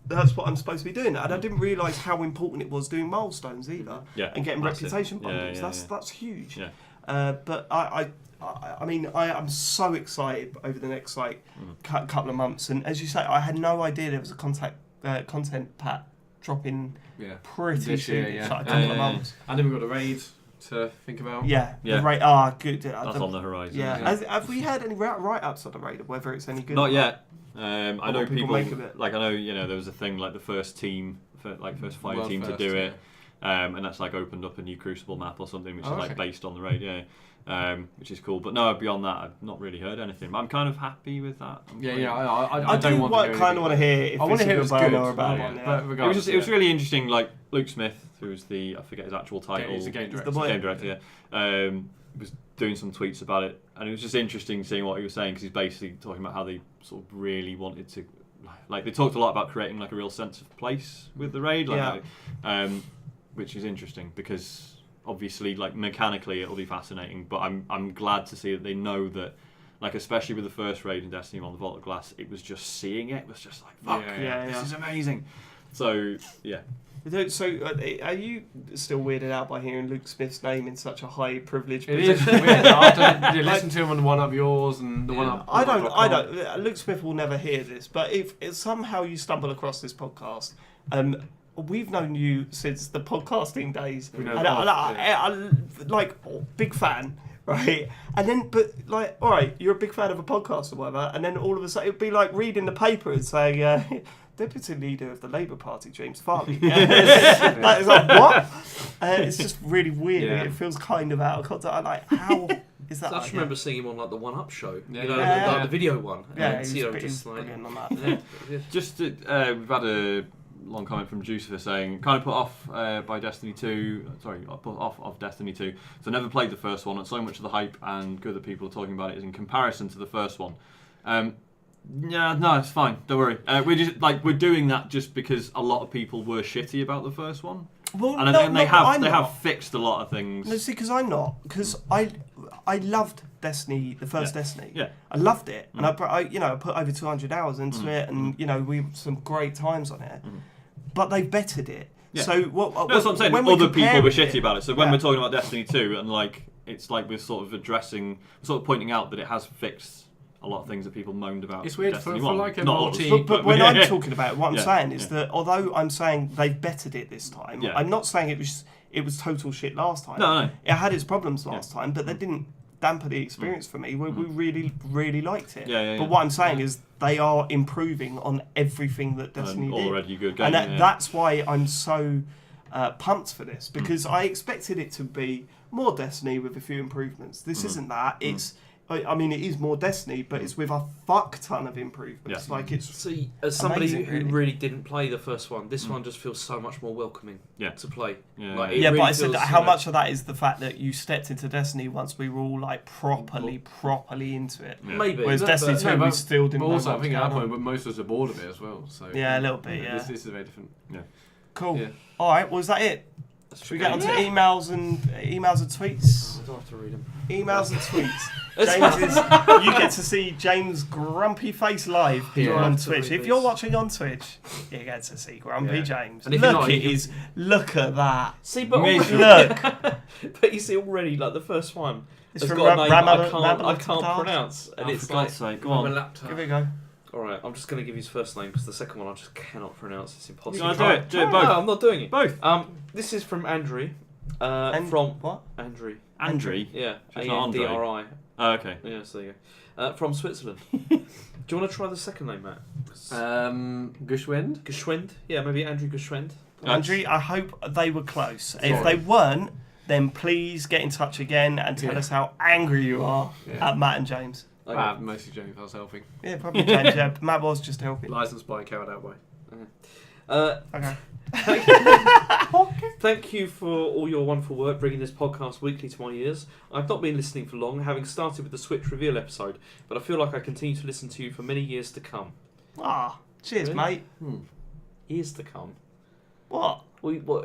that's what I'm supposed to be doing. And I didn't realise how important it was doing milestones either. Yeah, And getting massive. reputation Yeah, bundles. yeah, That's huge. Yeah. But I mean, I am so excited over the next couple of months. And as you say, I had no idea there was a content pack dropping pretty This soon. year, It's yeah. like a couple of Yeah. months. And then we've got a raid to think about. Yeah, Yeah. the rate. Good. That's on the horizon. Yeah. Yeah. Have we had any write-ups on the raid, whether it's any good? Not or yet. I What know people make of it. like I know there was a thing like the first fire World team to first, do yeah. it, and that's like opened up a new Crucible map or something, which is like okay. based on the raid, which is cool. But no, beyond that, I've not really heard anything. I'm kind of happy with that. I do don't want to kind of want to hear if I want it's to hear a it was good good. one or a bad Yeah, one. Yeah. But It regardless, was really interesting. Like Luke Smith, who's I forget his actual title. He's the game He's director. the boy. Game director, was doing some tweets about it, and it was just interesting seeing what he was saying, because he's basically talking about how they sort of really wanted to, like they talked a lot about creating like a real sense of place with the raid, which is interesting because obviously like mechanically it'll be fascinating, but I'm glad to see that they know that, like especially with the first raid in Destiny on the Vault of Glass, it was just seeing it was just like fuck, Yeah, this is amazing. So yeah. So, are you still weirded out by hearing Luke Smith's name in such a high privileged It is position? weird. After you listen to him on the One Up Yours and the One Up. I don't. Luke Smith will never hear this, but if somehow you stumble across this podcast, we've known you since the podcasting days. We know And Bob, I like, big fan, right? And then, but like, all right, you're a big fan of a podcast or whatever, and then all of a sudden it'd be like reading the paper and saying, Deputy Leader of the Labour Party, James Farley. It's like, what? It's just really weird. Yeah. It feels kind of out of context. I'm like, how is that? I just like, remember seeing him on like the One Up show, Yeah, you know, yeah. like the video one. Yeah, And, you know, he's just like brilliant on that. yeah. Just we've had a long comment from Jucifer saying kind of put off by Destiny 2. Sorry, put off of Destiny 2. So I never played the first one, and so much of the hype and good that people are talking about it is in comparison to the first one. Yeah, no, it's fine. Don't worry. We're doing that just because a lot of people were shitty about the first one, Well, and no, then they I'm have not. fixed a lot of things. No, see, because I'm not. Because I loved Destiny, the first Destiny. Yeah. I loved it, and I put over 200 hours into it, and we had some great times on it. But they bettered it. Yeah. So what? No, that's what I'm saying. when we're Other people were comparing shitty about it. So when yeah. we're talking about Destiny 2, and it's like we're sort of pointing out that it has fixed a lot of things that people moaned about. It's weird Destiny for 1. like a Not multi- us, But when yeah. I'm talking about it, what I'm Yeah, saying is yeah. that although I'm saying they've bettered it this time, Yeah. I'm not saying it was total shit last time. No. It had its problems last time, but they didn't damper the experience for me. We really, really liked it. Yeah. But what I'm saying is they are improving on everything that Destiny did. Already good game. And that's why I'm so pumped for this, because I expected it to be more Destiny with a few improvements. This isn't that. It's, I mean, it is more Destiny, but it's with a fuck ton of improvements. Yeah. Like it's See, as somebody Amazing, who really. really didn't play the first one, this one just feels so much more welcoming Yeah. to play. Yeah. Like, it yeah, really but I said feels, that how you know, much of that is the fact that you stepped into Destiny once we were all like properly into it. Yeah. Maybe. Whereas but- Destiny but- 2 no, we but- still didn't But know also, I what think was at that going point, on. but most of us are bored of it as well. So Yeah, a little bit, yeah. This is very different. Cool. Yeah. All right, well, is that it? Should we get onto Yeah. emails and tweets? I don't have to read them. Emails and tweets. James you get to see James' grumpy face live Yeah. on Absolutely, Twitch. If please. you're watching on Twitch, you get to see grumpy Yeah. James. And if you're Look not, at you can- his, look at that. See, but Me already, Look, but you see already, like the first one it's has from got a name I Ramallah can't Tadar. pronounce, and Oh, it's for like, God's sake, go On my on. laptop. Give it a go. all right, I'm just going to give you his first name because the second one I just cannot pronounce. It's impossible. No, do it. Do it No, both. I'm not doing it. Both. This is from Andrew. And From what? Andrew. Andrew. Yeah. It's not Andre. ANDRI. Oh, okay. Yeah, so there you go. From Switzerland. Do you want to try the second name, Matt? Gushwind? Geschwind? Yeah, maybe Andrew Geschwind. Andrew, I hope they were close. If Sorry. they weren't, then please get in touch again and tell Yeah. us how angry you are Yeah. at Matt and James. Okay. Mostly James, I was helping. Yeah, probably James. Yeah, Matt was just helping. Licensed by Coward Outboy. Okay. Thank you for all your wonderful work bringing this podcast weekly to my ears. I've not been listening for long, having started with the Switch reveal episode, but I feel like I continue to listen to you for many years to come. Ah, cheers, Really? mate. Years to come? What?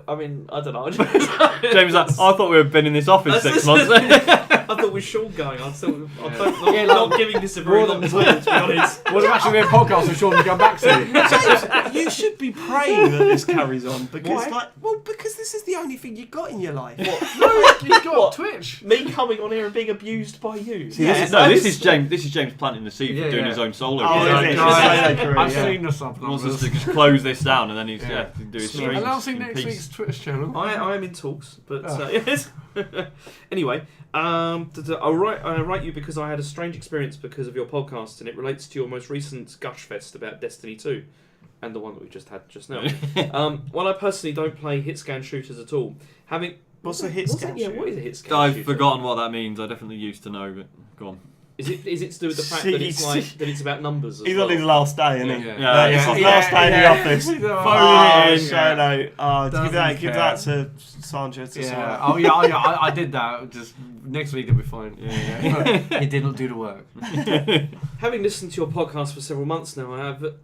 I mean, I don't know. James, I thought we had been in this office 6 months. I thought we're Sean going. I'm still not giving this a very long time, to be honest. Would have actually been a podcast for Sean to come back to. James, you should be praying that this carries on because, Why? because this is the only thing you got in your life. No, he's got What? Twitch. Me coming on here and being abused by you. See, Yeah. this is James. This is James planting the seed Yeah, for doing yeah. his own solo. Oh, video. is it? He Yeah. I've Yeah. seen the sub wants us numbers. to just close this down and then he's Yeah. do his Sweet. streams. Announcing in next peace. week's Twitch channel. I am in talks, but Oh. yes. Anyway, I write you because I had a strange experience because of your podcast, and it relates to your most recent gush fest about Destiny 2, and the one that we just had just now. While I personally don't play hit scan shooters at all, having What's a hit scan Yeah, shooter? what is a hit scan I've shooter? forgotten what that means. I definitely used to know, but go on. Is it to do with the fact that it's like that it's about numbers? As He's well? on his last day, isn't he? Yeah, It's yeah, his last day in the office. Phoning it in. shout out. Oh, give Doesn't that to Sandra to sort Yeah. out. Oh yeah. I did that. Just next week it'll be fine. Yeah. He didn't do the work. Having listened to your podcast for several months now,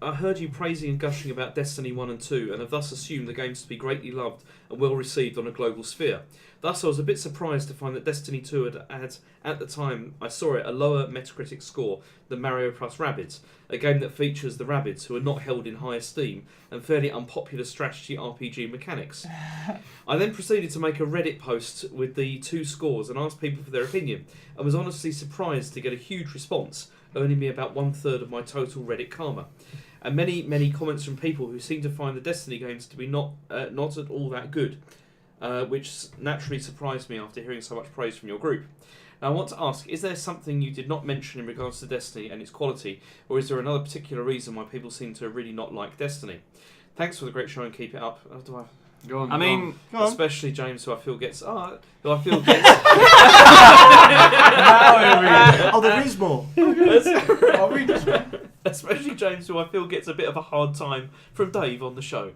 I heard you praising and gushing about Destiny 1 and 2, and have thus assumed the games to be greatly loved and well received on a global sphere. Thus, I was a bit surprised to find that Destiny 2 had at the time I saw it, a lower Metacritic score than Mario plus Rabbids, a game that features the Rabbids, who are not held in high esteem, and fairly unpopular strategy RPG mechanics. I then proceeded to make a Reddit post with the 2 scores and asked people for their opinion, and was honestly surprised to get a huge response, earning me about 1/3 of my total Reddit karma. and many comments from people who seem to find the Destiny games to be not at all that good, which naturally surprised me after hearing so much praise from your group. Now, I want to ask, is there something you did not mention in regards to Destiny and its quality, or is there another particular reason why people seem to really not like Destiny? Thanks for the great show and keep it up. Go on. I mean, Go on. Especially James, who I feel gets. Oh, there is more. Especially James, who I feel gets a bit of a hard time from Dave on the show.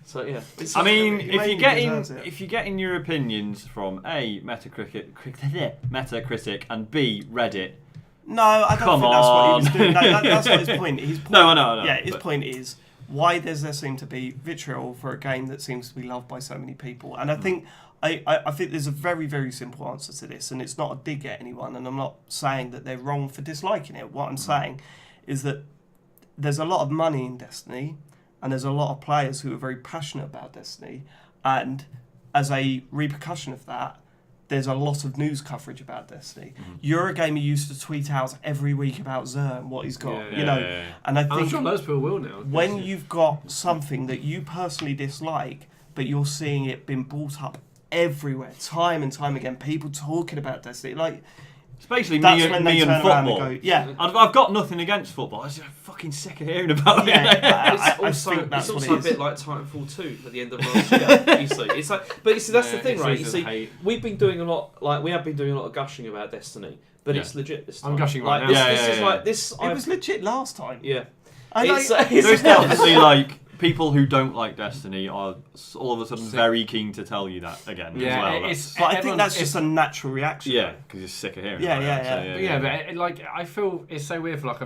So yeah. I mean, He if mainly you're deserves it. getting your opinions from A, Metacritic, and B, Reddit. No, I don't Come think that's what he was on. doing. That's not his point. His point. No, I know. Yeah, his but- point is, why does there seem to be vitriol for a game that seems to be loved by so many people? And I think I think there's a very, very simple answer to this, and it's not a dig at anyone, and I'm not saying that they're wrong for disliking it. What I'm saying is that there's a lot of money in Destiny, and there's a lot of players who are very passionate about Destiny, and as a repercussion of that, there's a lot of news coverage about Destiny. Eurogamer used to tweet out every week about Zern, what he's got, Yeah, you know. yeah. And I I'm think sure most people will now. when you've got something that you personally dislike, but you're seeing it being brought up everywhere, time and time again, people talking about Destiny, like It's basically that's me when and they turn around football. and go, yeah. I've got nothing against football. I'm just fucking sick of hearing about it. I It's think that's it's what also it a is. bit like Titanfall 2 at the end of last year. You see, it's like, but you see, that's the thing, it's right? You easy see, to hate. we have been doing a lot of gushing about Destiny, but Yeah. it's legit this time. I'm gushing right like, now. This, Yeah, this yeah, is yeah. like this. It was legit last time. Yeah. I like, There's definitely like people who don't like Destiny are all of a sudden Sick. very keen to tell you that again as well. it's. but I think everyone- that's it's- just a natural reaction. Yeah, because you're sick of hearing Yeah, about yeah, it. So, yeah. But yeah, but like I feel it's so weird for like a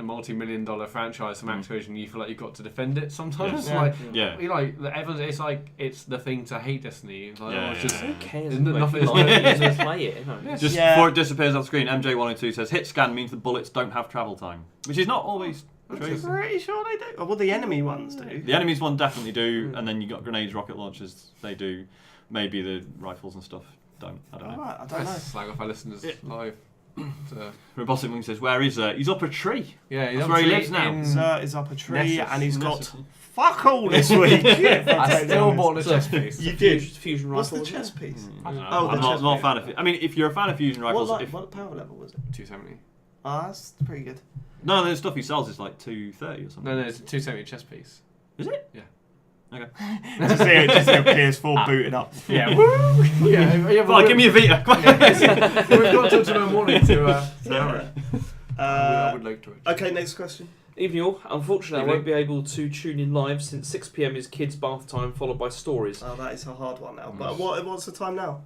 multi-million-dollar franchise from Activision. You feel like you've got to defend it sometimes. Yeah. Like Yeah. you like everyone's. It's like it's the thing to hate Destiny. Like, Yeah, it's yeah, just yeah. Who cares? Isn't it Like, nothing- you play it, you know. Just Yeah. before it disappears off screen, MJ102 says hit scan means the bullets don't have travel time, which is not always I'm true. pretty sure they do. Well, the enemy ones do. The enemies one definitely do, and then you got grenades, rocket launchers. They do. Maybe the rifles and stuff don't. I don't know. Alright, I don't know. slag off our listeners live. So, Robotic Wing says, "Where is He's up a tree. yeah, That's where he lives now. Zert is up a tree Nessus. and he's got Nessus. fuck all this week. I still bought the So- chest piece. You did. Fusion What's rifle. the chess piece? I don't know. Oh, the I'm not, chest not a piece. fan of it. I mean, if you're a fan of fusion rifles, What power level was it? 270. Ah, that's pretty good. no, the stuff he sells is like 230 or something. No, it's a 270 chest piece. Is it? Yeah. Okay. just hear PS4 booted up. Yeah. yeah. Well, give me a Vita. Come on. We've got till tomorrow morning to have it. I would like to. Okay, next question. Evening all. Unfortunately, Evening. I won't be able to tune in live since 6 p.m. is kids' bath time, followed by stories. Oh, that is a hard one now. But what's the time now?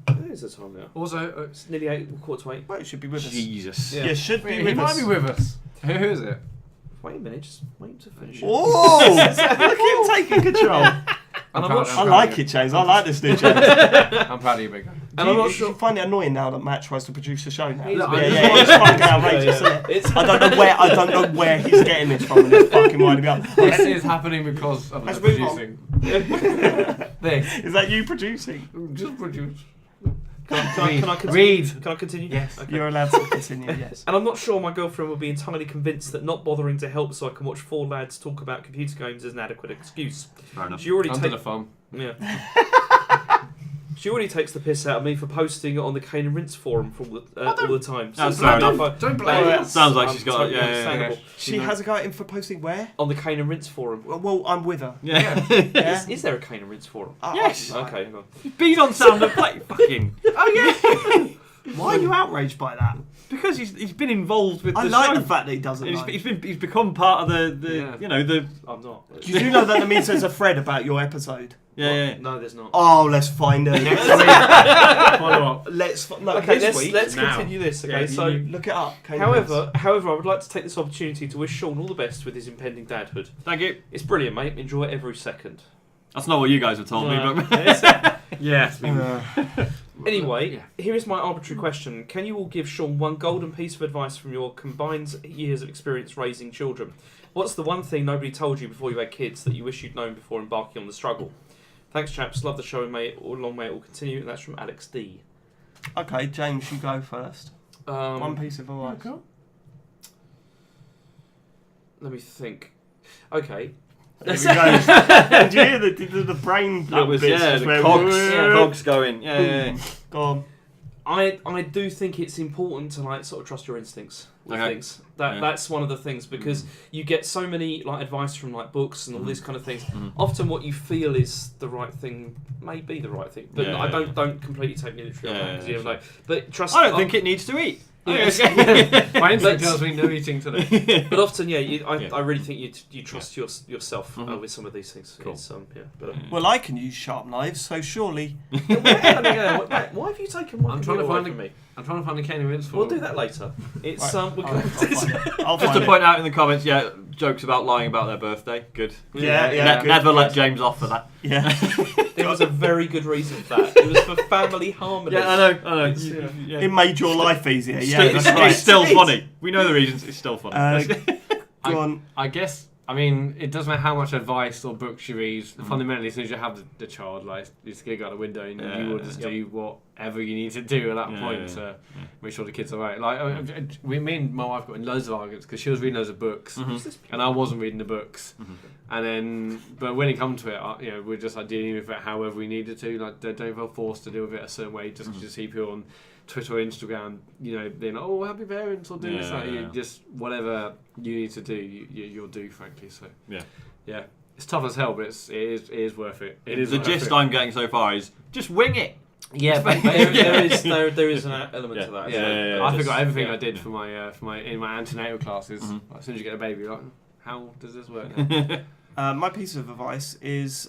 It is the time now. Also, It's nearly 8:15. Well, it should be with us. Jesus. Yeah. Yeah, should be he with might us. be with us. Who is it? Wait a minute, just wait to finish it. Oh, look at him taking control. And I'm not I like it, James. I like this new James. I'm proud of you, big guy. And I'm not Do sure. you find it annoying now that Matt tries to produce the show now? He's Yeah, a bit- yeah, it's fucking outrageous, Yeah, isn't it? It's I don't know where he's getting this from, and it's fucking winding me up. This is happening because of the Let's move on. producing. This. Is that you producing? Just produce. Can I continue? Read. Can I continue? Yes. Okay. You're allowed to continue, yes. And I'm not sure my girlfriend will be entirely convinced that not bothering to help so I can watch four lads talk about computer games is an adequate excuse. Fair enough. She already Under takes the thumb. yeah. She already takes the piss out of me for posting it on the Cane and Rinse forum for all the time. That's it's fair not enough. Don't Like, blame Sounds like I'm she's got totally yeah, understandable. She has a go at him for posting where? On the Cane and Rinse forum. Well, I'm with her. yeah. Yeah. Is there a Cane and Rinse forum? Yes. Okay, hang on. Been on sound of play fucking Why are you outraged by that? because he's been involved with I the like show. the fact that he doesn't He's, like. he's become part of the Yeah. you know the I'm not. You do know that there means there's a thread about your episode. yeah. No, there's not. Oh, let's find it. Follow up. No, Okay, this week. let's now. continue this. Okay, Yeah, so. look it up. Kane However, I would like to take this opportunity to wish Sean all the best with his impending dadhood. Thank you. It's brilliant, mate. Enjoy every second. That's not what you guys have told me, No. but Yes. Anyway, Yeah. here is my arbitrary question. Can you all give Sean one golden piece of advice from your combined years of experience raising children? What's the one thing nobody told you before you had kids that you wish you'd known before embarking on the struggle? Thanks, chaps. Love the show and long may it all continue. And that's from Alex D. Okay, James, you go first. One piece of advice. Let me think. Okay. There we go. Did you hear the brain? That was bits the just went, cogs going. Yeah. Go on. I do think it's important to like sort of trust your instincts with Okay. things. Yeah. That's one of the things because you get so many like advice from like books and all this kind of things. Often what you feel is the right thing may be the right thing, but Yeah, I yeah. don't completely take me literally on that because you Yeah, never know. But trust. I don't think it needs to eat. My instinct tells me no eating today. But often, yeah, I Yeah. really think you trust yourself Mhm. with some of these things. Cool. It's, yeah, but, Well, I can use sharp knives, so surely. why have you taken my I'm trying to computer away find from me? I'm trying to find the Kane Invincible. We'll do that later. It's Right. we're I'll gonna- find it. I'll Just find to it. point out in the comments, jokes about lying about their birthday. Good. Yeah, good. Never let James off for that. Yeah. There was a very good reason for that. It was for family harmony. Yeah, I know. It's, Yeah. It made your life easier. Yeah, Still- that's it's right. still funny. We know the reasons. It's still funny. Go on. I guess. I mean, it doesn't matter how much advice or books you read. Fundamentally, as soon as you have the child, like it's gonna go out the window, and you will just do whatever you need to do at that point to make sure the kids are right. Like, me and my wife got in loads of arguments because she was reading loads of books, and I wasn't reading the books. And then, but when it come to it, we're just like dealing with it however we needed to. Like, don't feel forced to deal with it a certain way. Just see people on Twitter or Instagram, being like, "Oh, happy parents," or do this. You just whatever you need to do, you'll do. Frankly, so yeah, it's tough as hell, but it is worth it. It is The worth gist it. I'm getting so far is just wing it. Yeah, but there is an element Yeah. to that. Yeah. I forgot everything yeah. I did for my in my antenatal classes. As soon as you get a baby, you're like, how does this work? My piece of advice is,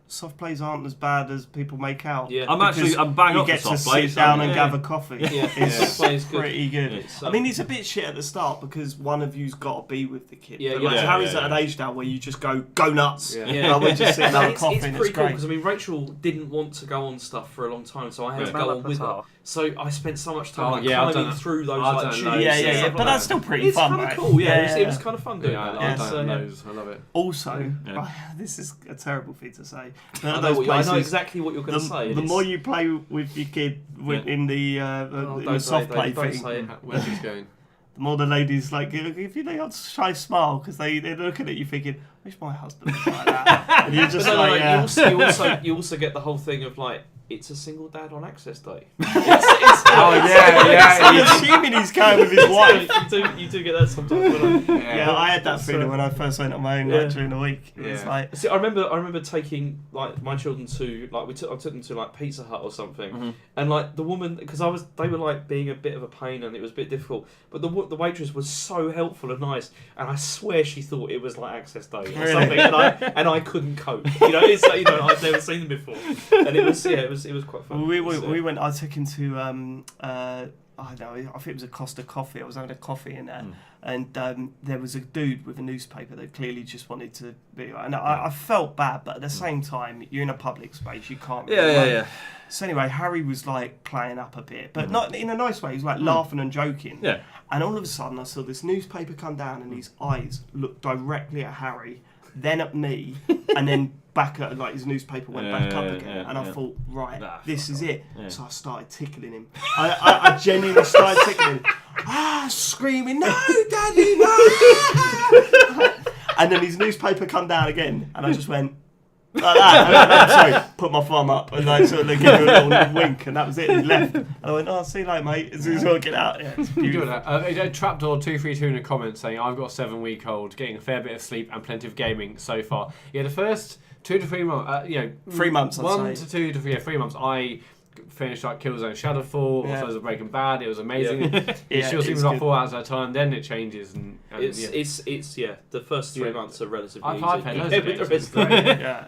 soft plays aren't as bad as people make out. Yeah. I'm Because bang you up get for to soft plays. sit down and Yeah. have a coffee. Yeah, It's soft play is good. pretty good. It's, I mean, it's a bit shit at the start because one of you's got to be with the kid. Yeah, but yeah. like, Yeah, Harry's yeah, at an yeah. age now where you just go nuts. Yeah. Yeah, Like, we're just sitting down it's, coffee it's and pretty it's cool great. because I mean Rachel didn't want to go on stuff for a long time, so I had to go on with her. So I spent so much time Oh, like yeah, I've climbing done through those I've like done tubes. loads. Yeah, and yeah, yeah. stuff But like that's that. still pretty It's fun, kind of right? cool. Yeah, it was kind of fun doing Yeah, that. I've Like, done so, loads. I love it. Also, Yeah. this is a terrible thing to say. But I at know, those I know places, exactly what you're going to say. the and more it's- you play with your kid in the Oh, in don't the say soft it, play don't thing, say it. Where's this going? the more the ladies like if you got to try smile because they're looking at you thinking, "I wish my husband was like that," and you're But just no, like, yeah. you also get the whole thing of like it's a single dad on access day. I'm assuming he's going with his wife. You do get that sometimes. But, Yeah, I had that feeling when I first went on my own like, during the week. It was Yeah. like, See, I remember taking like my children to like I took them to like Pizza Hut or something, and like the woman because they were like being a bit of a pain and it was a bit difficult, but the waitress was so helpful and nice, and I swear she thought it was like Access Day or Really? something, and I couldn't cope. It's like, I'd never seen them before, and it was quite fun. we went. I took him to I don't know. I think it was a Costa Coffee. I was having a coffee in there, and there was a dude with a newspaper that clearly just wanted to be. And I felt bad, but at the same time, you're in a public space. You can't. Really Yeah. So anyway, Harry was like playing up a bit, but not in a nice way. He was like laughing and joking. Yeah. And all of a sudden, I saw this newspaper come down, and his eyes looked directly at Harry, then at me, and then back at like his newspaper went back up again. And I thought, right, this is it. Yeah. So I started tickling him. I genuinely started tickling him. Screaming, no, Daddy, no! And then his newspaper come down again, and I just went. Like that. Sorry, put my thumb up and I sort of give him a little wink, and that was it. He left. And I went, "Oh, see you later, mate." As soon as I get out, yeah, it's You do beautiful. that. Trapdoor 232 in the comments saying, "I've got a 7-week-old, getting a fair bit of sleep and plenty of gaming so far." Yeah, the first 2 to 3 months, 3 months, I'd 1 say. to 2 to 3 months. I finished like Killzone Shadowfall, Yeah. also Breaking Bad. It was amazing. Yeah, It still it's seems like good. 4 hours at a time. Then it changes and It's the first 3 Yeah. months are relatively I've easy. had loads Yeah, of but the games, rest it's great. Yeah,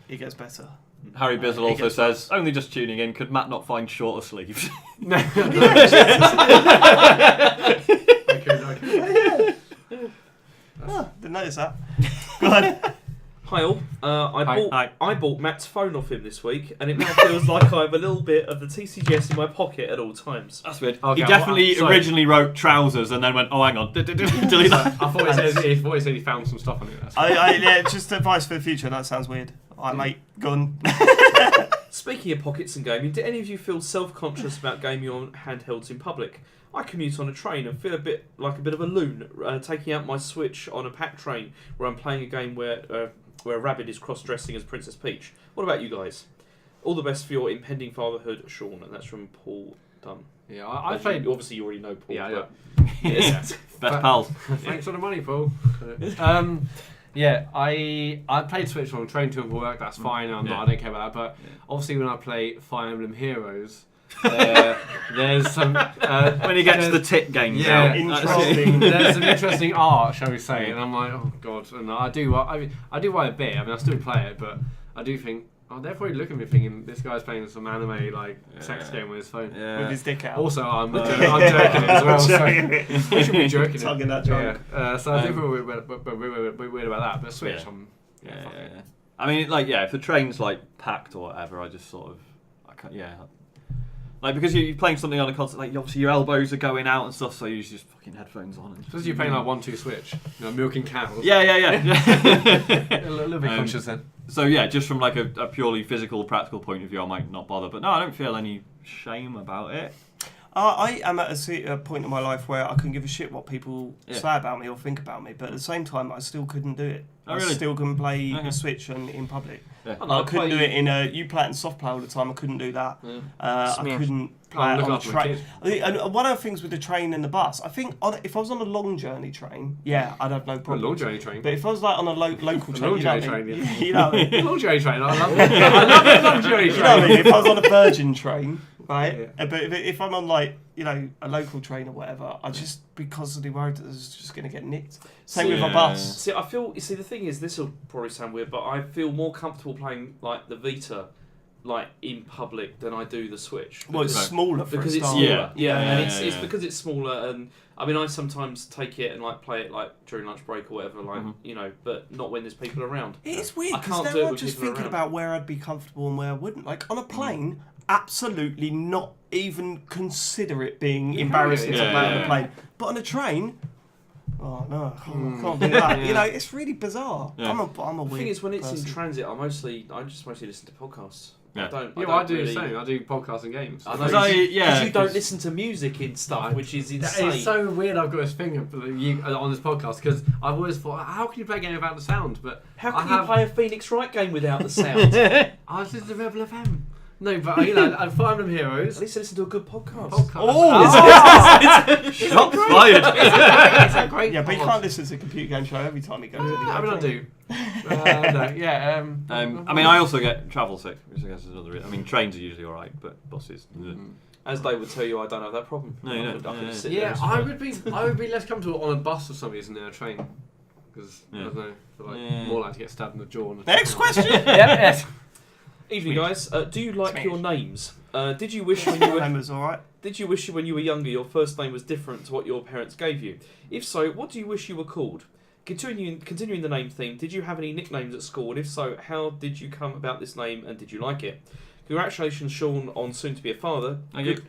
it gets better. Harry Bizzle It also gets says, only just tuning in, could Matt not find shorter sleeves? Didn't notice that. Go on. Hi all. Hi. I bought Matt's phone off him this week, and it now feels like I have a little bit of the TCGS in my pocket at all times. That's weird. Okay, He definitely sorry. originally wrote trousers and then went, oh, hang on, delete that. I thought he said he found some stuff on it. That's Yeah, just advice for the future. That sounds weird. Alright, mate, go on. Speaking of pockets and gaming, do any of you feel self-conscious about gaming on handhelds in public? I commute on a train and feel a bit of a loon, taking out my Switch on a packed train where I'm playing a game where a rabbit is cross-dressing as Princess Peach. What about you guys? All the best for your impending fatherhood, Sean, and that's from Paul Dunn. Yeah, I played. Obviously, you already know Paul. Yeah, but yeah. Best pals. Thanks for the money, Paul. Yeah, I played Switch on train to and from work. That's fine. I don't care about that. But obviously, when I play Fire Emblem Heroes, there's some When he gets the tit games yeah, out. Interesting. there's some interesting art, shall we say? And I'm like, oh god. And I do a bit. I mean, I still play it, but I do think. Oh, they're probably looking at me thinking this guy's playing some anime sex game with his phone. Yeah. With his dick out. Also, I'm jerking it as well. So we should be jerking it. Tugging that joke. Yeah. So I do feel weird about that. But Switch, Yeah. fuck it. I mean, if the train's packed or whatever, I just sort of, because you're playing something on a console, obviously your elbows are going out and stuff, so you use just fucking headphones on. Because you're playing 1-2 Switch, milking cows. Yeah. A little bit conscious then. So yeah, just from a purely physical, practical point of view, I might not bother. But no, I don't feel any shame about it. I am at a point in my life where I couldn't give a shit what people say about me or think about me, but at the same time, I still couldn't do it. Oh, really? I still couldn't play Okay. the Switch in public. Yeah. I couldn't do it you play it in soft play all the time. I couldn't do that. Yeah. I Smash. couldn't play it look on a after my train. And one of the things with the train and the bus, I think if I was on a long journey train, I'd have no A problem. long journey train. But if I was on a local train, long you know journey what I mean? train, You know what I mean? Long journey train. I love it. I love a long journey You know what I train. mean? If I was on a Virgin train, right? Yeah. But if I'm on a local train or whatever, I just be constantly worried that it's just going to get nicked. Same with a Yeah. bus. See, the thing is, this will probably sound weird, but I feel more comfortable playing the Vita, in public than I do the Switch. Well, it's smaller for because a it's start. smaller. Yeah. And Yeah, it's yeah. because it's smaller, and I mean, I sometimes take it and play it during lunch break or whatever, Mhm. but not when there's people around. It is weird I because can't now do it I'm with just people thinking around. about where I'd be comfortable and where I wouldn't. On a plane, absolutely not even consider it being Yeah, embarrassing to yeah, play on yeah. a plane. But on a train, oh no, I can't do that. Yeah. It's really bizarre. Yeah. I'm a The weird thing is, when it's person. in transit, I just mostly listen to podcasts. Yeah. I don't. Yeah, I I do the really, same. I do podcasts and games. I know. Because Because you don't 'cause- listen to music in stuff, which is That insane. is so weird. I've got this thing on this podcast because I've always thought, how can you play a game without the sound? But How I can have- you play a Phoenix Wright game without the sound? I listen to Rebel FM. No, but I Fire Emblem At Heroes. least listen to a good podcast. Shots fired. It's a great. Yeah, but you pod. can't listen to a computer game show every time you go to the I mean, I do. No, yeah. I mean, I also get travel sick, which I guess is another reason. I mean, trains are usually all right, but buses. As they would tell you, I don't have that problem. No, you I don't. can Yeah, sit Yeah, there and I smoke. would be less comfortable on a bus for some reason than a train because I Yeah. don't know, I feel Yeah. more likely to get stabbed in the jaw. On a Next train. question. Yes. Evening, guys. Do you like Smash. your names? Did you wish when you My were name was alright. Did you wish when you were younger your first name was different to what your parents gave you? If so, what do you wish you were called? Continuing the name theme, did you have any nicknames at school? And if so, how did you come about this name and did you like it? Congratulations, Sean, on soon to be a father. Thank you.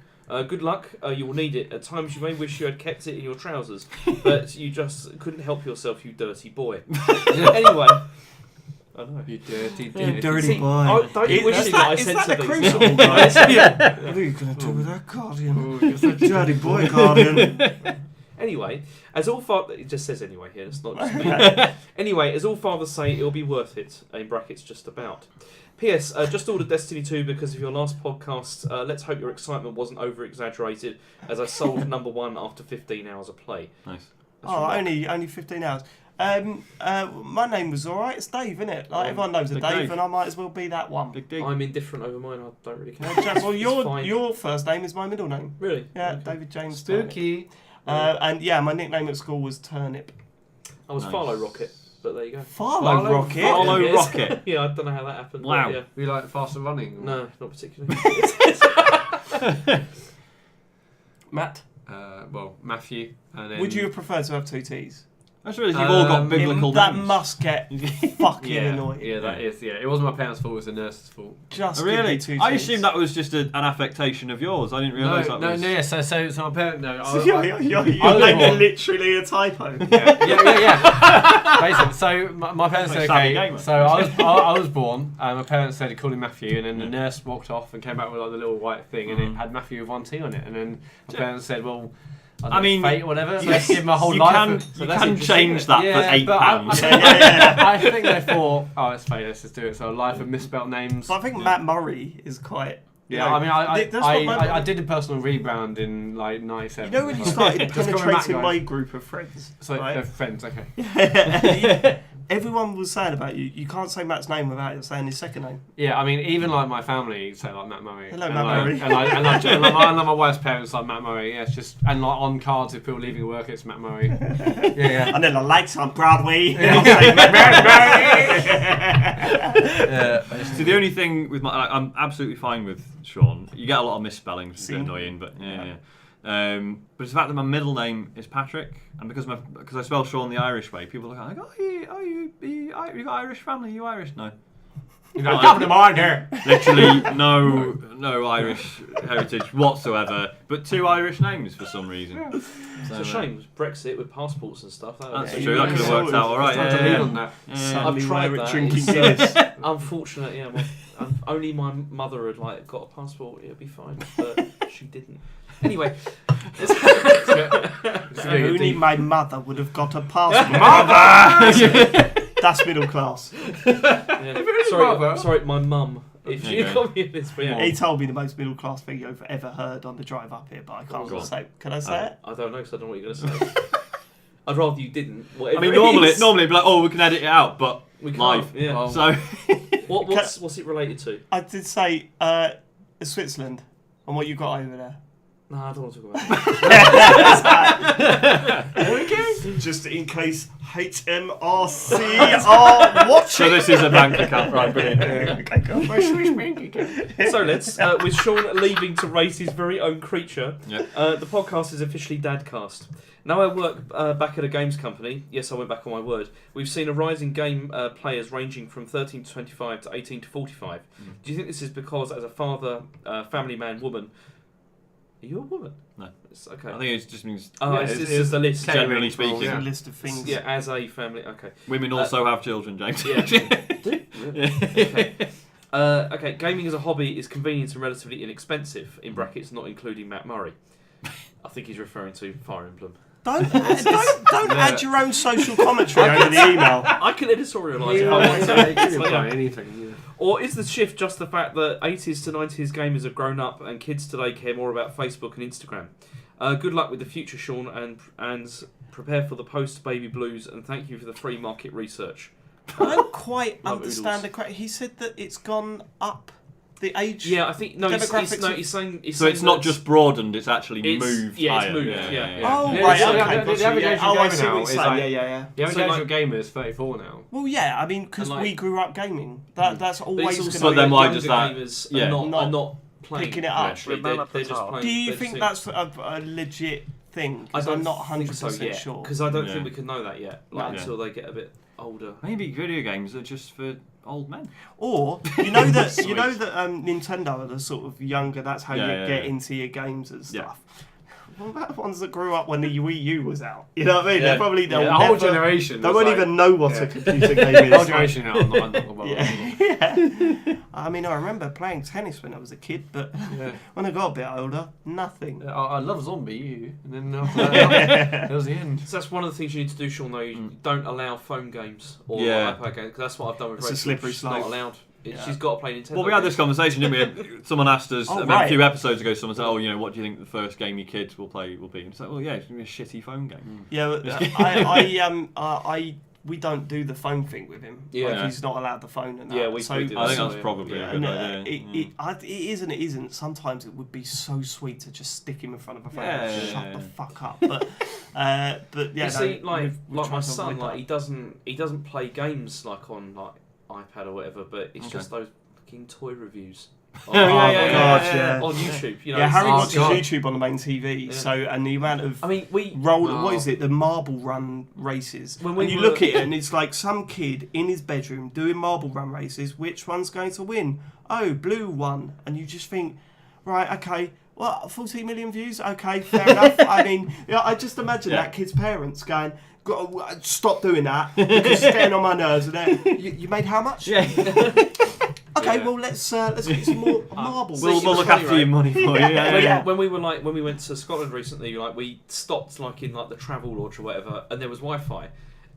Good luck. You will need it. At times you may wish you had kept it in your trousers, but you just couldn't help yourself, you dirty boy. Anyway. I know. You dirty, You dirty See, boy. don't you wish Is that I is said that to the these crucible, guys? guys? Yeah. What are you going to do with that guardian? Oh, you're so Dirty boy guardian. Anyway, as all fathers... It just says anyway here, it's not just me. Anyway, as all fathers say, it'll be worth it, in brackets, just about. P.S. Just ordered Destiny 2 because of your last podcast. Let's hope your excitement wasn't over-exaggerated, as I sold number 1 after 15 hours of play. Nice. That's Oh, from Mark. only 15 hours. My name was alright. It's Dave, isn't it? Everyone knows a Big Dave, Dave. and I might as well be that one. Big dig. I'm indifferent over mine, I don't really care. Well, It's fine. your first name is my middle name. Really? Yeah, Okay. David James. Turnip. spooky. And yeah, my nickname at school was Turnip. I was Nice. Farlow Rocket, but there you go. Farlow Rocket. Farlow Yes. Rocket. Yeah, I don't know how that happened. but Wow. yeah. We like faster running. Or? No, not particularly. Matt, Well, Matthew. And then would you have preferred to have two T's? I just realised you've all got biblical That names. must get fucking Yeah, annoying. yeah, that is. Yeah, it wasn't my parents' fault. It was the nurse's fault. Just Oh, give me really? 2 I cheers. assumed that was just an affectation of yours. I didn't realise that was... Yeah. So my parents. No, So you're I was making born- literally a typo. yeah. Basically, so my parents Like said, Sammy okay. Gamer. So I was born, and my parents said, call him Matthew, and then the nurse walked off and came back with like the little white thing, and it had Matthew with 1 T on it, and then my parents said, well, I mean, fate or whatever. So yes, let's give him a whole you life. can, So you that's can interesting, change isn't it? that for £8. but I think they thought, oh, it's fate, let's just do it. So a life of misspelt names. But I think Matt Murray is quite. Yeah, I mean, that's what my- I did a personal rebrand in like '97. You know when you started Just go with Matt, penetrating guys. my group of friends, So right? they're friends, okay. Everyone was saying about you. You can't say Matt's name without saying his second name. Yeah, I mean, even like my family say like Matt Murray. Hello, and Matt like, Murray. And my wife's parents like Matt Murray. Yeah, it's just and like on cards if people leaving work, it's Matt Murray. Yeah. And then the lights on Broadway. Yeah. Yeah. So the only thing with I'm absolutely fine with Sean. You get a lot of misspellings, which is a bit annoying, but yeah. But it's the fact that my middle name is Patrick, and because I spell Sean the Irish way, people look like, oh, you got Irish family? You Irish? No. You got top of the mind here. Literally no Irish heritage whatsoever, but 2 Irish names for some reason. It's a shame. Brexit with passports and stuff. That's Yeah, true. you That could have worked out all right. Time to lean on that. Suddenly I've tried we're that. drinking It's, Guinness. Unfortunately, yeah. Only my mother had like got a passport. It'd be fine, but she didn't. Anyway, Only my mother would have got a passport. Mother! That's middle class. yeah. sorry, my mum. If she Okay. got me this, but yeah. He told me the most middle class thing you've ever heard on the drive up here, but I can't Go on. say. Can I say it? I don't know because I don't know what you're going to say. I'd rather you didn't. I mean, Whatever it normally is. it'd be like, oh, we can edit it out, but we can't. live. Yeah. Oh. So What's it related to? I did say Switzerland and what you got over there. No, I don't want to talk about it. Just in case HMRC are watching. so this is a bank account, right? Brilliant. Okay, go. So let's, with Sean leaving to raise his very own creature, Yeah. the podcast is officially Dadcast. Now I work back at a games company. Yes, I went back on my word. We've seen a rise in game players ranging from 13 to 25 to 18 to 45. Do you think this is because, as a father, family man, woman... Are you a woman? No. It's okay. I think it just means Oh, Yeah, it's it's just a list. generally speaking. A list of things. Yeah, as a family. Okay. women also have children, James. Yeah. Do? Okay. Okay. Gaming as a hobby is convenient and relatively inexpensive. In brackets, not including Matt Murray. I think he's referring to Fire Emblem. Don't add your own social commentary over the email. I can editorialise if Yeah, I want to. it's So, like yeah. anything. Or is the shift just the fact that 80s to 90s gamers have grown up and kids today care more about Facebook and Instagram? Good luck with the future, Sean, and prepare for the post-baby blues, and thank you for the free market research. I don't quite Love understand oodles. the correct. He said that it's gone up the age. Yeah, I think no. Demographics He's saying. So it's not just broadened; it's actually It's- moved. yeah, it's higher. moved, yeah. Oh Yeah, right, so okay. the gotcha, average yeah. age of Oh, I gamer see what now you're is saying. like- Yeah. The average So, age like- of gamer is 34 now. Well, yeah. I mean, because And, like- we grew up gaming. That's But always it's going also But then that why younger does that- gamers yeah. are not playing, picking it up. Actually, they're just playing. Do you they're think just- that's a legit thing? I Because don't I'm not think 100% so yet, sure. because I don't Yeah. think we can know that yet. Like, No. until they get a bit older. Maybe video games are just for old men. Or you know that Sweet. Nintendo are the sort of younger. That's how you get into your games and Yeah. stuff. What about the ones that grew up when the Wii U was out? You know what I mean? Yeah. They'll probably The whole generation. They was won't like- even know what yeah. a computer game The whole is. generation now. I'm not gonna bother. Yeah. I mean, I remember playing tennis when I was a kid, but Yeah. when I got a bit older, nothing. I love Zombie U, and then after that, that was the end. So that's one of the things you need to do, Sean. Though you don't allow phone games or Yeah. iPad games, because that's what I've done with It's a Rachel. slippery She's not slope. allowed. Yeah. She's got to play Nintendo. Well, we had this games. conversation, didn't we? Someone asked us Oh, a right. few episodes ago. Someone said, "Oh, you know, what do you think the first game your kids will play will be?" And it's like, "Well, yeah, it's gonna be a shitty phone game." Yeah, we don't do the phone thing with him. Yeah. Like, he's not allowed the phone and that. Yeah, we so, do I think So, that's probably yeah. a and, good idea. it is and it isn't. Sometimes it would be so sweet to just stick him in front of a phone Yeah, and yeah, shut yeah. the fuck up. But yeah, You see, no, like we've my tried to son, avoid like that. he doesn't play games like on like iPad or whatever, but it's Okay. just those fucking toy reviews. Oh, yeah, my yeah, God, yeah, yeah. On YouTube, you know. Yeah, Harry Oh, watches God. YouTube on the main TV, Yeah. so and the amount of I mean, we what is it? The marble run races. When we and you were- look at it, and it's like some kid in his bedroom doing marble run races. Which one's going to win? Oh, blue one. And you just think, right, okay, well, 14 million views. Okay, fair enough. I mean, I just imagine that kid's parents going, stop doing that because it's getting on my nerves. And then, you made how much? Yeah. Okay, Yeah. well let's get some more marbles. We'll it was look funny, after your right? money for you. Yeah, when, yeah. when we were when we went to Scotland recently, like we stopped like in like the travel lodge or whatever, and there was Wi-Fi,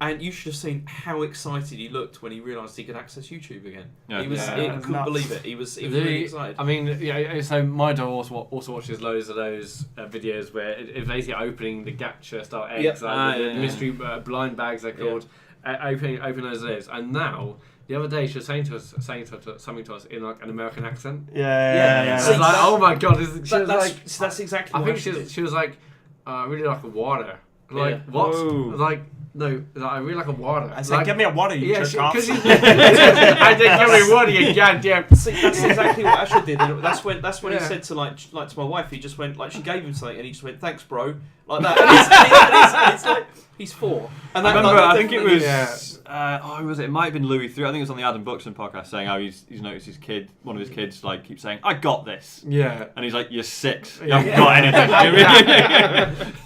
and you should have seen how excited he looked when he realised he could access YouTube again. Yeah. He was Yeah. he Nuts. couldn't believe it. He was really excited. I mean, yeah. So my dog also watches loads of those videos where it's basically opening the gacha style eggs, Yep. like the Yeah. mystery blind bags they're called. Open those lids, and now. The other day, she was saying something to us in like an American accent. Yeah. See, I was like, "Oh my god!" She was that's, like, that's exactly. I what think should she was like, "I really like a water." Like Yeah. what? Whoa. Like no, like, I really like a water. I said, like, get me a water, you jerk off. because I did give me water, you goddamn. See, that's exactly what Asher did. And that's when he Yeah. said to to my wife, he just went like she gave him something and he just went thanks, bro, like that. And it's like he's 4. And I that, remember, like, I think it definitely- was. Who was it? It might have been Louis III. I think it was on the Adam Buxton podcast saying how he's noticed one of his kids, like keeps saying, "I got this," Yeah. and he's like, "You're 6. You Yeah. haven't got anything."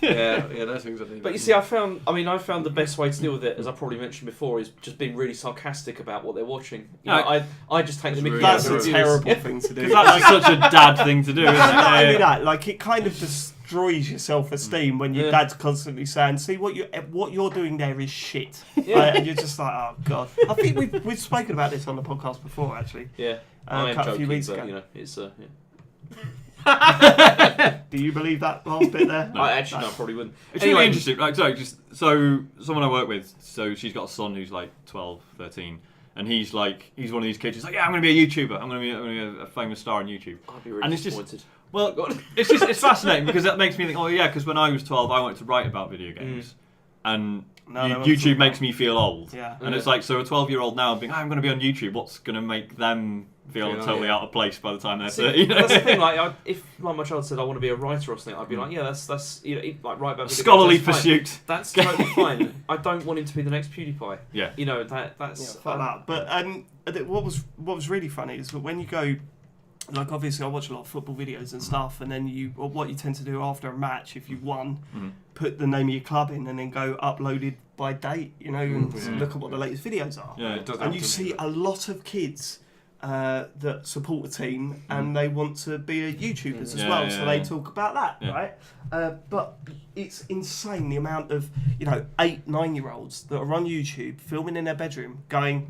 Yeah, those things I do. But you see, I found the best way to deal with it, as I probably mentioned before, is just being really sarcastic about what they're watching. You know, I just take the mickey out That's of a the terrible reviews. thing to do. Because that's such a dad thing to do, isn't it? Not only Yeah. that, like it kind of destroys your self-esteem when your Yeah. dad's constantly saying, "See what you're doing there is shit," Yeah. and you're just like, "Oh god." I think we've spoken about this on the podcast before, actually. Yeah, A I am few joking, weeks but ago. you know, it's yeah. Do you believe that last bit there? I actually no, I probably wouldn't. It's Anyway, really interesting. Like, so someone I work with, so she's got a son who's like 12, 13, and he's one of these kids who's like, yeah, I'm going to be a YouTuber. I'm going to be a famous star on YouTube. I'd be really And it's just- disappointed. Well, God. it's fascinating because that makes me think, oh yeah, because when I was 12, I wanted to write about video games, and No, no, YouTube that's- makes me feel old. Yeah. And it's like, so a 12-year-old now being, I'm going to be on YouTube, what's going to make them feel Yeah, totally yeah. out of place by the time they're See, 30? You know? that's the thing. Like, if like my child said I want to be a writer or something, I'd be like, yeah, that's you know, like write about video Scholarly games, that's fine. pursuit. That's totally fine. I don't want him to be the next PewDiePie. Yeah. You know that's Fuck that. But what was really funny is that when you go, like obviously I watch a lot of football videos and stuff, and then what you tend to do after a match, if you won, put the name of your club in, and then go uploaded by date, you know, and look at what the latest videos are. Yeah. It does And happen you to see me. a lot of kids that support a team and they want to be a YouTubers as Yeah, well, yeah, so they yeah. talk about that, Yeah. right? But it's insane the amount of 8, 9-year-olds that are on YouTube filming in their bedroom, going,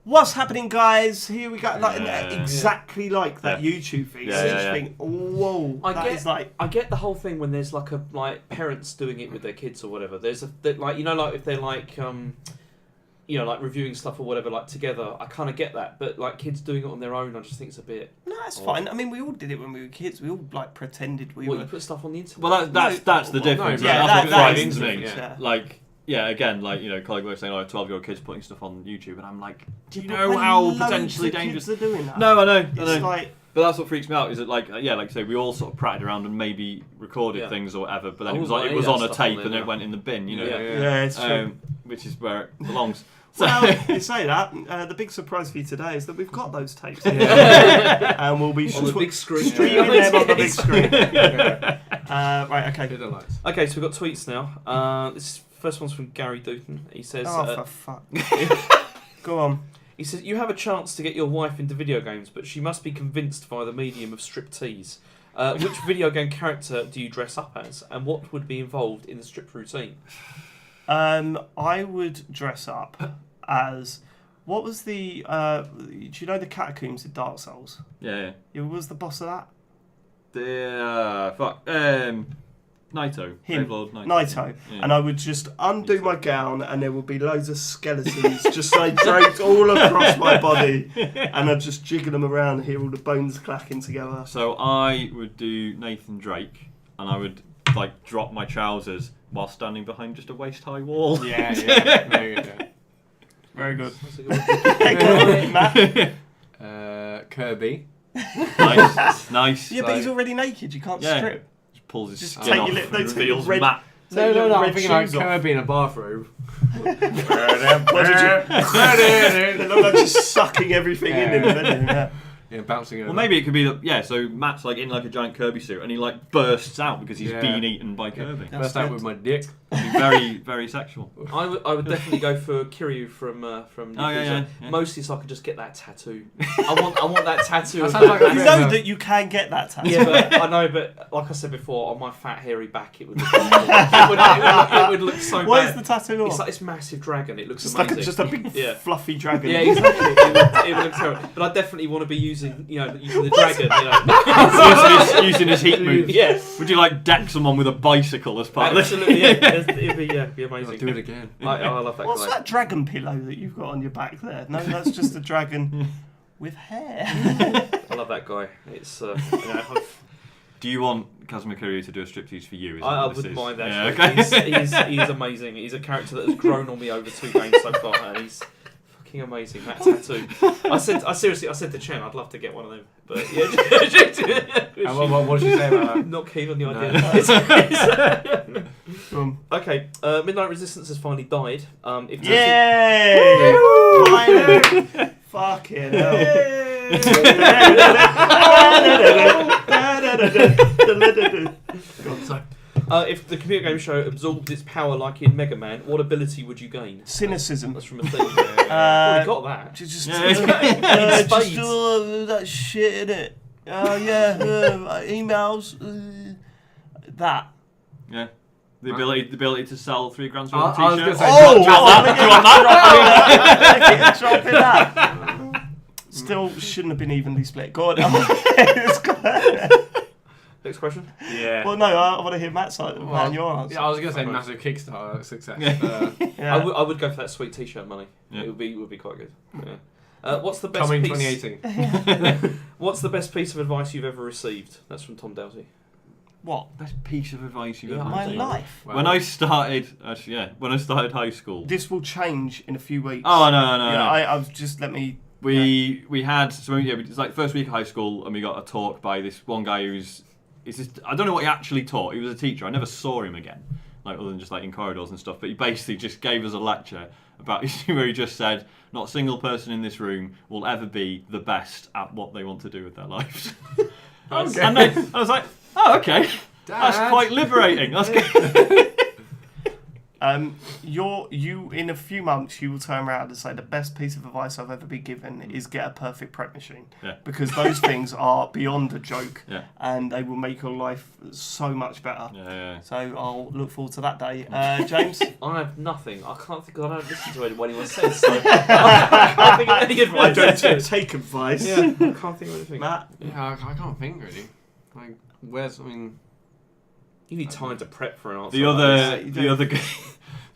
"What's happening, guys? Here we go!" Like Yeah. exactly like that Yeah. YouTube feed. Yeah, so you yeah, just yeah. think, "Whoa, I that get- is like." I get the whole thing when there's like parents doing it with their kids or whatever. There's like if they're like like reviewing stuff or whatever like together. I kind of get that, but like kids doing it on their own, I just think it's a bit. No, that's Oh. fine. I mean, we all did it when we were kids. We all like pretended we What were. you put stuff on the internet? Well, that's the Well, difference. no, right? yeah, That's what that frightens is the me. difference, yeah. Like, yeah, again, like, colleague was saying, 12-year-old kids putting stuff on YouTube, and I'm like, do you But know when how loads potentially of dangerous? kids are doing that. No, I know. It's like. But that's what freaks me out. Is that like like you say, we all sort of pratted around and maybe recorded Yeah. things or whatever, but then I it was wouldn't like it was want on any a of that stuff on tape there and it now. went in the bin, you know. Yeah. Yeah, it's true. Which is where it belongs. So, Well, you say that. The big surprise for you today is that we've got those tapes, and we'll be on the big screen. streaming them on the big screen. Right, okay. Hit the lights. Okay, so we've got tweets now. This first one's from Gary Dutton. He says, Oh, for fuck. Go on. he says, you have a chance to get your wife into video games, but she must be convinced via the medium of striptease. Which video game character do you dress up as, and what would be involved in the strip routine? I would dress up as. What was the? Do you know the catacombs in Dark Souls? yeah. Who was the boss of that? The Naito. Him. Brave Lord Naito. Naito. Yeah. And I would just undo my gown, and there would be loads of skeletons just like draped all across my body, and I'd just jiggle them around, hear all the bones clacking together. So I would do Nathan Drake, and I would like drop my trousers while standing behind just a waist-high wall. Yeah, yeah. No, yeah. Very good. That's a good one. Matt? Kirby. Nice. Yeah, but he's already naked. You can't Yeah. strip. Just pulls his Just skin take off your lip- and don't take reveals your red- Matt. Take your I'm red thinking like shoes off. Kirby in a bathrobe. What did you? They look like just sucking everything in him. Yeah. Yeah, bouncing over. Well, maybe it could be that. So Matt's like in like a giant Kirby suit, and he like bursts out because he's Yeah. being eaten by Kirby. Yeah. Burst out with my dick. It'd be very, very sexual. I would definitely go for Kiryu from Oh, Yakuza. yeah. Mostly so I could just get that tattoo. I want that tattoo. That of sounds like a that- You bit know of a- that you can get that tattoo. Yeah, but I know, but like I said before, on my fat hairy back, it would look, it would look so What is bad. the tattoo It's on? like this massive dragon. It looks Just amazing. like just a big Yeah. fluffy dragon. Yeah, exactly. It would look terrible. But I definitely want to be using the dragon. using his heat move. Yeah, Would you like deck someone with a bicycle as part of this? absolutely. Yeah, it'd be I'll amazing. do it again. I love that What's guy. that dragon pillow that you've got on your back there? No, that's just a dragon with hair. I love that guy. It's Do you want Kazuma Kiryu to do a striptease for you? Is that I what this wouldn't is? mind Yeah, actually. okay. He's amazing. He's a character that has grown on me over 2 games so far, and he's fucking amazing. That tattoo. I said to Chen, I'd love to get one of them, but yeah. And what did she say about that? Not keen on the No. idea. Okay, Midnight Resistance has finally died. If Yay! Finally. Fucking hell. if the computer game show absorbed its power like in Mega Man, what ability would you gain? Cynicism. That's from a thing. Already got that. Just, Yeah. just Spades. do all that shit in it. Oh yeah, emails. That. Yeah. The ability to sell $3 grand worth of I was t-shirts. gonna say- Oh, Drop drop that. Still shouldn't have been evenly split. Go on. Next question. Yeah. Well, no, I want to hear Matt's side. Man, your answer. Yeah, I was gonna say massive Kickstarter success. Yeah. I would go for that sweet T-shirt money. Yeah. It would be quite good. Yeah. What's the best Coming piece? 2018. What's the best piece of advice you've ever received? That's from Tom Dowsey. What? Best piece of advice you've Yeah, ever My received. life. Wow. When I started, when I started high school. This will change in a few weeks. Oh no. Yeah, I've just let me. We had it was like first week of high school, and we got a talk by this one guy I don't know what he actually taught. He was a teacher. I never saw him again, like other than just like in corridors and stuff. But he basically just gave us a lecture about where he just said, not a single person in this room will ever be the best at what they want to do with their lives. Okay. And then I was like, oh okay, that's Dad. quite liberating. That's good. You in a few months you will turn around and say the best piece of advice I've ever been given is get a perfect prep machine. Yeah. Because those things are beyond a joke. Yeah. And they will make your life so much better. Yeah. So I'll look forward to that day. James? I have nothing. I can't think. I don't listen to what anyone says. So I can't think of any advice. take advice. Yeah, I can't think of anything. Matt? Yeah, I can't think really. Like, where's? I mean, You need time to prep for an answer. The like this. other guy.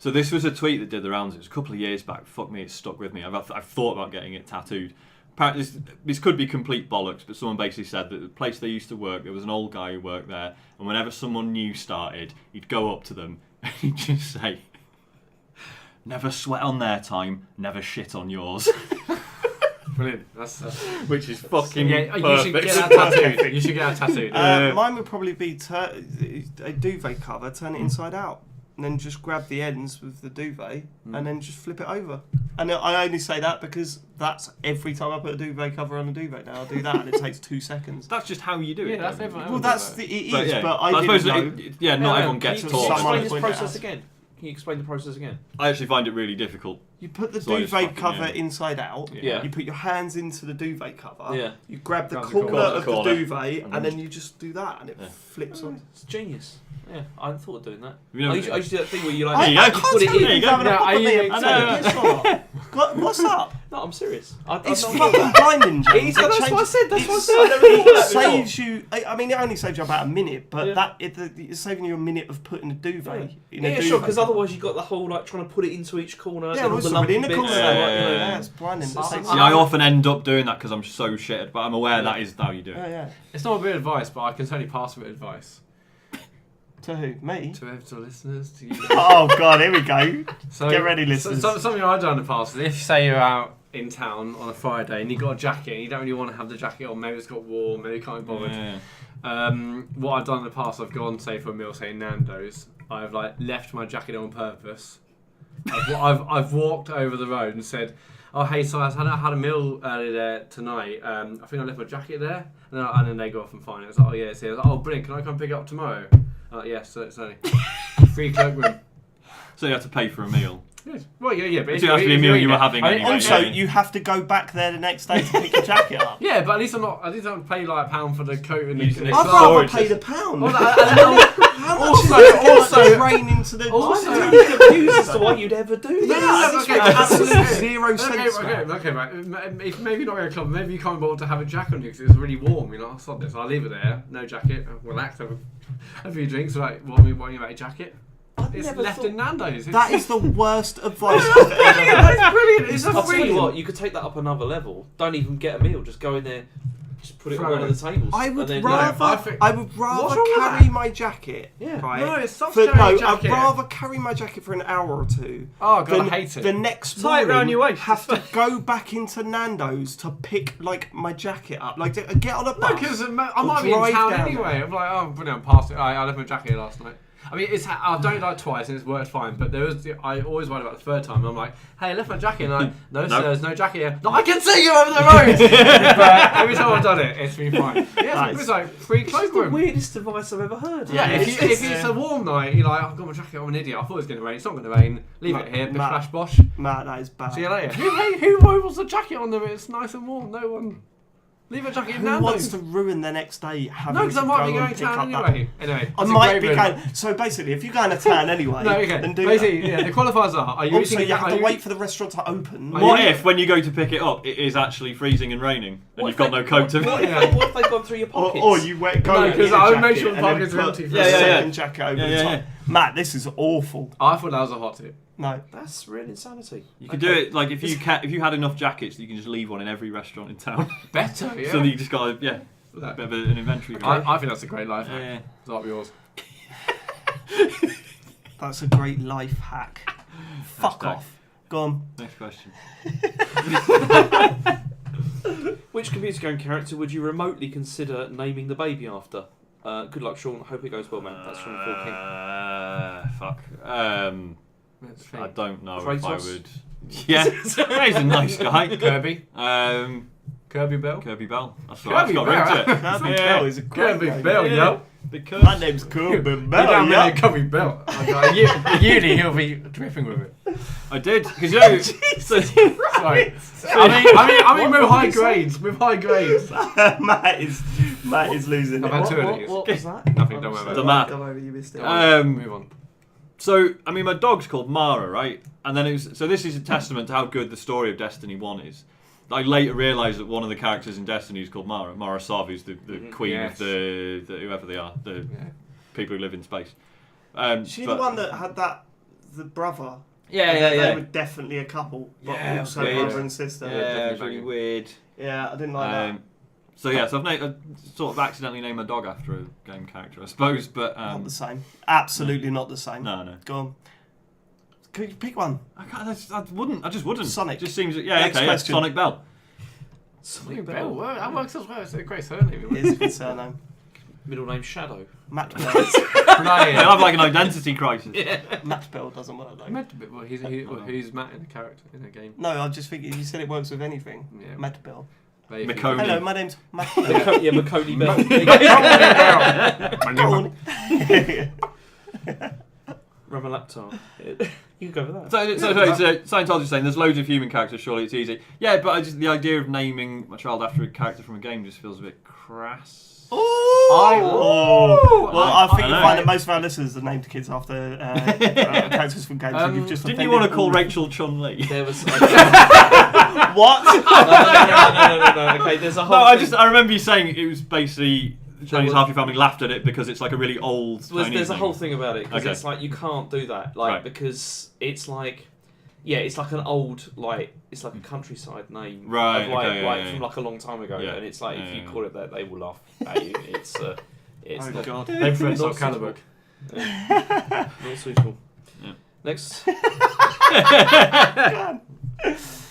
So this was a tweet that did the rounds. It was a couple of years back. Fuck me, it's stuck with me. I've thought about getting it tattooed. Apparently, this could be complete bollocks, but someone basically said that the place they used to work, there was an old guy who worked there, and whenever someone new started, he'd go up to them and he'd just say, "Never sweat on their time, never shit on yours," brilliant. That's which is fucking yeah. You should perfect. get that tattooed. You should get that tattooed. Mine would probably be a duvet cover, turn it inside out, and then just grab the ends with the duvet and then just flip it over. And I only say that because that's every time I put a duvet cover on a duvet now. I do that and it takes 2 seconds. That's just how you do it. Yeah, that's though. everyone. Well, that's it is, But, yeah. but I suppose didn't know. that not everyone Can gets you taught. Someone explain this point it process out. again? Can you explain the process again? I actually find it really difficult. You put the So I just duvet fucking, cover yeah. inside out. Yeah. You put your hands into the duvet cover. Yeah. You grab the Grab the corner corner. of the Corner. duvet And and then then you just do that and it Yeah. flips on. It's genius. Yeah, I hadn't thought of doing that. You know- I used to do that thing where you There like you go. I you can't put it tell in. you There you if go. you're having a Yeah, pop I- at me. I I'm know. taking the piss or not. What's up? No, I'm serious. It's I've not fucking blinding, James. It is, that's what I said. That's what I said. I It never thought of that before. saves you. I mean, it only saves you about a minute, but Yeah. it's saving you a minute of putting a duvet. in Yeah, a yeah, duvet. sure. Because otherwise you got the whole like trying to put it into each corner. Yeah, and all also the lumpy in the bits. corner. Yeah. That's blinding. So- It takes- See, I often end up doing that because I'm so shit, but I'm aware that is how you do it. yeah. It's not a bit of advice, but I can certainly pass with advice To who? Me? to listeners. To you. Oh God, here we go. So, Get ready, listeners. Something I've done in the past is if say you're out in town on a Friday and you got a jacket and you don't really want to have the jacket on, maybe it's got warm, maybe you can't be bothered. Yeah. What I've done in the past, I've gone, say, for a meal, say Nando's, I've like left my jacket on purpose. I've walked over the road and said, oh hey, so I had a meal earlier there tonight, I think I left my jacket there, and then they go off and find it. It's like, oh yeah, it's here. I was like, oh brilliant, can I come pick it up tomorrow? Yes, so it's only free cloakroom. So you have to pay for a meal. Yes. Well, yeah, but So it has to be a meal you were having I mean, anyway. Also, Yeah. you have to go back there the next day to pick your jacket up. Yeah, but at least I don't pay like £1 for the coat and the Using it. I'd It's rather storage pay the system. pound. How much Also- is it also- to drain into the... Also- I'm confused as to why you'd ever do Yeah, that. this okay, makes absolutely okay. zero sense. Okay, right. If maybe not going to club, maybe you can't bother to have a jacket on you because it's really warm. You know, I'll sod this. I'll leave it there, no jacket, I'll relax, have a few drinks. Like, what about a jacket? It's never left thought- in Nando's. That is the worst advice I've ever heard. It's brilliant. It's I'll tell you brilliant. what, you could take that up another level. Don't even get a meal. Just go in there, just put it on Throw one it. of the tables. I would and then, rather, I think- I would rather What's wrong with carry that? my jacket. Yeah. Right. No, it's soft For, sharing no, jacket. I'd rather carry my jacket for an hour or two. Oh god, than I hate it. the next Tie it morning round your waist, have it's to go back into Nando's to pick like my jacket up. Like to get on a No, bus. because I or might be in drive town down anyway. there. I'm like, oh, brilliant, past it. I left my jacket here last night. I mean, I've done it like twice and it's worked fine. But I always worried about the third time. And I'm like, hey, I left my jacket. And I'm like, no, sir, there's no jacket here. No, I can see you over the road. But every time I've done it, it's been fine. Yeah, Nice. it's like free It's the cloakroom. weirdest advice I've ever heard. Yeah, if it's- it's a warm night, you're like, I've got my jacket, I'm an idiot. I thought it was going to rain. It's not going to rain. Leave it here, bish Matt. flash bosh. Matt, that is bad. See you later. Who wants a jacket on there? It's nice and warm. No one. Leave a jacket in Who wants Nando's. to ruin the next day having No, because to I might go be and going pick to town up that- anyway. Anyway, I it's a might great be room. going. So basically, if you're going to town anyway, No, okay. then do Basically, yeah, the qualifiers are you Also, eating you have to are wait for the restaurant to open. Are What you- if, when you go to pick it up, it is actually freezing and raining, and you've got no coat to... What Yeah. if they've gone through your Or, pockets? or you wait, go No, and 'cause get a I would make jacket sure the and then pockets are put empty for the a second. second jacket over Yeah, the yeah, top. yeah. Matt, this is awful. I thought that was a hot tip. No. That's real insanity. You could do it, like, if you had enough jackets, you can just leave one in every restaurant in town. Better, yeah. So that you just got, a bit Look, of an inventory. I think that's a great life hack. Yeah. That'll be yours. That's a great life hack. Fuck Hashtag. off. Go on. Next question. Which computer game character would you remotely consider naming the baby after? Good luck, Sean. Hope it goes well, man. That's from Phil King. Fuck. Let's I think. don't know if I Kratos? would. Yeah, he's a nice guy. Kirby. Kirby Bell. Bell. That's what I've Kirby got Bell. into it. Kirby Yeah. Bell is a great Kirby name. Bell, Yeah. yo. Because My name's Kirby You Bell. don't yeah. mean Kirby Bell. Like, uni, he'll be dripping with it. I did, because you know, so, Sorry. I mean, with high grades. With high grades. Matt is losing I've it. had two of What these. was that? Nothing, don't worry about The it. map. Go over, you missed it. Move on. so I mean, my dog's called Mara, right? And then so this is a testament to how good the story of Destiny 1 is. I later realised that one of the characters in Destiny is called Mara. Mara Sov, who's the queen Yes. of the whoever they are, the Yeah. people who live in space. She but- the one that had the brother. Yeah, They were definitely a couple, but Yeah, also weird. brother and sister. Yeah, definitely it's really banging. weird. Yeah, I didn't like that. So yeah, so I've sort of accidentally named my dog after a game character, I suppose. But Not the same. Absolutely not the same. no. Go on. Could you pick one? I can't. I just wouldn't. Sonic. Just seems. Yeah. Next okay. question. Yeah, Sonic Bell. Sonic Bell. Bell. Well, that works as well. It's a great surname. It is a good surname. Middle name Shadow. Matt Bell. They have like an identity crisis. Matt Bell doesn't work though. Well, who's Matt in a character in a game? No, I just think you said it works with anything. Yeah. Matt Bell. Maybe. McCone. Hello, my name's Matt Bell. Yeah, Macaulay Bell. Ramalaptar. You can go with that. So Scientology saying there's loads of human characters. Surely it's easy. Yeah, but the idea of naming my child after a character from a game just feels a bit crass. Oh! Well, I think I you know. find that most of our listeners are named kids after characters from games. and you've just Didn't you offended want to call all- Rachel Chun-Li? There was. What? No. Okay, there's a whole. No, thing. I remember you saying it was basically Chinese was- half your family laughed at it because it's like a really old. There's a name. whole thing about it because Okay. it's like you can't do that, like Right. because it's like, yeah, it's like an old it's like a countryside name, Right, Of like, okay, yeah, like yeah, from yeah. like a long time ago, Yeah, and it's like yeah, if you yeah. call it that, they will laugh at you. It's Oh not, god. They prefer Not Soul Calibur. not suitable. Yeah. Next,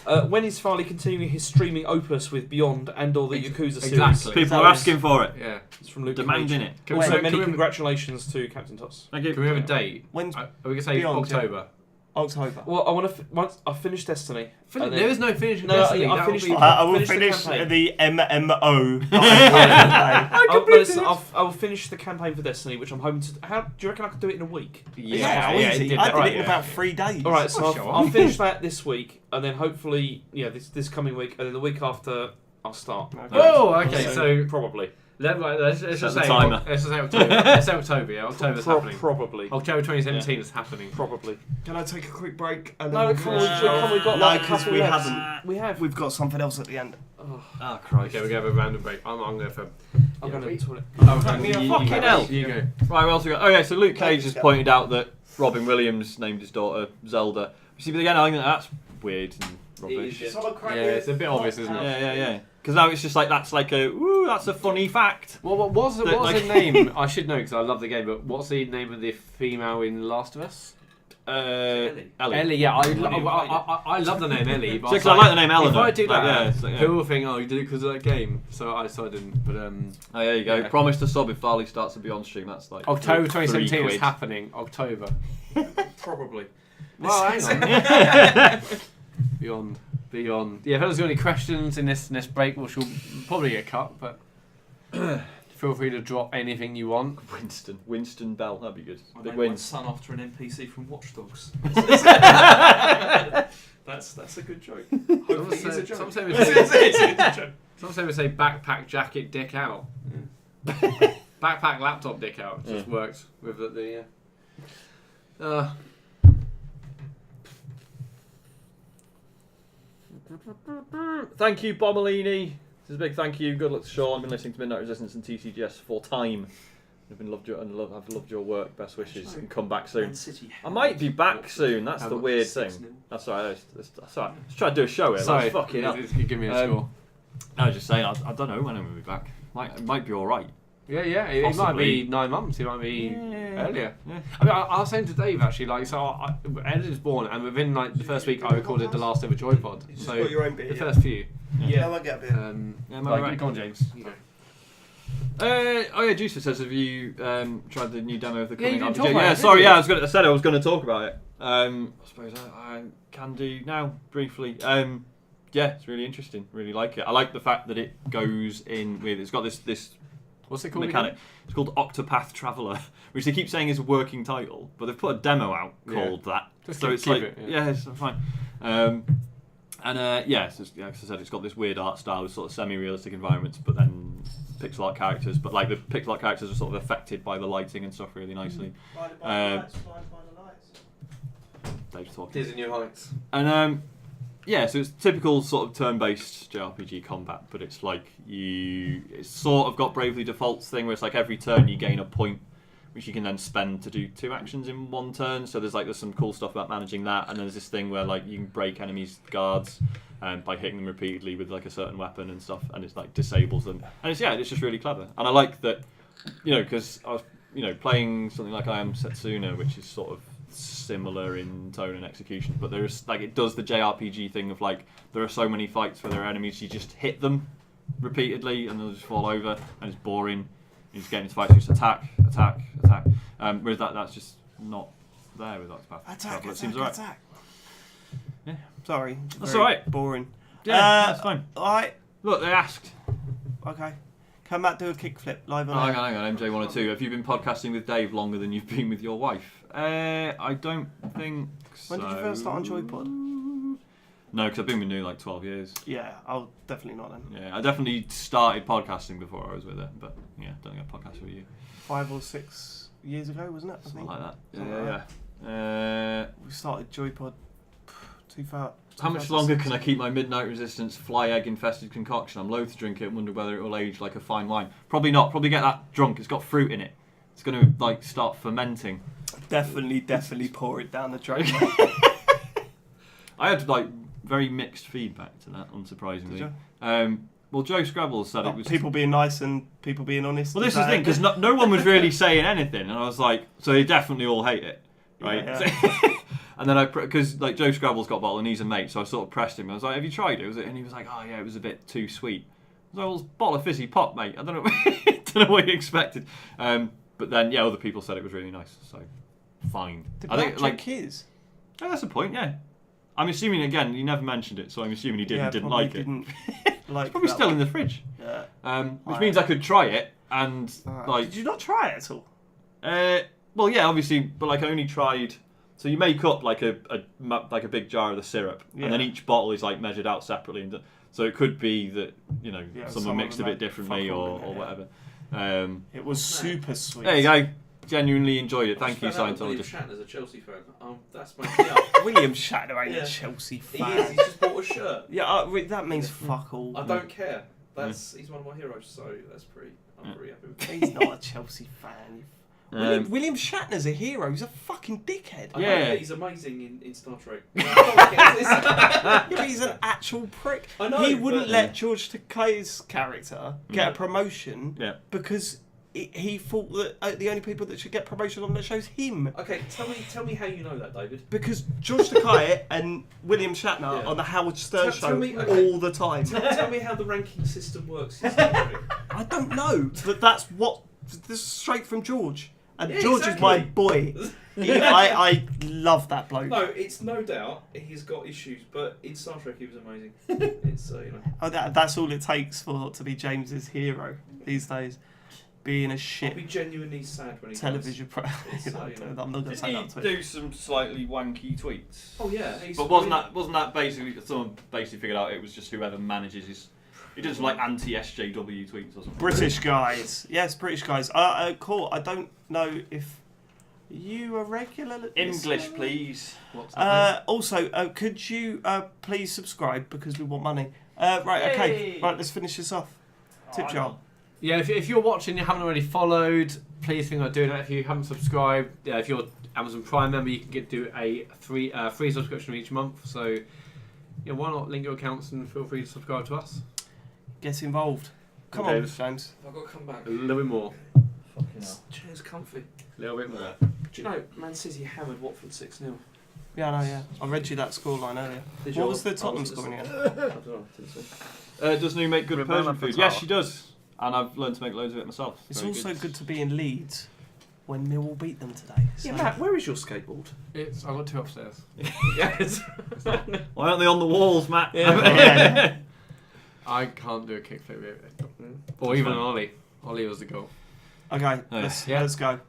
When is Farley continuing his streaming opus with Beyond and/or the Yakuza series? Exactly. People are asking for it, Yeah. It's from Luke. demanding Cage. it. Can we, Also, say, many can, we, congratulations to Captain Toss. Thank you. can we have a date? When's Are we going to say Beyond, yeah. October? October? Well, I want to once I finish Destiny. and then- There is no finish. No, Destiny. I That'll finished be- the- I will Finish the finish campaign. the MMO. I will finish the campaign for Destiny, which I'm hoping to. How do you reckon I could do it in a week? Yeah, it easy. did I that did right, it in yeah. about 3 days. All right, so Sure. I'll finish that this week, and then hopefully, this coming week, and then the week after, I'll start. Okay. Oh, okay. So probably. let's just Set the say timer. let's just say October. Let's say October. Yeah, October's happening. Probably. October 2017 is happening. Probably. Can I take a quick break? And No, then come we'll on, finish come off? on, we've got No, like a because couple we left. haven't. We have. We've got something else at the end. Ah, Christ. Okay, we have a random break. I'm going for. I'm going to the toilet. Fucking hell. You go. Right, what else we got? Oh yeah, so Luke Cage has go. pointed out that Robin Williams named his daughter Zelda. You see, but again, I think that's weird and rubbish. It is, Someone crack Yeah, it's a bit obvious, isn't it? Yeah. Because now it's just like that's a funny fact. Well, what's That, the like- name? I should know because I love the game. But what's the name of the female in Last of Us? Ellie. Ellie. Yeah, I love the name Ellie. But So, 'cause I like the name If Eleanor. I do Like, that, yeah, it's like, yeah. people will think, oh, you did it because of that game. So I didn't. But Oh, there you go. Yeah. Promise to sub if Farley starts a Beyond stream. That's like October £3 2017 is happening. October. Probably. Well, hang on. Beyond. Yeah, if anyone's got any questions in this break, which will probably get cut, but feel free to drop anything you want. Winston Bell. That'd be good. I Big named my wins. son after an NPC from Watch Dogs. That's a good joke. Hopefully it's a joke. Some say It's a good joke. we say backpack jacket dick out. Backpack laptop dick out. It just works with the Thank you, Bommelini. This is a big thank you. Good luck to Sean. I've been listening to Midnight Resistance and TCGS full time. I've loved your work. Best wishes and come back soon. Man City. I might be back soon. That's the weird thing. 6-0. That's alright. That's alright. Let's try to do a show here. Sorry, Let's fucking up. give me a score. I was just saying. I don't know when I'm gonna be back. It might be all right. Yeah. It might Possibly. be 9 months. It might be earlier. Yeah. I mean, I was saying to Dave actually, like, so Ed was born, and within like the first week, I recorded the last ever Joypod. You just So got your own beer. the yeah? first few. Yeah, I might get a beer. Yeah, am I right? Go on, James. You go. Oh yeah, Juicer says, have you tried the new demo of the Yeah, you coming didn't talk about Yeah, it, did sorry. you? Yeah, I said I was going to talk about it. I suppose I can do now briefly. Yeah, it's really interesting. Really like it. I like the fact that it goes in with. It's got this What's it called? mechanic. Again? It's called Octopath Traveler, which they keep saying is a working title, but they've put a demo out Yeah. called that. Just So keep- it's keep like, it, yeah, it's fine. As I said, it's got this weird art style with sort of semi-realistic environments, but then pixel art characters. But like the pixel art characters are sort of affected by the lighting and stuff really nicely. Blinded by Um, the lights, blinded by the lights. Dave's talking. Disney New Heights. And so it's typical sort of turn-based JRPG combat, but it's like it's sort of got Bravely Default's thing where it's like every turn you gain a point, which you can then spend to do 2 actions in 1 turn. So there's some cool stuff about managing that, and then there's this thing where like you can break enemies' guards by hitting them repeatedly with like a certain weapon and stuff, and it's like disables them, and it's just really clever. And I like that, because I was playing something like I Am Setsuna, which is sort of similar in tone and execution, but there's like it does the JRPG thing of like there are so many fights where there are enemies, you just hit them repeatedly and they'll just fall over and it's boring. You just get into fights, you just attack. Whereas that's just not there with Octopath Traveler. It seems alright. Yeah. Sorry. That's very alright. Boring. Yeah, that's fine. Alright. Look, they asked. Okay. Can Matt do a kickflip live Oh, on hang on, MJ102. Have you been podcasting with Dave longer than you've been with your wife? I don't think so. When did you first start on Joypod? No, because I've been with New like 12 years. Yeah, I'll definitely not then. Yeah, I definitely started podcasting before I was with her, but yeah, don't think I podcasted with you. 5 or 6 years ago, wasn't it? I Something think. like that. Something like Yeah. We started Joypod 2000. How much longer can I keep my Midnight Resistance fly egg infested concoction? I'm loath to drink it and wonder whether it will age like a fine wine. Probably not. Probably get that drunk. It's got fruit in it. It's going to like start fermenting. Definitely pour it down the drain. I had like very mixed feedback to that, unsurprisingly. Did Well, Joe Scrabble said it was people being nice and people being honest. Well, this is the thing, because no one was really saying anything, and I was like, so they definitely all hate it, right? Yeah. And then because like Joe Scrabble's got a bottle and he's a mate, so I sort of pressed him. I was like, "Have you tried it?" And he was like, "Oh yeah, it was a bit too sweet." I was like, "Well, it's a bottle of fizzy pop, mate. I don't know, don't know what you expected." But then yeah, other people said it was really nice, so fine. The I think like his. oh, that's the point. Yeah, I'm assuming again he never mentioned it, so I'm assuming he didn't like it. Didn't like It's probably that still one. in the fridge, Yeah. which means I could try it and like. Did you not try it at all? Well, yeah, obviously, but like I only tried. So you make up like a big jar of the syrup, Yeah. and then each bottle is like measured out separately. And so it could be that Yeah, someone mixed a them bit differently fuck all or in it, whatever. It was super sweet. There you go. Genuinely enjoyed it. Thank you, William Scientologist. Shatner's a Chelsea fan. That's my up. William Shatner ain't Yeah. a Chelsea He fan. is. He's just bought a shirt. Yeah, that means fuck all. I don't care. He's one of my heroes, so I'm pretty happy with it. He's not a Chelsea fan. William Shatner's a hero. He's a fucking dickhead. I know Yeah. that he's amazing in Star Trek. I Yeah, but he's an actual prick. I know, He wouldn't but- let George Takei's character get a promotion Yeah. because he thought that the only people that should get promotion on that show's him. Okay, tell me how you know that, David. Because George Takei and William Shatner Yeah. on the Howard Stern Tell show me- okay. all the time. Tell me how the ranking system works in Star Trek. I don't know, but that's what. This is straight from George. And Yeah, George is my boy. I love that bloke. No, it's no doubt he's got issues, but in Star Trek he was amazing. It's Oh, that's all it takes to be James's hero these days. Being a I'll shit be genuinely sad when he television pro. It's, I'm not going to Did say he that to it. do some slightly wanky tweets? Oh yeah, But wasn't that basically someone basically figured out it was just whoever manages his? He did some like anti-SJW tweets or something. British guys. Yes, British guys. Cool. I don't know if you are regular. English, listener? please. What's that? Also, could you please subscribe because we want money. Right, okay. Hey. Right, let's finish this off. Tip jar. Yeah, if you're watching, you haven't already followed, please think about doing that. If you haven't subscribed, if you're Amazon Prime member, you can do a free subscription each month. So, yeah, why not link your accounts and feel free to subscribe to us? Get involved. Come Okay. on, James. I've got to come back. A little bit more. Fucking hell. Chair's comfy. A little bit more. Do you know, Man City hammered Watford 6-0. Yeah, I know, yeah. I read you that scoreline earlier. Did What you? was the I Tottenham was score in gonna the say- end? I don't know. Didn't say. Doesn't he make good Remember Persian food? Patar? Yes, she does. And I've learned to make loads of it myself. It's Very also good to be in Leeds when Millwall beat them today. So. Yeah, Matt, where is your skateboard? I've got 2 upstairs. Yeah, it's Why aren't they on the walls, Matt? Yeah. I can't do a kickflip with it. Or even an ollie. Ollie was the goal. Okay, Oh, yeah. let's go.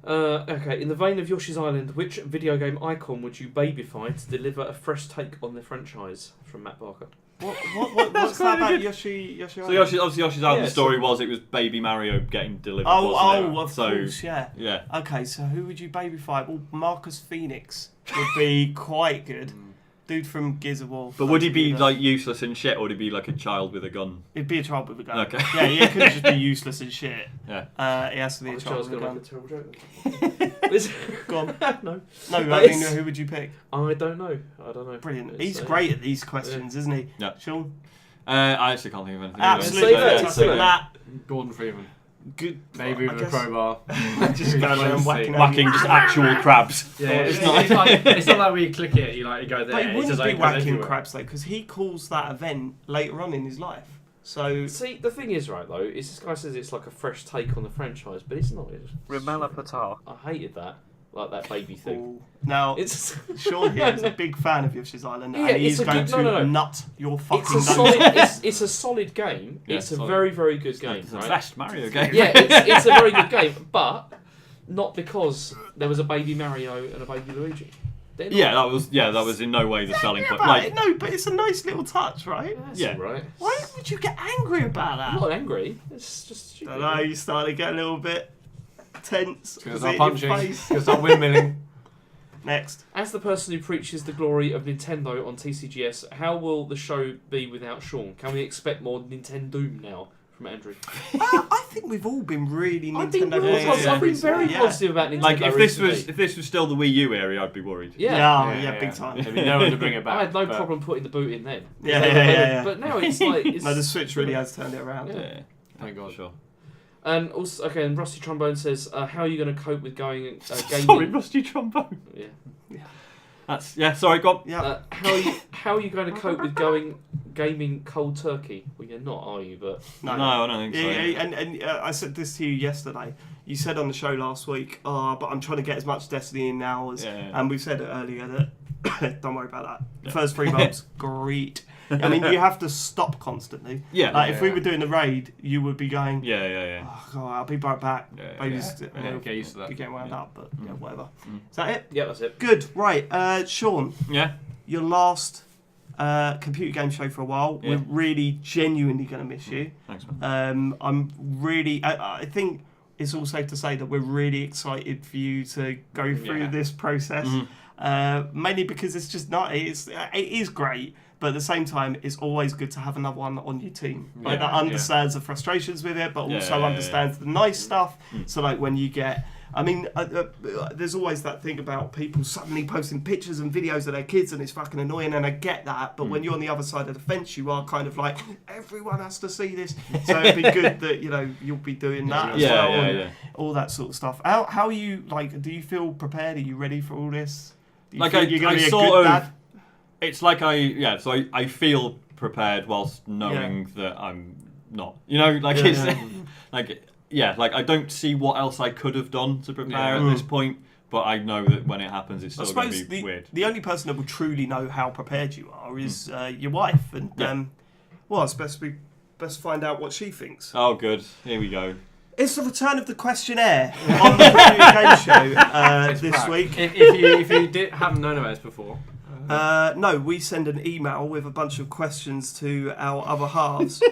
Okay, in the vein of Yoshi's Island, which video game icon would you babyfy to deliver a fresh take on the franchise? From Matt Barker. What's that about Yoshi? So Yoshi's Island Yeah, story so- was it was Baby Mario getting delivered. Oh, wasn't it? of so, course, yeah. Yeah. Okay, so who would you babyfy? Well, Marcus Phoenix would be quite good. Dude from Gears of War. But would he be like useless and shit, or would he be like a child with a gun? He'd be a child with a gun. Okay. Yeah, he couldn't just be useless and shit. Yeah. He has to be I a was child with a going to gun. make a terrible joke. Is- Go on. no, No, I But mean, it's- who would you pick? I don't know. I don't know. Brilliant. It's, He's great at these questions, isn't he? Yeah. Sean? I actually can't think of anything. Absolutely Say that, fantastic. say that. Matt, Gordon Freeman. good. Maybe I with a guess- crowbar. Just going around whacking Whacking just actual crabs. Yeah, It's it's, not- it's, like, it's not like when you click it, you go there. But he it wouldn't just be goes whacking everywhere. crabs though, because he calls that event later on in his life. So See, the thing is, right, though, is this guy says it's like a fresh take on the franchise, but it's not. Ramela Patar. I hated that. Like that baby thing. now It's Sean here is a big fan of Yoshi's Island, Yeah, and he's it's a going good- to no. nut your fucking it's a nose. solid. It's a solid game. Yeah, it's a solid. very, very good game. It's the Right? best Mario game. Yeah, it's a very good game, but not because there was a baby Mario and a baby Luigi. They're not. that was in no way the selling Yeah, point. but Like, no, but it's a nice little touch, right? That's Yeah. all right. Why would you get angry about I'm that? not angry. It's just I stupid. don't know, you started to get a little bit tense. Because Was it I'm in punching. your face? Because I'm windmilling. Next. As the person who preaches the glory of Nintendo on TCGS, how will the show be without Sean? Can we expect more Nintendo now from Andrew? I think we've all been really I've been, Nintendo really positive. I've been very Yeah. positive about Nintendo. like if this recently. was still the Wii U area, I'd be worried. Yeah. Big time. I mean, no one to bring it back. I had no but- problem putting the boot in then. Yeah. But now it's like it's, No, the Switch really has turned it around. Yeah. Yeah. Thank God. Sure. And also, okay, and Rusty Trombone says, how are you going to cope with going gaming? Sorry, Rusty Trombone. Yeah. Sorry, go on. Yeah. How are you going to cope with going gaming cold turkey? Well, you're not, are you? But No, I don't think so. And I said this to you yesterday. You said on the show last week, but I'm trying to get as much Destiny in now as... Yeah. And we said it earlier that... don't worry about that. The Yeah. first 3 months, great. I mean, you have to stop constantly. Yeah. Like, if we were doing the raid, you would be going... Yeah. Oh, God, I'll be right back. Yeah, Baby's get used to that. be getting wound Yeah. up, but yeah, whatever. Mm. Is that it? yeah, that's it. Good. Right. Sean, Yeah. your last computer game show for a while. Yeah. We're really genuinely going to miss you. Thanks, man. I'm really... I think it's all safe to say that we're really excited for you to go through Yeah. this process. Mhm. Mainly because it's just not... it is great, but at the same time, it's always good to have another one on your team. Like, Yeah, that understands the frustrations with it, but Yeah, also yeah, understands the nice stuff. Mm. So, like, when you get... I mean, there's always that thing about people suddenly posting pictures and videos of their kids, and it's fucking annoying, and I get that. But when you're on the other side of the fence, you are kind of like, everyone has to see this. So it'd be good that, you'll be doing that as well, and all that sort of stuff. How are you, like, do you feel prepared? Are you ready for all this? Do you Like, think you're going I to be a sort good of- dad? It's like so I feel prepared whilst knowing that I'm not. Like Yeah, it's yeah. like I don't see what else I could have done to prepare Yeah. at this point, but I know that when it happens, it's I still going to suppose be weird. the only person that will truly know how prepared you are is your wife, and Yeah. well, it's best find out what she thinks. Oh, good. Here we go. It's the return of the questionnaire on the Computer Game Show this Right. week. If you haven't known about this before, No, we send an email with a bunch of questions to our other halves.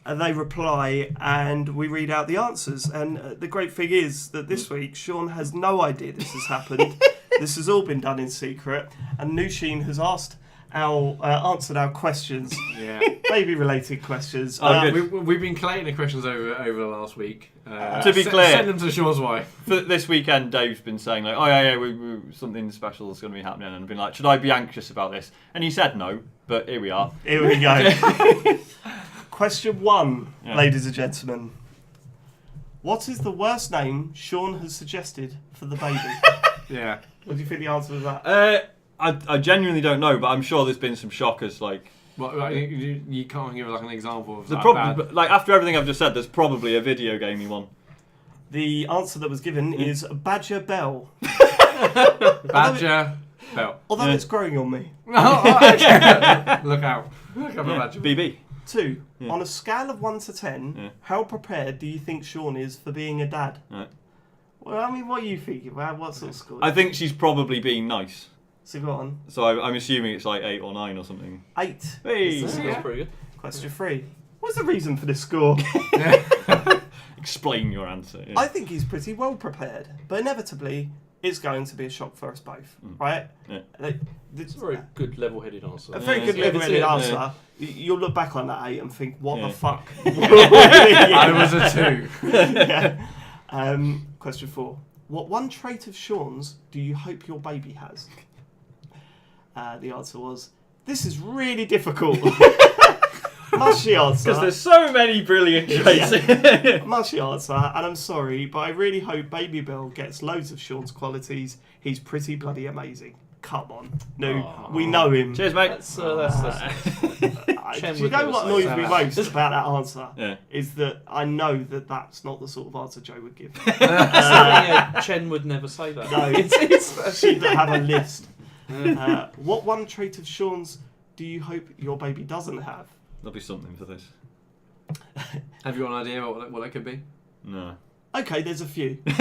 And they reply, and we read out the answers. And the great thing is that this week, Sean has no idea this has happened. This has all been done in secret. And Nushin has answered our questions, yeah. baby-related questions. Oh, good. We've been collating the questions over the last week. To be clear- send them to Sean's wife. For this weekend, Dave's been saying like, "Oh yeah, we something special is going to be happening," and I've been like, "Should I be anxious about this?" And he said no, but here we are. Here we go. Question 1, Yeah. ladies and gentlemen. What is the worst name Sean has suggested for the baby? Yeah. What do you think the answer is that? I genuinely don't know, but I'm sure there's been some shockers. Like Well, you can't give like an example of the that problem, bad. like after everything I've just said, there's probably a video gamey one. The answer that was given is Badger Bell. Badger belt. Although Yeah. it's growing on me. Okay. Look out. Look out for Badger. BB. 2. Yeah. On a scale of 1 to 10, Yeah. how prepared do you think Sean is for being a dad? Right. Well, I mean, what are you thinking? What sort of score? I think she's probably being nice, So go on. so I'm assuming it's like 8 or 9 or something. 8. Hey, That's Yeah. pretty good. Question 3. What's the reason for this score? explain your answer. Yeah. I think he's pretty well prepared, but inevitably, it's going to be a shock for us both, right? Yeah. Like, It's a very good level-headed answer. a very Yeah, good yeah, level-headed yeah. answer. You'll look back on that 8 and think, what Yeah. the fuck? I was a 2. Yeah. Question 4. What one trait of Sean's do you hope your baby has? The answer was, this is really difficult. Must she answer? Because there's so many brilliant traits. Must she answer? And I'm sorry, but I really hope Baby Bill gets loads of Sean's qualities. He's pretty bloody amazing. Come on. No, Aw. we know him. Cheers, mate. That's Do Chen you would know never what say annoys that. me most about that answer? Yeah. Is that I know that that's not the sort of answer Joe would give. Chen would never say that. No, it's she'd have a list. What one trait of Sean's do you hope your baby doesn't have? There'll be something for this. Have you got an idea what that could be? No. Okay, there's a few. One.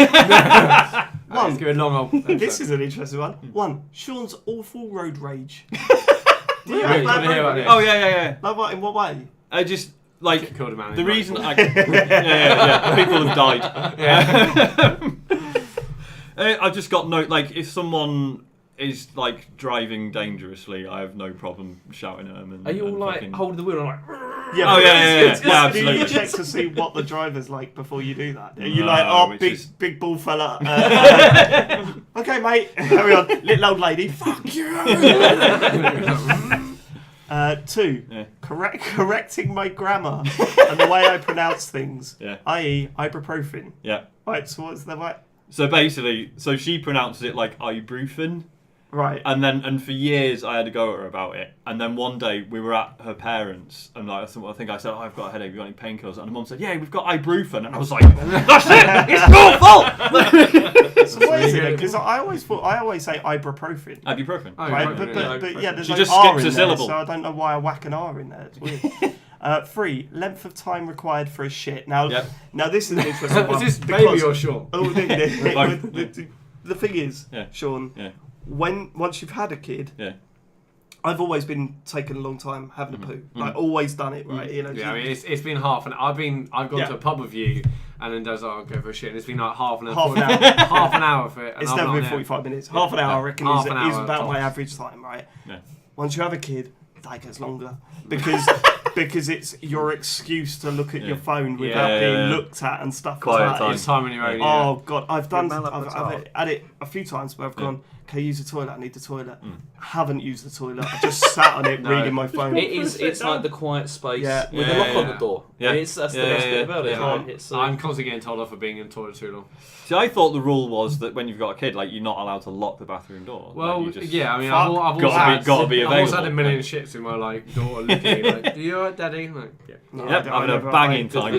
Let's give it a long old. This is an interesting one. 1. Sean's awful road rage. Do you Really? have You that wanna hear road about rage? this? Oh yeah. Like what, in what way? I just like Killed a man in the his reason motorcycle. yeah. People have died. Yeah. I've just got no like if someone is like driving dangerously, I have no problem shouting at them. And, Are you all and like fucking- holding the wheel and like? Yeah, Oh, but yeah, it's- yeah, yeah, do you absolutely. check to see what the driver's like before you do that? Are you No, like, oh, which big is- big bull fella? Okay, mate, carry on. Little old lady, fuck you. 2, Yeah. correcting my grammar and the way I pronounce things, Yeah. i.e. ibuprofen. Yeah. Right, so what's the right? So basically, she pronounces it like ibuprofen. Right. And for years I had to go at her about it. And then one day we were at her parents, and like I think I said, I've got a headache. Have you got any painkillers? And her mum said, yeah, we've got ibuprofen. And I was like, that's it. It's your fault. So what is it? Because I always say ibuprofen. Ibuprofen. Oh, Right, right, but yeah, there's She no just R skips in a there, syllable. so I don't know why I whack an R in there. It's weird. 3, length of time required for a shit. Now, Yep. now this is an interesting one. Is this baby because- or Sean? Oh, Both. the thing is, Yeah. Sean, Yeah. once you've had a kid, Yeah. I've always been taking a long time having a poo. Like always done it, right? You know, Yeah, I mean, it's been half an. I've gone Yeah. to a pub with you, and then Does I'll go for a shit, and it's been like half an hour. Half an hour. Half an hour for it. And it's I'm never not been there. 45 minutes. Half an hour, I reckon, Half is an hour, about my tops. average time, right? Yeah. Once you have a kid, that gets longer because it's your excuse to look at your phone without Yeah. being looked at and stuff Quiet like time. that. It's time on your own. Yeah. Oh god, I've done. man up I've the top. had it a few times where I've gone. Can you use the toilet? I need the toilet. Mm. Haven't used the toilet. I just sat on it No. reading my phone. It's like the quiet space Yeah. with Yeah, a lock on yeah. the door. Yeah. That's the Yeah, best yeah, bit about it. Yeah. Right? It's, I'm constantly getting told off for being in the toilet too long. See, I thought the rule was that when you've got a kid, like you're not allowed to lock the bathroom door. Well, like, you just, yeah, I mean, Fuck. I've Gotta also be- gotta be I've also had a available. million shits in my like daughter looking at me like, "You alright, Daddy?" Like, yeah. No, Yep, I having a never- banging I- time.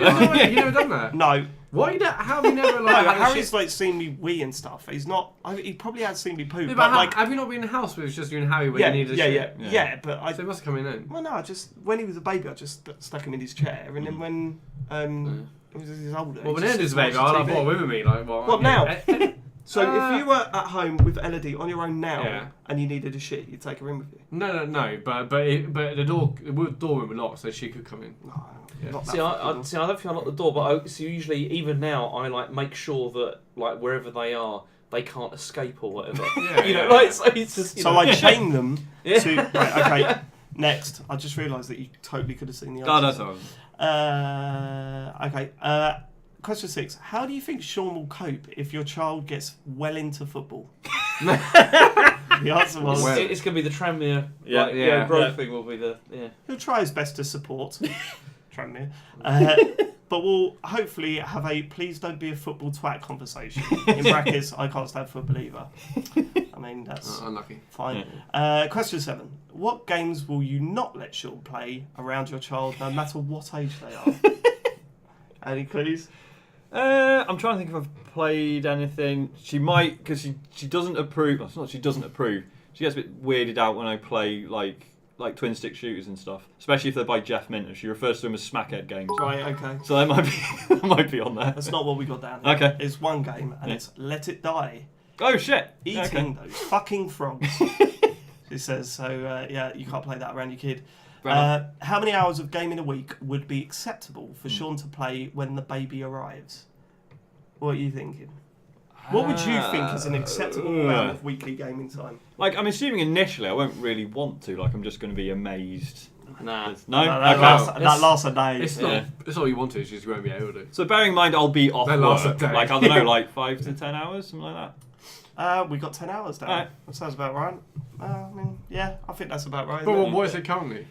You never done that? No, What? How have you never no. like? had a Harry's shit? like seen me wee and stuff. He's not. He probably has seen me poo, Yeah, but but like, have you not been in the house with just you and Harry when yeah, you needed a shit? yeah. But I. So it must have come in. Well, no, I just when he was a baby, I just stuck him in his chair, and then when he was older. Well, he when just Ed is a baby, watched I like TV. brought her with me. Like, well, What yeah. now? So Uh, if you were at home with Elodie on your own now, Yeah. and you needed a shit, you'd take her in with you. No. But the door room was locked, so she could come in. No, Yeah. not that See, I fucking- don't think I lock the door, but so usually, even now, I like make sure that like wherever they are, they can't escape or whatever. Yeah, you know, yeah. like so it's just. You So know. I chain them Yeah. to. Right, okay. Next, I just realised that you totally could have seen the God, answer. that's all. Okay. Question 6. How do you think Sean will cope if your child gets well into football? The answer was Well- It's going to be the Tranmere. Yeah, like, yeah. growth thing will be the he'll try his best to support Tranmere, but we'll hopefully have a please don't be a football twat conversation. In brackets, I can't stand football either. I mean, that's Unlucky. fine. Question 7. What games will you not let Sean play around your child, no matter what age they are? Any clues? I'm trying to think if I've played anything. She might, because she doesn't approve. Well, it's not she doesn't approve. She gets a bit weirded out when I play like twin stick shooters and stuff, especially if they're by Jeff Minter. She refers to them as smackhead games. Right, okay. So that might be on there. That's not what we got down here. Okay. It's one game, and Yeah. it's Let It Die. Oh shit! Eating those fucking frogs. She says, so yeah, you can't play that around your kid. Fair enough. How many hours of gaming a week would be acceptable for Sean to play when the baby arrives? What are you thinking? What would you think is an acceptable amount of weekly gaming time? Like, I'm assuming initially I won't really want to. Like, I'm just going to be amazed. nah. No? that, Okay. lasts a day. It's not. It's all you want to. She just won't be able to. So bearing in mind I'll be off That lasts a work. day. Like, I don't know, like 5 to 10 hours, something like that. We got 10 hours down. Alright. That sounds about right. I mean, yeah, I think that's about right. But isn't it? what is it currently?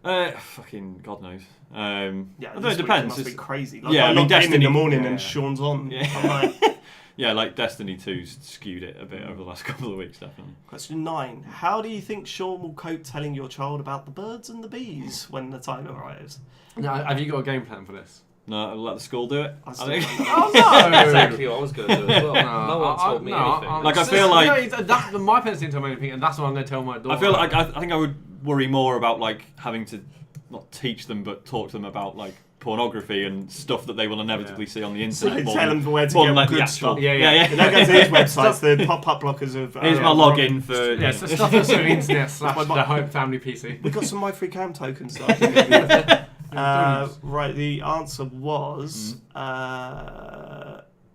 Fucking God knows. Yeah, I don't know, this it week depends. Must be It's- crazy. Yeah, I I mean, logged in Destiny- the morning yeah. and Sean's on. Yeah. I'm like, Yeah, like Destiny 2's skewed it a bit over the last couple of weeks, definitely. Question 9. How do you think Sean will cope telling your child about the birds and the bees when the time arrives? Now, have you got a game plan for this? No, I'll let the school do it. I I still think. don't know. Oh That's exactly what I was going to do as well. No, no one told me anything. Like, I feel like- my parents didn't tell me anything, and that's what I'm going to tell my daughter. I feel like I think I would worry more about like having to not teach them but talk to them about like pornography and stuff that they will inevitably see on the So internet. you more tell than- them where to more get than, like, good the stuff. actual- Yeah, yeah, yeah. yeah. You don't go to these websites, the pop-up blockers of... Here's my login for. Yeah, so stuff that's on the internet slash my- the home family PC. We got some My Free Cam tokens. Right, the answer was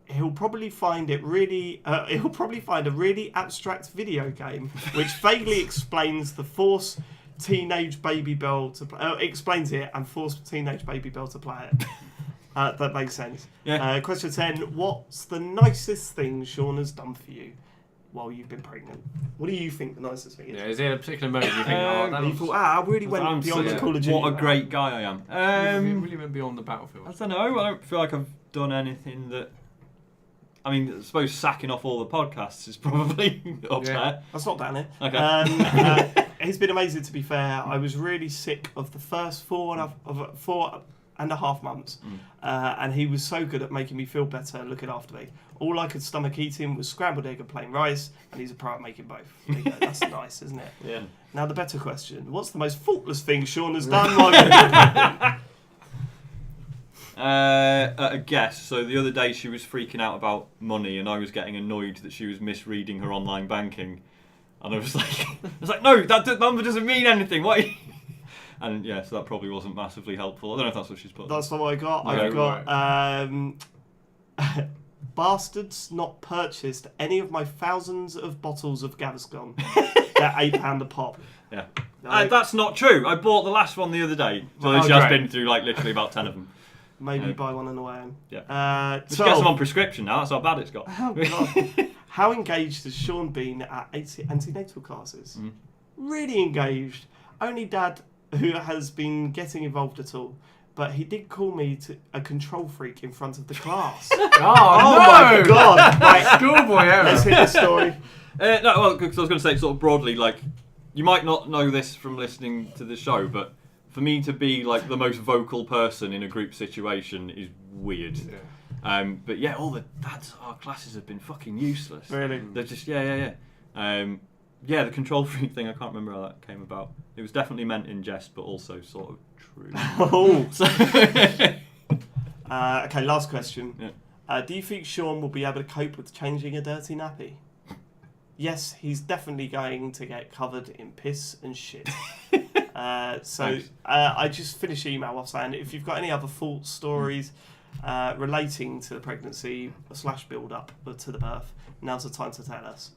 he'll probably find it really. He'll probably find a really abstract video game which vaguely explains the force teenage baby bell to explains it and force teenage baby bell to play it. That makes sense. Yeah. Question 10. What's the nicest thing Sean has done for you? while you've been pregnant? What do you think the nicest thing is? Yeah, is there a particular moment you think, oh, that And you thought, I really went I'm beyond such the Call of Duty. What a great guy I am. really went beyond the battlefield? I don't know. I don't feel like I've done anything that. I mean, I suppose sacking off all the podcasts is probably up there. That's not down here. Okay. He's been amazing, to be fair. I was really sick of the first 4.5 months, and he was so good at making me feel better, looking after me. All I could stomach eating was scrambled egg and plain rice, and he's a pro at making both. There you go. That's nice, isn't it? Yeah. Now the better question: what's the most faultless thing Sean has done while you've been pregnant? A guess. So the other day she was freaking out about money, and I was getting annoyed that she was misreading her online banking, and I was like, no, that number doesn't mean anything. What? And yeah, so that probably wasn't massively helpful. I don't know if that's what she's put. That's not what I got. Okay, I've got bastards not purchased any of my thousands of bottles of Gaviscon. They're £8 a pop. Yeah. Like, That's not true. I bought the last one the other day. So Oh, she has great. been through like literally about 10 of them. maybe Yeah. buy one on the way home. Yeah. Uh, She gets them on prescription now. That's how bad it's got. Oh, God. How engaged has Sean been at antenatal classes? Really engaged. Only Dad who has been getting involved at all. But he did call me a control freak in front of the class. Oh, my God! Right, Schoolboy error. let's hear the story. No, well, because I was going to say sort of broadly, like, you might not know this from listening to the show, but for me to be like the most vocal person in a group situation is weird. Yeah. But yeah, all the dads at our classes have been fucking useless. Really? They're just yeah. The control freak thing, I can't remember how that came about. It was definitely meant in jest, but also sort of true. Oh. So- Okay, last question. Yeah. Do you think Sean will be able to cope with changing a dirty nappy? Yes, he's definitely going to get covered in piss and shit. Thanks. I just finished the email off saying if you've got any other false stories relating to the pregnancy / build-up to the birth, now's the time to tell us.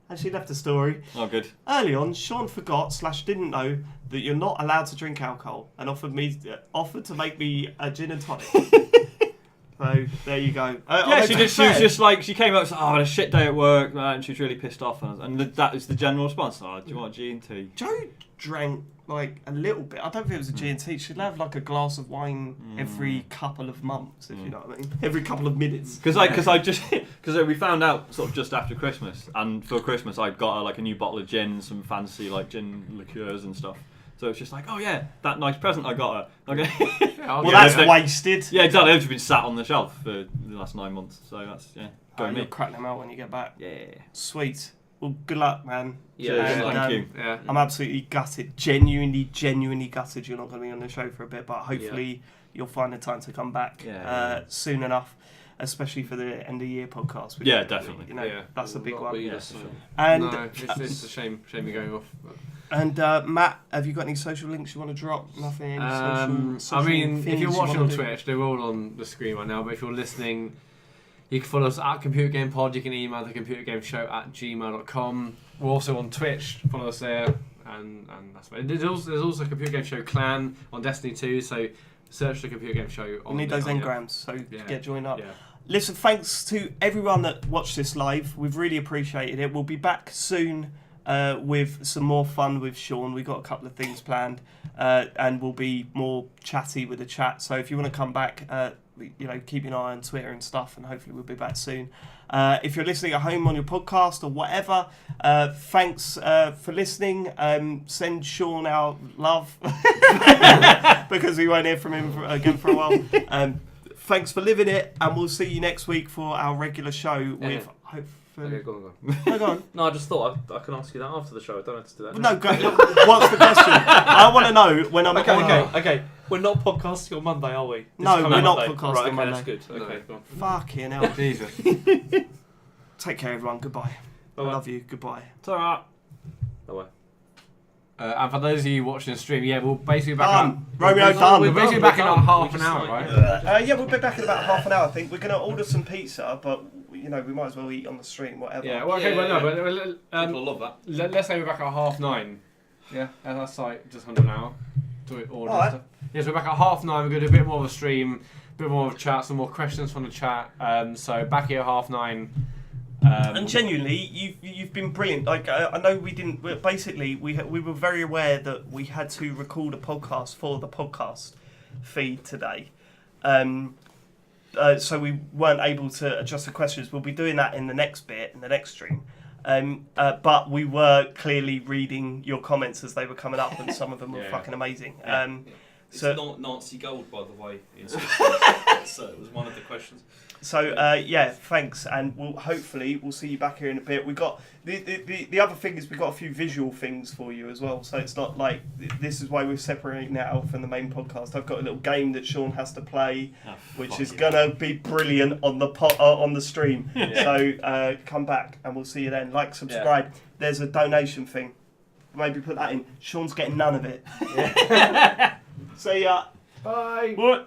And she left a story. Oh, good. Early on, Sean forgot / didn't know that you're not allowed to drink alcohol and offered to make me a gin and tonic. So there you go. Yeah, she was just like, she came up and said, I had a shit day at work, and she was really pissed off. And that is the general response. Oh, do you want a G&T? Joe drank like a little bit. I don't think it was a G&T. She'd have like a glass of wine every couple of months, if you know what I mean. Every couple of minutes. Because we found out sort of just after Christmas, and for Christmas I'd got her like a new bottle of gin, some fancy like gin liqueurs and stuff. So it's just like, oh yeah, that nice present I got her. Okay. Yeah, Well, Yeah, that's but- wasted. Yeah, exactly. They've just been sat on the shelf for the last 9 months. So that's You'll me. crack them out when you get back. Yeah. Sweet. Well, good luck, man. Yeah, Cheers, And, thank you. Yeah. I'm absolutely gutted. Genuinely gutted you're not going to be on the show for a bit, but hopefully you'll find the time to come back soon enough, especially for the end of year podcast. Yeah, definitely. You know, Yeah. that's a big Not one. be Yeah, this, for sure. And No, it's a shame you're going off. But. And Matt, have you got any social links you want to drop? Nothing. Social I mean, if things you're you watching wanna on do? Twitch, they're all on the screen right now. But if you're listening, you can follow us at Computer Game Pod. You can email the computergameshow@gmail.com. We're also on Twitch. Follow us there, and that's about it. There's also a Computer Game Show clan on Destiny 2. So search the Computer Game Show. We On need those on- engrams, so Yeah. get joined up. Yeah. Listen, thanks to everyone that watched this live. We've really appreciated it. We'll be back soon with some more fun with Sean. We've got a couple of things planned, and we'll be more chatty with the chat. So if you want to come back, keep an eye on Twitter and stuff, and hopefully we'll be back soon. If you're listening at home on your podcast or whatever, thanks for listening. Send Sean our love because we won't hear from him again for a while. Thanks for living it, and we'll see you next week for our regular show with hopefully. Okay, go on. No, go on. No, I just thought I can ask you that after the show. I don't have to do that. No, go. What's the question? I want to know when I'm. Okay. We're not podcasting on Monday, are we? No, This we're coming not Monday. podcasting right, okay, Monday. That's good. Okay, go on. Fucking hell. Jesus. Take care, everyone. Goodbye. I Bye-bye. love you. Goodbye. It's alright. Bye-bye. And for those of you watching the stream, we'll basically be back Done. Romeo, done. We're basically back in about half an hour, right? Yeah, we'll be back in about half an hour. I think we're going to order some pizza, but we might as well eat on the stream, whatever. Yeah. Well, okay. Yeah, Well, no, yeah. but People love that. let's say we're back at 9:30. Yeah, and that's like just under an hour to order Alright. stuff. Yes, we're back at 9:30. We're going to do a bit more of a stream, a bit more of a chat, some more questions from the chat. So back here at 9:30. And genuinely, you've been brilliant. Like I know we didn't. Basically, we were very aware that we had to record a podcast for the podcast feed today, so we weren't able to adjust the questions. We'll be doing that in the next bit, in the next stream. But we were clearly reading your comments as they were coming up, and some of them were fucking amazing. It's So not Nazi gold, by the way. So it was one of the questions. So thanks, and we'll see you back here in a bit. We got the other thing is we've got a few visual things for you as well. So it's not like this is why we're separating it out from the main podcast. I've got a little game that Sean has to play, which is gonna be brilliant on the stream. So come back and we'll see you then. Like, subscribe. There's a donation thing. Maybe put that in. Sean's getting none of it. See ya. Bye. What?